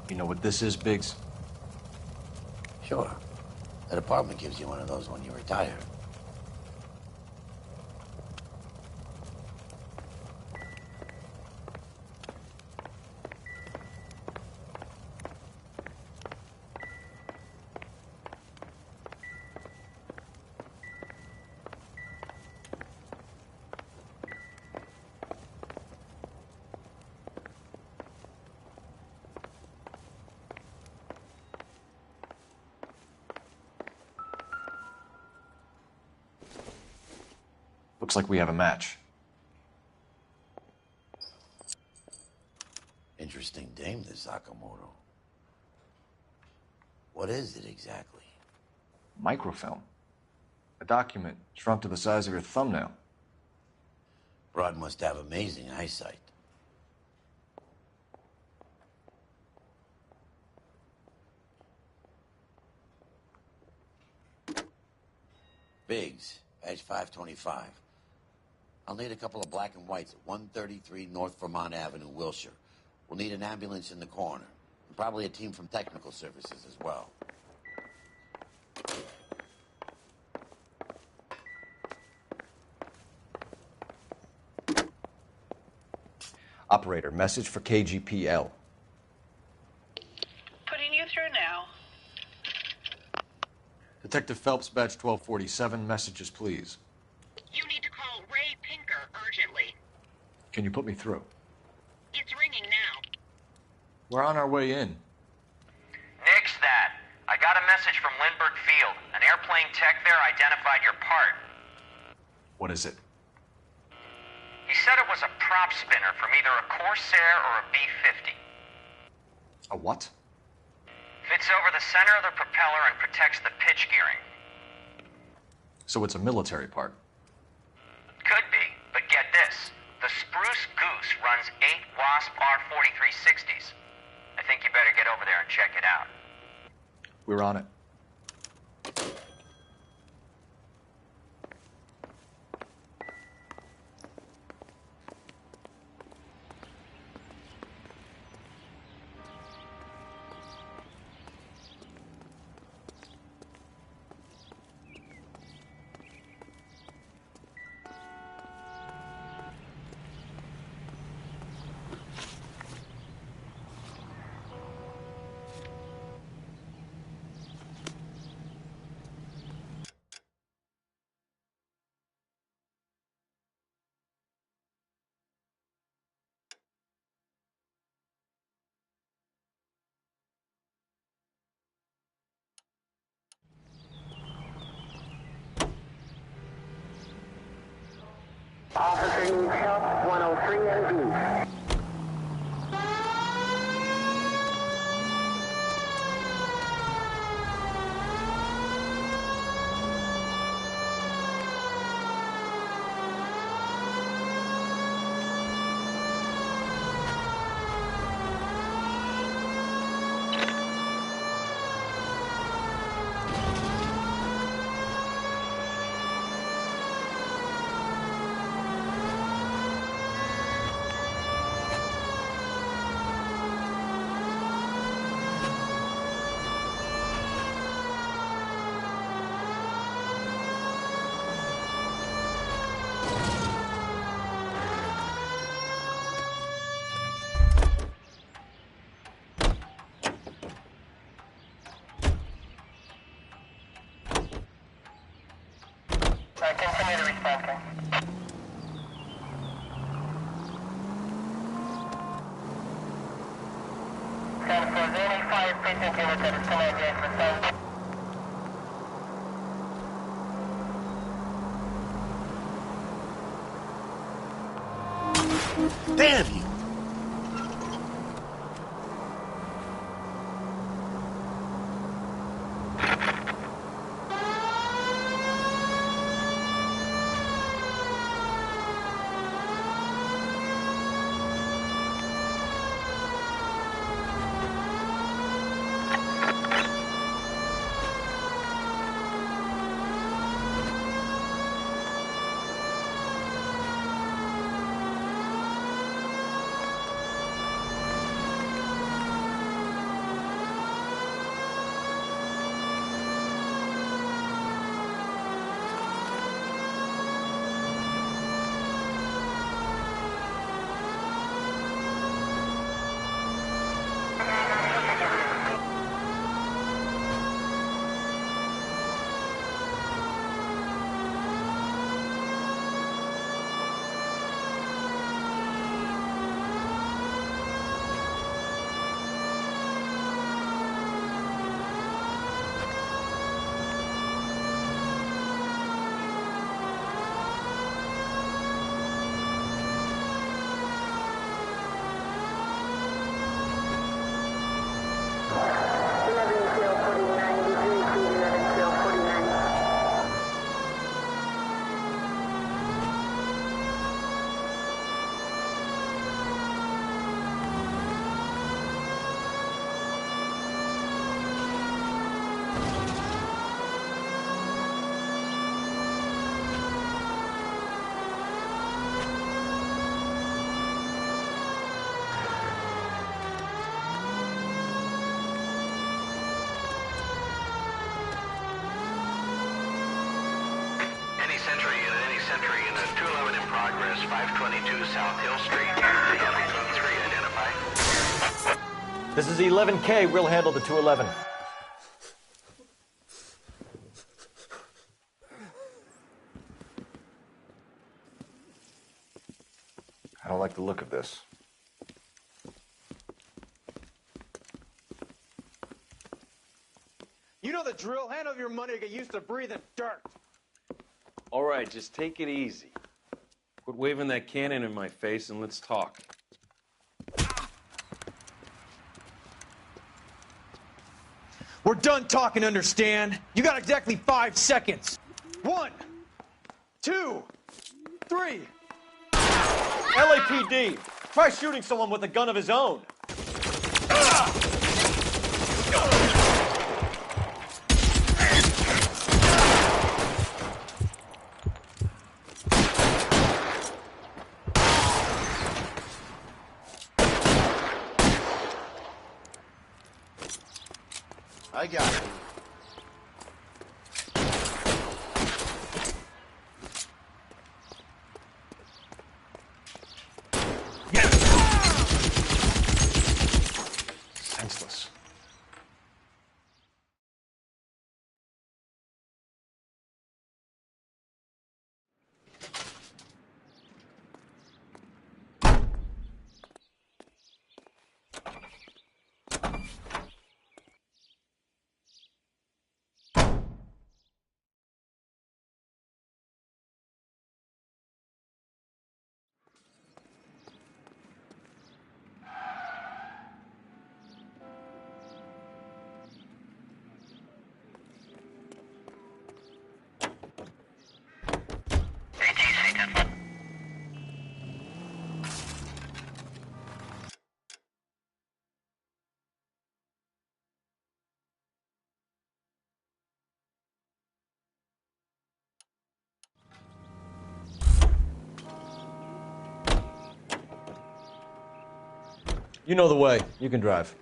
Speaker 20: You know what this is, Biggs?
Speaker 1: Sure. That apartment gives you one of those when you retire.
Speaker 20: Looks like we have a match.
Speaker 1: Interesting dame, this Sakamoto. What is it exactly?
Speaker 20: Microfilm. A document shrunk to the size of your thumbnail.
Speaker 1: Broad must have amazing eyesight. Biggs, badge 525. I'll need a couple of black and whites at 133 North Vermont Avenue, Wilshire. We'll need an ambulance in the corner. And probably a team from technical services as well.
Speaker 20: Operator, message for KGPL.
Speaker 8: Putting you through now.
Speaker 20: Detective Phelps, badge 1247, messages please.
Speaker 19: You need to call Ray Pinker urgently.
Speaker 20: Can you put me through?
Speaker 19: It's ringing now.
Speaker 20: We're on our way in.
Speaker 15: Nix that. I got a message from Lindbergh Field. An airplane tech there identified your part.
Speaker 20: What is it?
Speaker 15: He said it was a prop spinner from either a Corsair or a B-50.
Speaker 20: A what?
Speaker 15: Fits over the center of the propeller and protects the pitch gearing.
Speaker 20: So it's a military part.
Speaker 15: Could be, but get this. The Spruce Goose runs 8 Wasp R-4360s. I think you better get over there and check it out.
Speaker 20: We're on it.
Speaker 19: Officer needs help, 103 and B. Continue to respond, sir. 10 for any 5 precinct unit that is connected, respond.
Speaker 14: Damn you!
Speaker 5: Entry in a 211 in progress, 522 South Hill Street. Hamilton 3 identify.
Speaker 20: This is 11K. We'll handle the 211. I don't like the look of this.
Speaker 10: You know the drill. Hand over your money to get used to breathing dirt.
Speaker 18: All right, just take it easy. Quit waving that cannon in my face and let's talk.
Speaker 10: We're done talking, understand? You got exactly 5 seconds. 1, 2, 3.
Speaker 20: LAPD! Try shooting someone with a gun of his own.
Speaker 14: I got it.
Speaker 20: Senseless. You know the way. You can drive.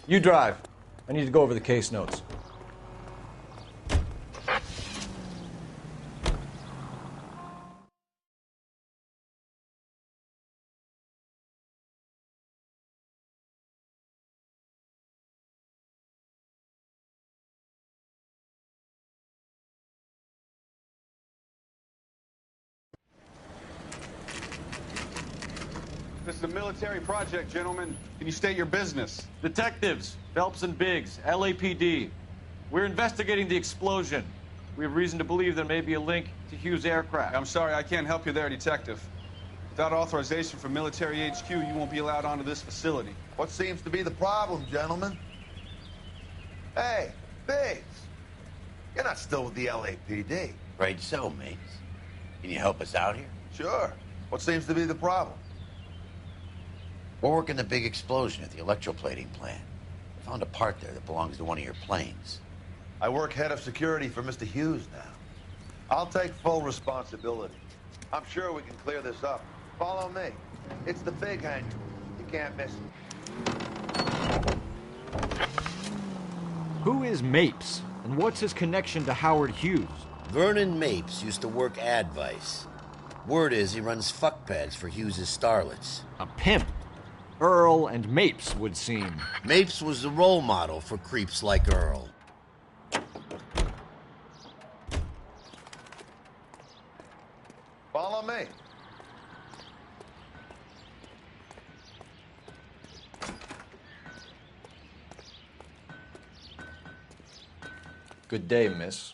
Speaker 20: You drive. I need to go over the case notes.
Speaker 12: This is a military project, gentlemen. Can you state your business?
Speaker 20: Detectives, Phelps and Biggs, LAPD. We're investigating the explosion. We have reason to believe there may be a link to Hughes' aircraft.
Speaker 12: I'm sorry, I can't help you there, Detective. Without authorization from military HQ, you won't be allowed onto this facility.
Speaker 21: What seems to be the problem, gentlemen? Hey, Biggs. You're not still with the LAPD.
Speaker 1: Right so, mates. Can you help us out here?
Speaker 21: Sure. What seems to be the problem?
Speaker 1: We're working the big explosion at the electroplating plant. I found a part there that belongs to one of your planes.
Speaker 21: I work head of security for Mr. Hughes now. I'll take full responsibility. I'm sure we can clear this up. Follow me. It's the big hangar. You can't miss it.
Speaker 4: Who is Mapes, and what's his connection to Howard Hughes?
Speaker 1: Vernon Mapes used to work Advice. Word is he runs fuck pads for Hughes' starlets.
Speaker 4: A pimp. Earl and Mapes would seem.
Speaker 1: Mapes was the role model for creeps like Earl.
Speaker 21: Follow me.
Speaker 20: Good day, miss.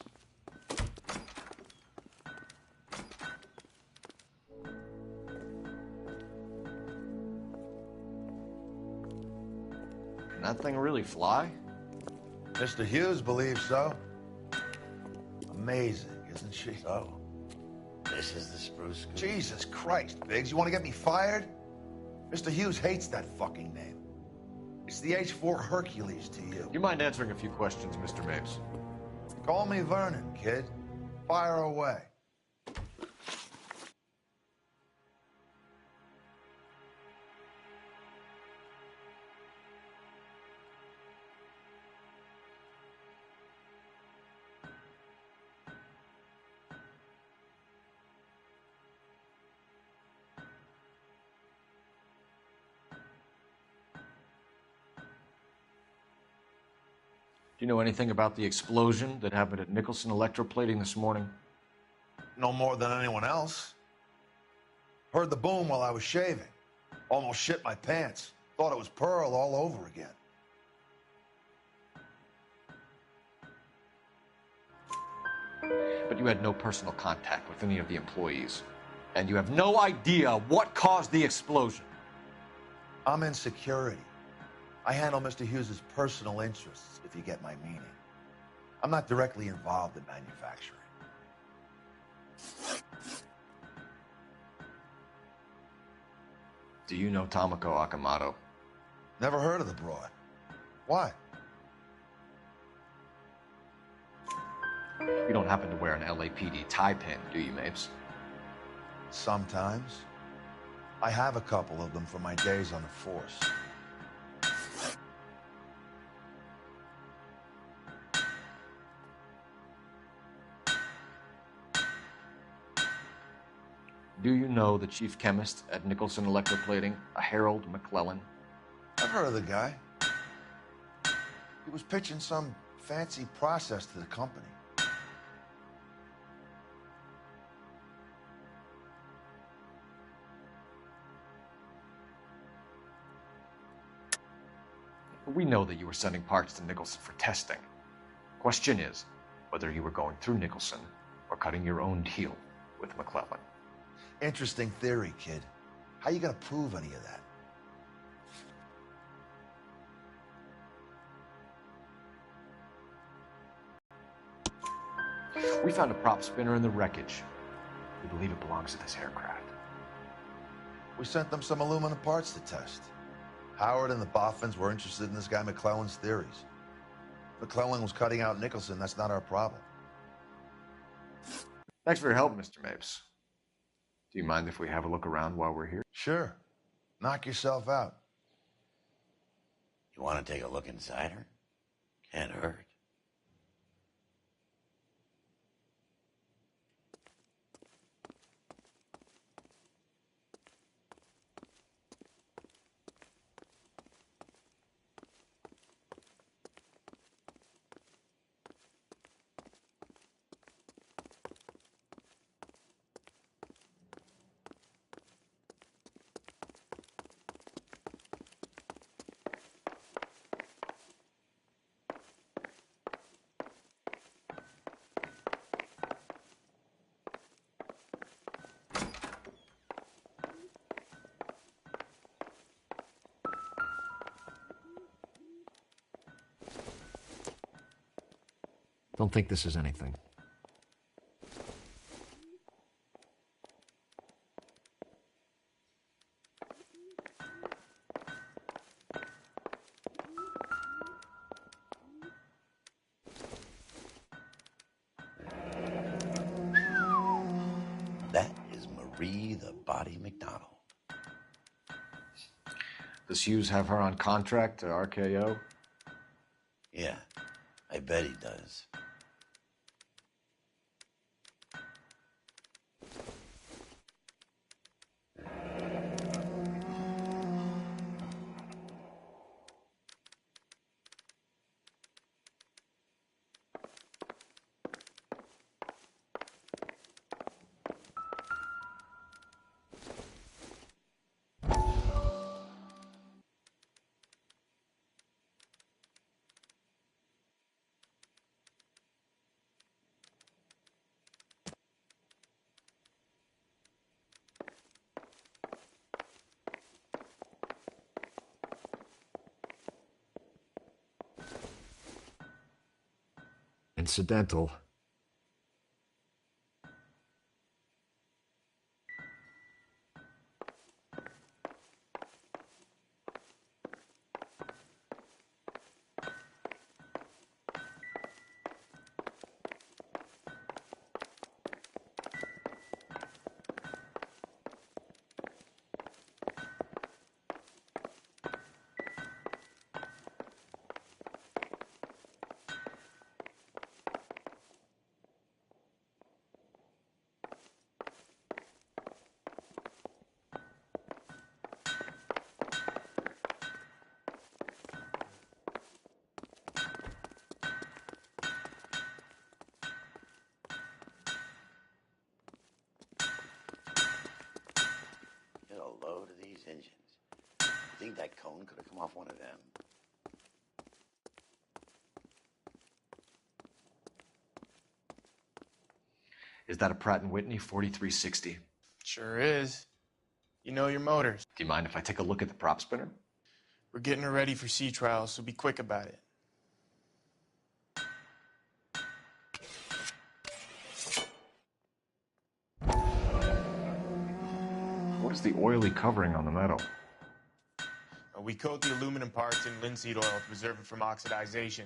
Speaker 20: Can that thing really fly?
Speaker 21: Mr. Hughes believes so. Amazing, isn't she?
Speaker 1: So, this is the spruce scoop.
Speaker 21: Jesus Christ, Biggs, you want to get me fired? Mr. Hughes hates that fucking name. It's the H-4 Hercules to you.
Speaker 20: You mind answering a few questions, Mr. Mapes?
Speaker 21: Call me Vernon, kid. Fire away.
Speaker 20: Do you know anything about the explosion that happened at Nicholson Electroplating this morning?
Speaker 21: No more than anyone else. Heard the boom while I was shaving. Almost shit my pants. Thought it was Pearl all over again.
Speaker 20: But you had no personal contact with any of the employees. And you have no idea what caused the explosion.
Speaker 21: I'm in security. I handle Mr. Hughes' personal interests, if you get my meaning. I'm not directly involved in manufacturing.
Speaker 20: Do you know Tomoko Akamoto?
Speaker 21: Never heard of the broad. Why?
Speaker 20: You don't happen to wear an LAPD tie pin, do you, Mapes?
Speaker 21: Sometimes. I have a couple of them from my days on the force.
Speaker 20: Do you know the chief chemist at Nicholson Electroplating, a Harold McClellan?
Speaker 21: I've heard of the guy. He was pitching some fancy process to the company.
Speaker 20: We know that you were sending parts to Nicholson for testing. Question is whether you were going through Nicholson or cutting your own deal with McClellan.
Speaker 21: Interesting theory, kid. How you gonna prove any of that?
Speaker 20: We found a prop spinner in the wreckage. We believe it belongs to this aircraft.
Speaker 21: We sent them some aluminum parts to test. Howard and the Boffins were interested in this guy McClellan's theories. McClellan was cutting out Nicholson. That's not our problem.
Speaker 20: Thanks for your help, Mr. Mapes. Do you mind if we have a look around while we're here?
Speaker 21: Sure. Knock yourself out.
Speaker 1: You want to take a look inside her? Can't hurt.
Speaker 4: Don't think this is anything.
Speaker 1: That is Marie the Body McDonald.
Speaker 20: Does Hughes have her on contract to RKO?
Speaker 1: Yeah, I bet he does.
Speaker 4: Incidental. Get a load of these engines. You think that cone could have come off one of them?
Speaker 20: Is that a Pratt & Whitney 4360?
Speaker 3: Sure is. You know your motors.
Speaker 20: Do you mind if I take a look at the prop spinner?
Speaker 3: We're getting her ready for sea trials, so be quick about it.
Speaker 20: What is the oily covering on the metal?
Speaker 3: We coat the aluminum parts in linseed oil to preserve it from oxidization.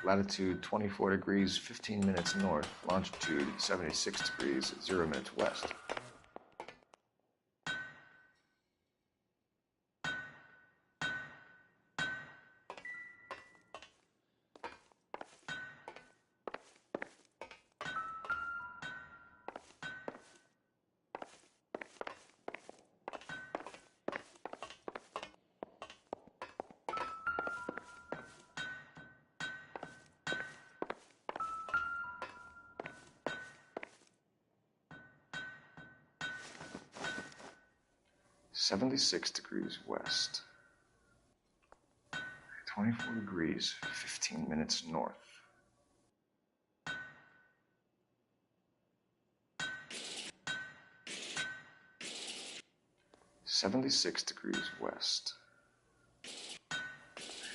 Speaker 20: latitude 24 degrees, 15 minutes north, longitude 76 degrees, 0 minutes west. .76 degrees west, 24 degrees, 15 minutes north. .76 degrees west,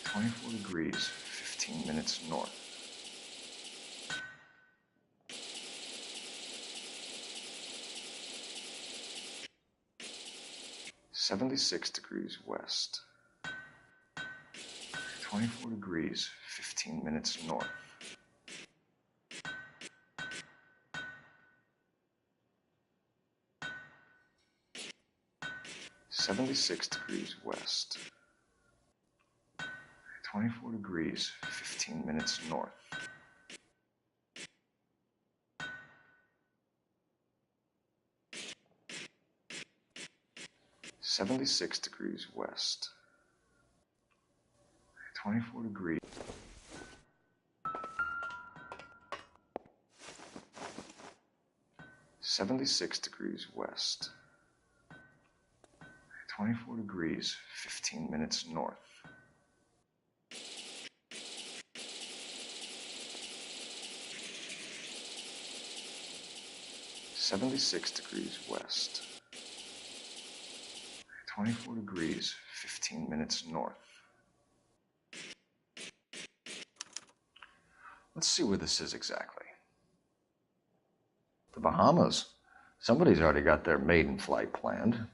Speaker 20: 24 degrees, 15 minutes north. .76 degrees west, 24 degrees, 15 minutes north. .76 degrees west, 24 degrees, 15 minutes north. .76 degrees west, 24 degrees. .76 degrees west, 24 degrees, 15 minutes north. .76 degrees west, 24 degrees, 15 minutes north. Let's see where this is exactly. The Bahamas. Somebody's already got their maiden flight planned.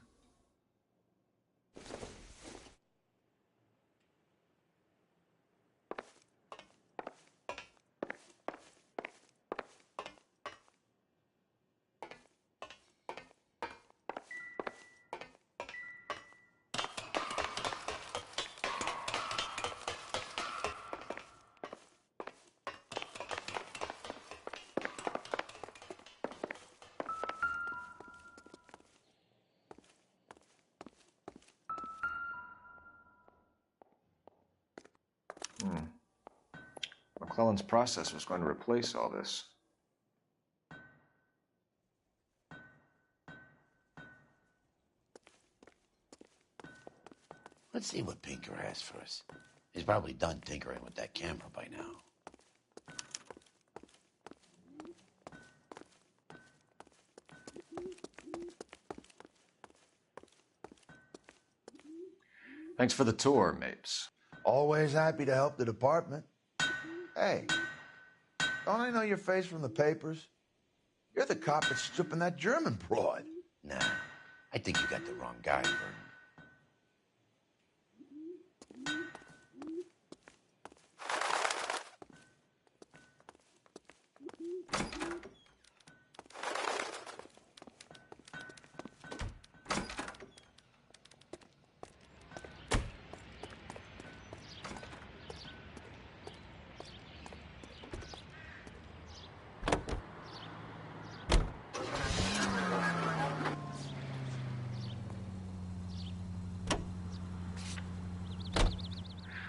Speaker 20: McClellan's process was going to replace all this.
Speaker 1: Let's see what Pinker has for us. He's probably done tinkering with that camera by now.
Speaker 20: Thanks for the tour, Mapes.
Speaker 21: Always happy to help the department. Hey, don't I know your face from the papers? You're the cop that's stripping that German broad.
Speaker 1: Nah, I think you got the wrong guy, Vernon.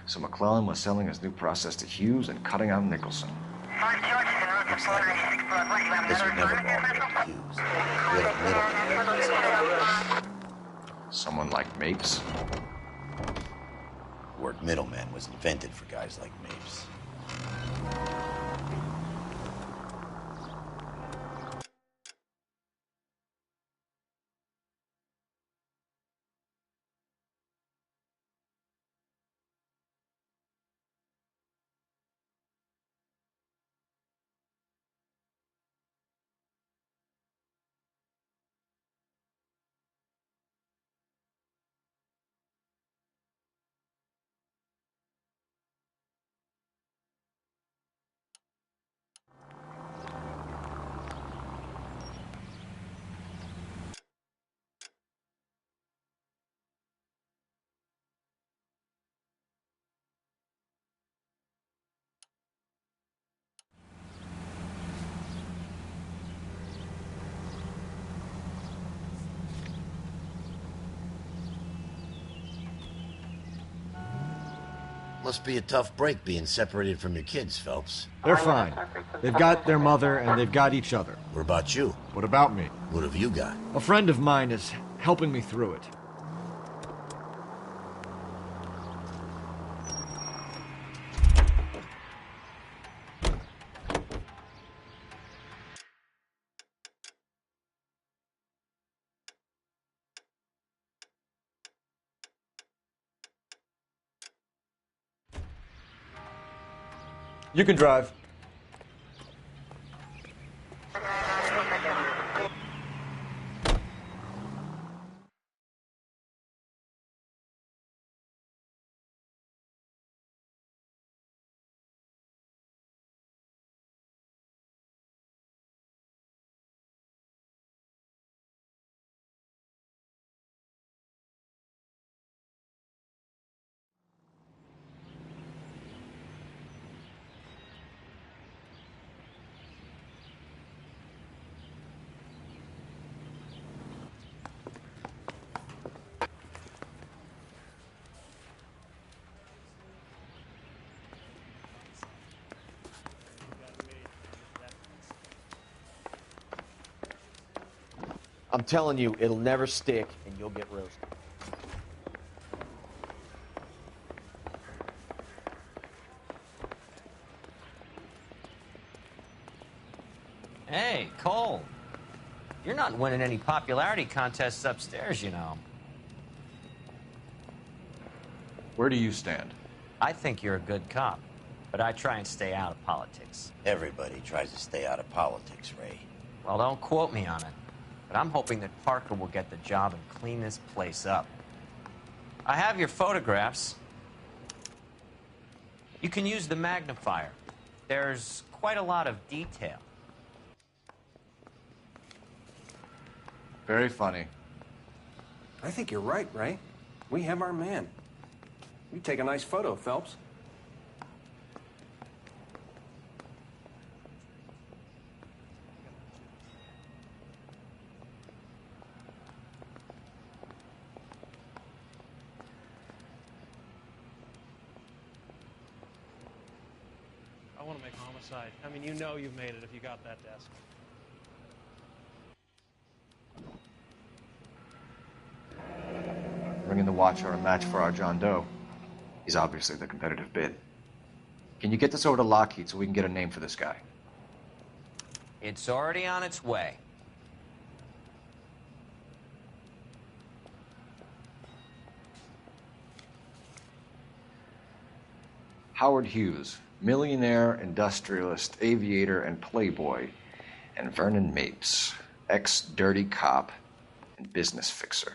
Speaker 20: So McClellan was selling his new process to Hughes and cutting out Nicholson.
Speaker 1: This would never go to Hughes. Real middleman.
Speaker 20: Someone like Mapes?
Speaker 1: The word middleman was invented for guys like Mapes. Must be a tough break being separated from your kids, Phelps.
Speaker 17: They're fine. They've got their mother and they've got each other.
Speaker 1: What about you?
Speaker 17: What about me?
Speaker 1: What have you got?
Speaker 17: A friend of mine is helping me through it. You can drive.
Speaker 10: I'm telling you, it'll never stick, and you'll get roasted.
Speaker 15: Hey, Cole. You're not winning any popularity contests upstairs, you know.
Speaker 20: Where do you stand?
Speaker 15: I think you're a good cop, but I try and stay out of politics.
Speaker 1: Everybody tries to stay out of politics, Ray.
Speaker 15: Well, don't quote me on it, but I'm hoping that Parker will get the job and clean this place up. I have your photographs. You can use the magnifier. There's quite a lot of detail.
Speaker 20: Very funny.
Speaker 9: I think you're right, Ray. We have our man. You take a nice photo, Phelps.
Speaker 7: I want to make homicide. I mean, you know you've made it if you got that desk.
Speaker 20: Bringing the Watcher a match for our John Doe. He's obviously the competitive bid. Can you get this over to Lockheed so we can get a name for this guy?
Speaker 15: It's already on its way.
Speaker 20: Howard Hughes, millionaire, industrialist, aviator, and playboy, and Vernon Mapes, ex-dirty cop and business fixer.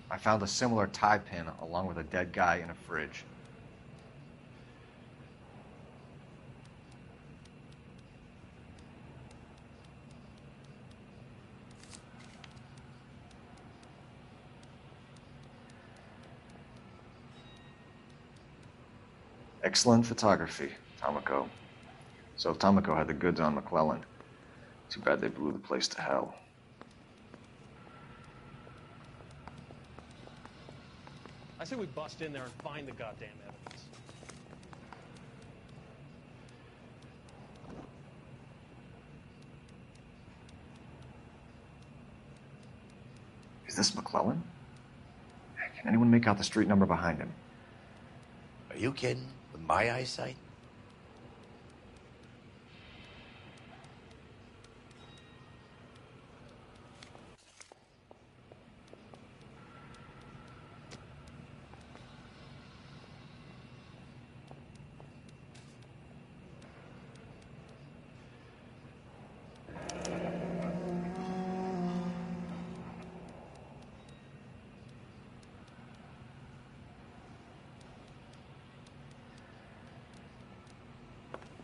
Speaker 20: I found a similar tie pin along with a dead guy in a fridge. Excellent photography, Tomoko. So Tomoko had the goods on McClellan. Too bad they blew the place to hell.
Speaker 7: I say we bust in there and find the goddamn evidence.
Speaker 20: Is this McClellan? Can anyone make out the street number behind him?
Speaker 1: Are you kidding? With my eyesight?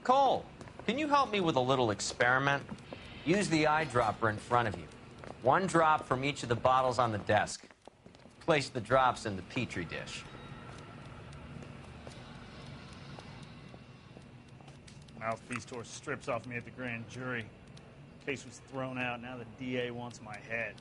Speaker 15: Cole, can you help me with a little experiment? Use the eyedropper in front of you. One drop from each of the bottles on the desk. Place the drops in the Petri dish.
Speaker 22: Mouthpiece tore strips off me at the grand jury. Case was thrown out. Now the DA wants my head.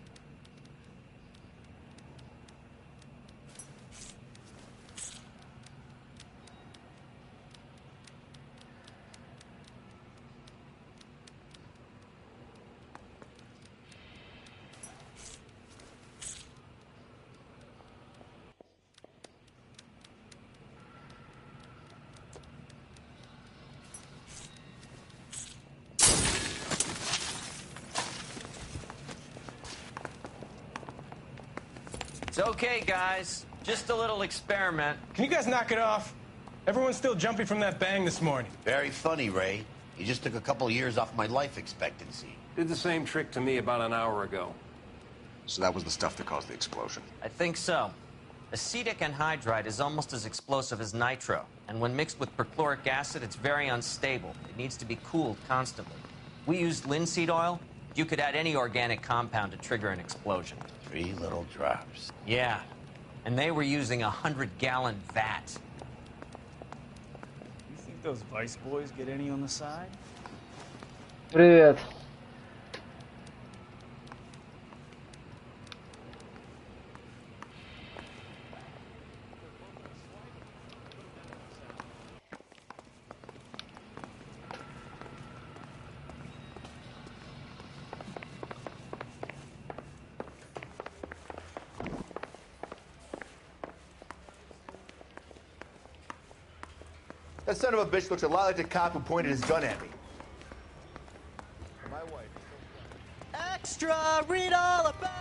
Speaker 15: It's okay, guys. Just a little experiment.
Speaker 2: Can you guys knock it off? Everyone's still jumpy from that bang this morning.
Speaker 1: Very funny, Ray. You just took a couple of years off my life expectancy.
Speaker 9: Did the same trick to me about an hour ago.
Speaker 20: So that was the stuff that caused the explosion.
Speaker 15: I think so. Acetic anhydride is almost as explosive as nitro, and when mixed with perchloric acid, it's very unstable. It needs to be cooled constantly. We used linseed oil. You could add any organic compound to trigger an explosion.
Speaker 1: 3 little drops.
Speaker 15: Yeah, and they were using a 100-gallon vat.
Speaker 22: You think those Vice boys get any on the side?
Speaker 13: Привет.
Speaker 23: That son of a bitch looks a lot like the cop who pointed his gun at me.
Speaker 24: My wife.
Speaker 25: Extra, read all about.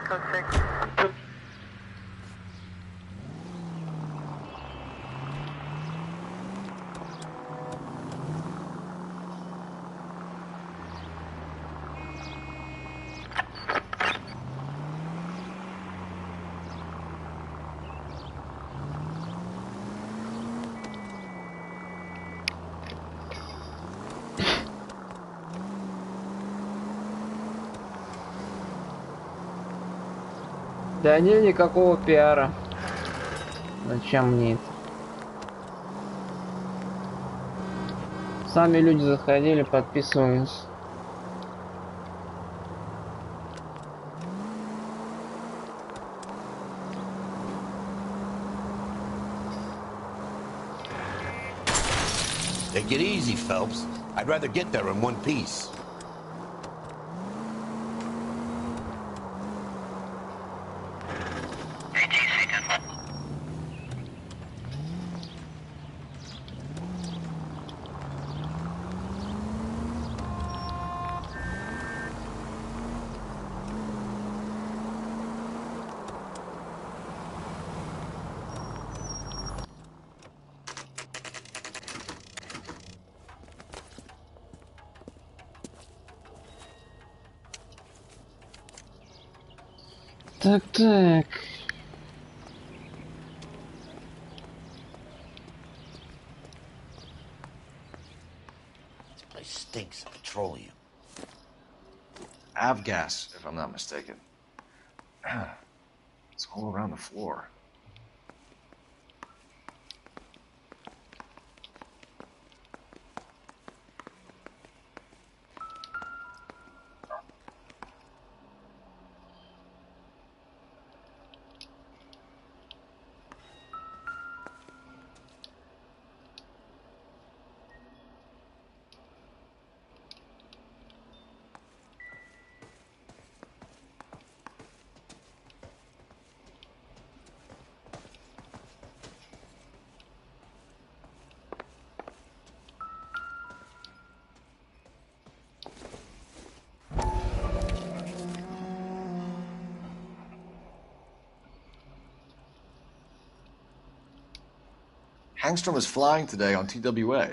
Speaker 25: Code 6. Да не, никакого пиара. Зачем мне это? Сами люди заходили, подписывались.
Speaker 1: Take it easy, Phelps. I'd rather get there in one piece.
Speaker 13: Так.
Speaker 1: This place stinks of petroleum.
Speaker 20: Avgas, if I'm not mistaken. It's all around the floor. Hangstrom is flying today on TWA.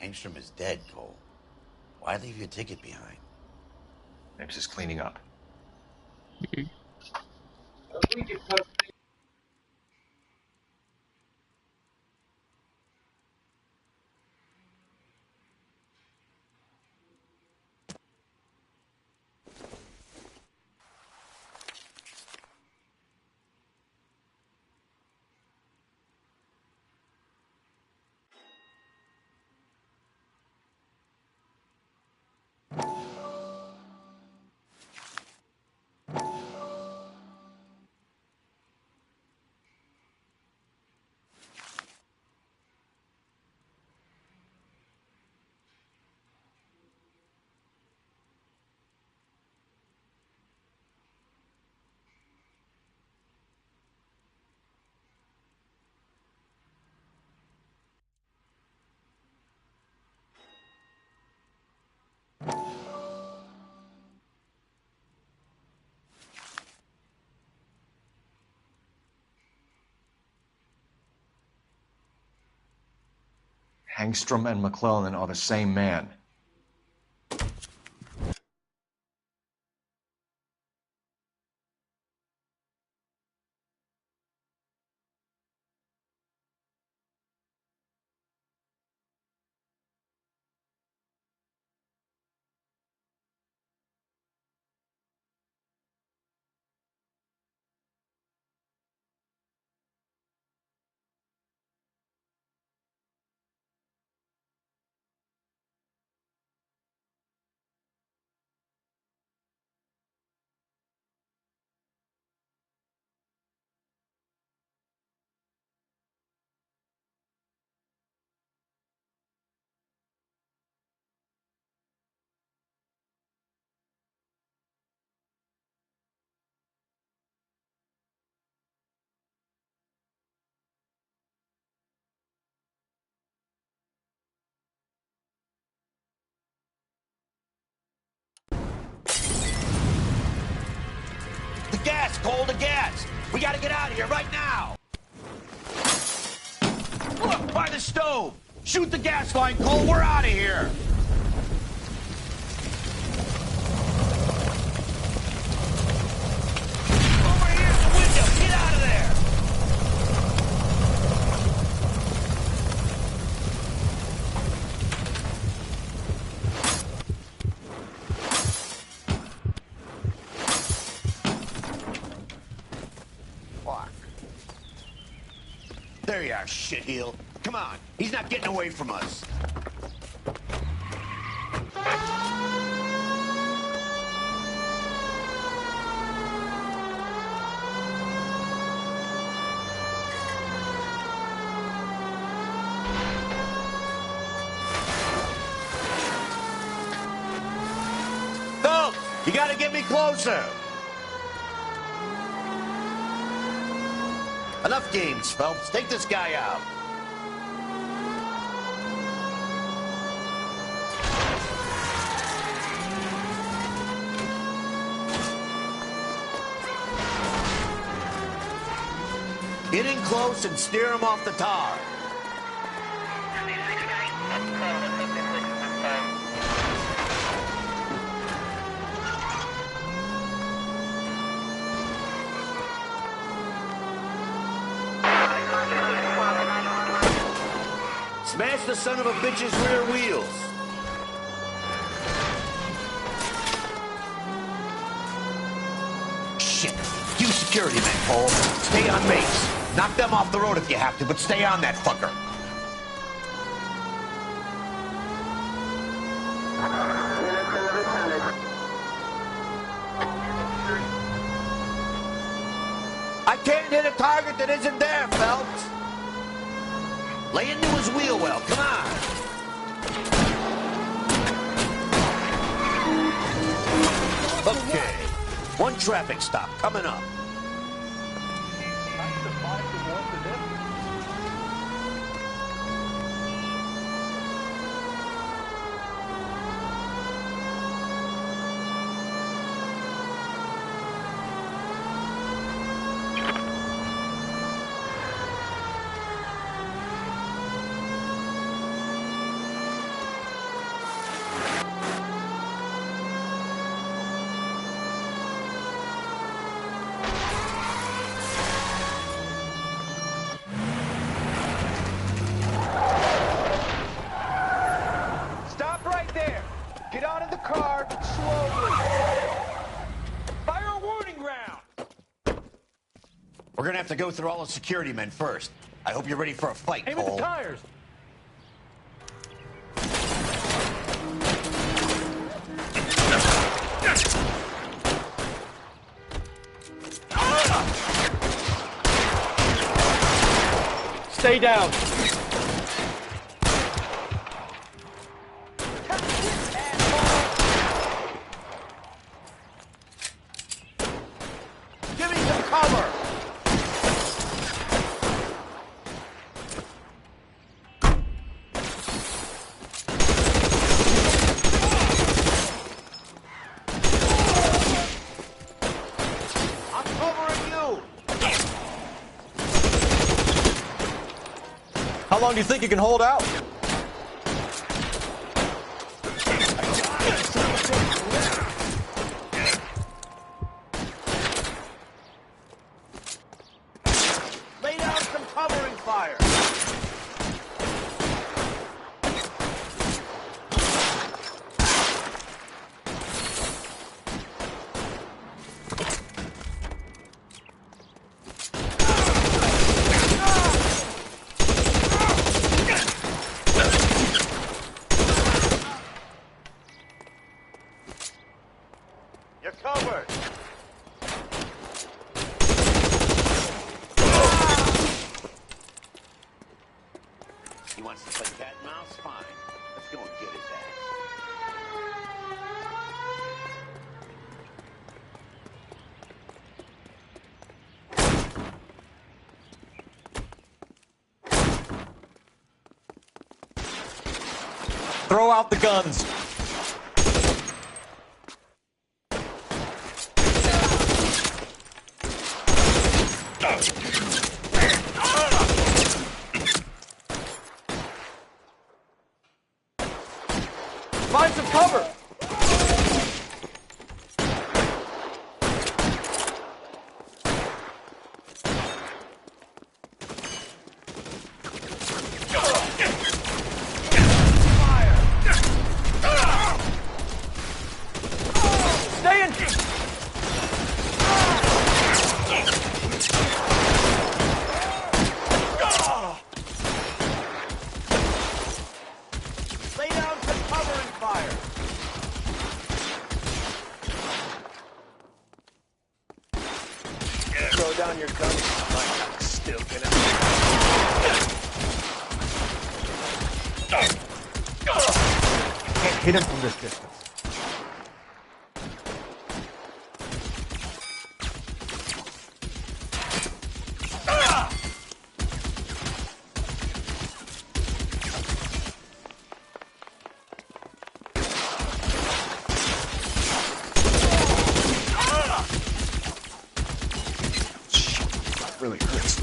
Speaker 1: Hangstrom is dead, Cole. Why leave your ticket behind?
Speaker 20: Maybe just cleaning up. Hangstrom and McClellan are the same man.
Speaker 1: Gas, Cole, the gas! We gotta get out of here right now! Look, by the stove! Shoot the gas line, Cole, we're out of here! Over here at the window! Get out of there! There you are, shitheel. Come on, he's not getting away from us. Phelps, you gotta get me closer. Enough games, Phelps. Take this guy out. Get in close and steer him off the tar. Smash the son of a bitch's rear wheels. Shit. You security men, Cole. Stay on base. Knock them off the road if you have to, but stay on that fucker. I can't hit a target that isn't there, Phelps. Lay into his wheel well, come on. Okay, one traffic stop coming up. We're gonna have to go through all the security men first. I hope you're ready for a fight, Cole.
Speaker 2: Aim at the tires! Stay down!
Speaker 1: Give me some cover!
Speaker 10: How long do you think you can hold out?
Speaker 7: Lay down some covering fire. You're covered.
Speaker 4: He wants to play cat and mouse? Fine. Let's go and get his ass.
Speaker 10: Throw out the guns. Find some cover. Stay in.
Speaker 7: Lay down some covering fire. Throw down your gun. I'm still gonna.
Speaker 17: Can't hit him from this distance.
Speaker 20: Really hurts.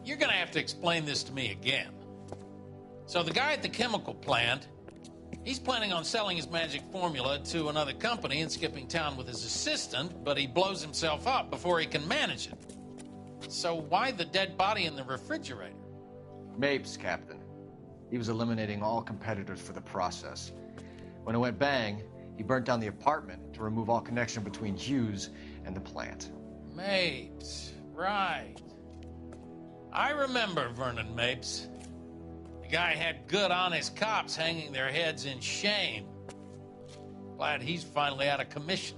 Speaker 6: You're gonna have to explain this to me again. So the guy at the chemical plant, he's planning on selling his magic formula to another company and skipping town with his assistant, but he blows himself up before he can manage it. So why the dead body in the refrigerator?
Speaker 20: Mapes, Captain. He was eliminating all competitors for the process. When it went bang, he burnt down the apartment to remove all connection between Hughes and the plant.
Speaker 6: Mapes, right. I remember Vernon Mapes. The guy had good, honest cops hanging their heads in shame. Glad he's finally out of commission.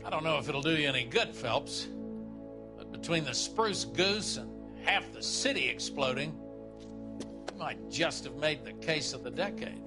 Speaker 6: I don't know if it'll do you any good, Phelps, but between the spruce goose and half the city exploding, you might just have made the case of the decade.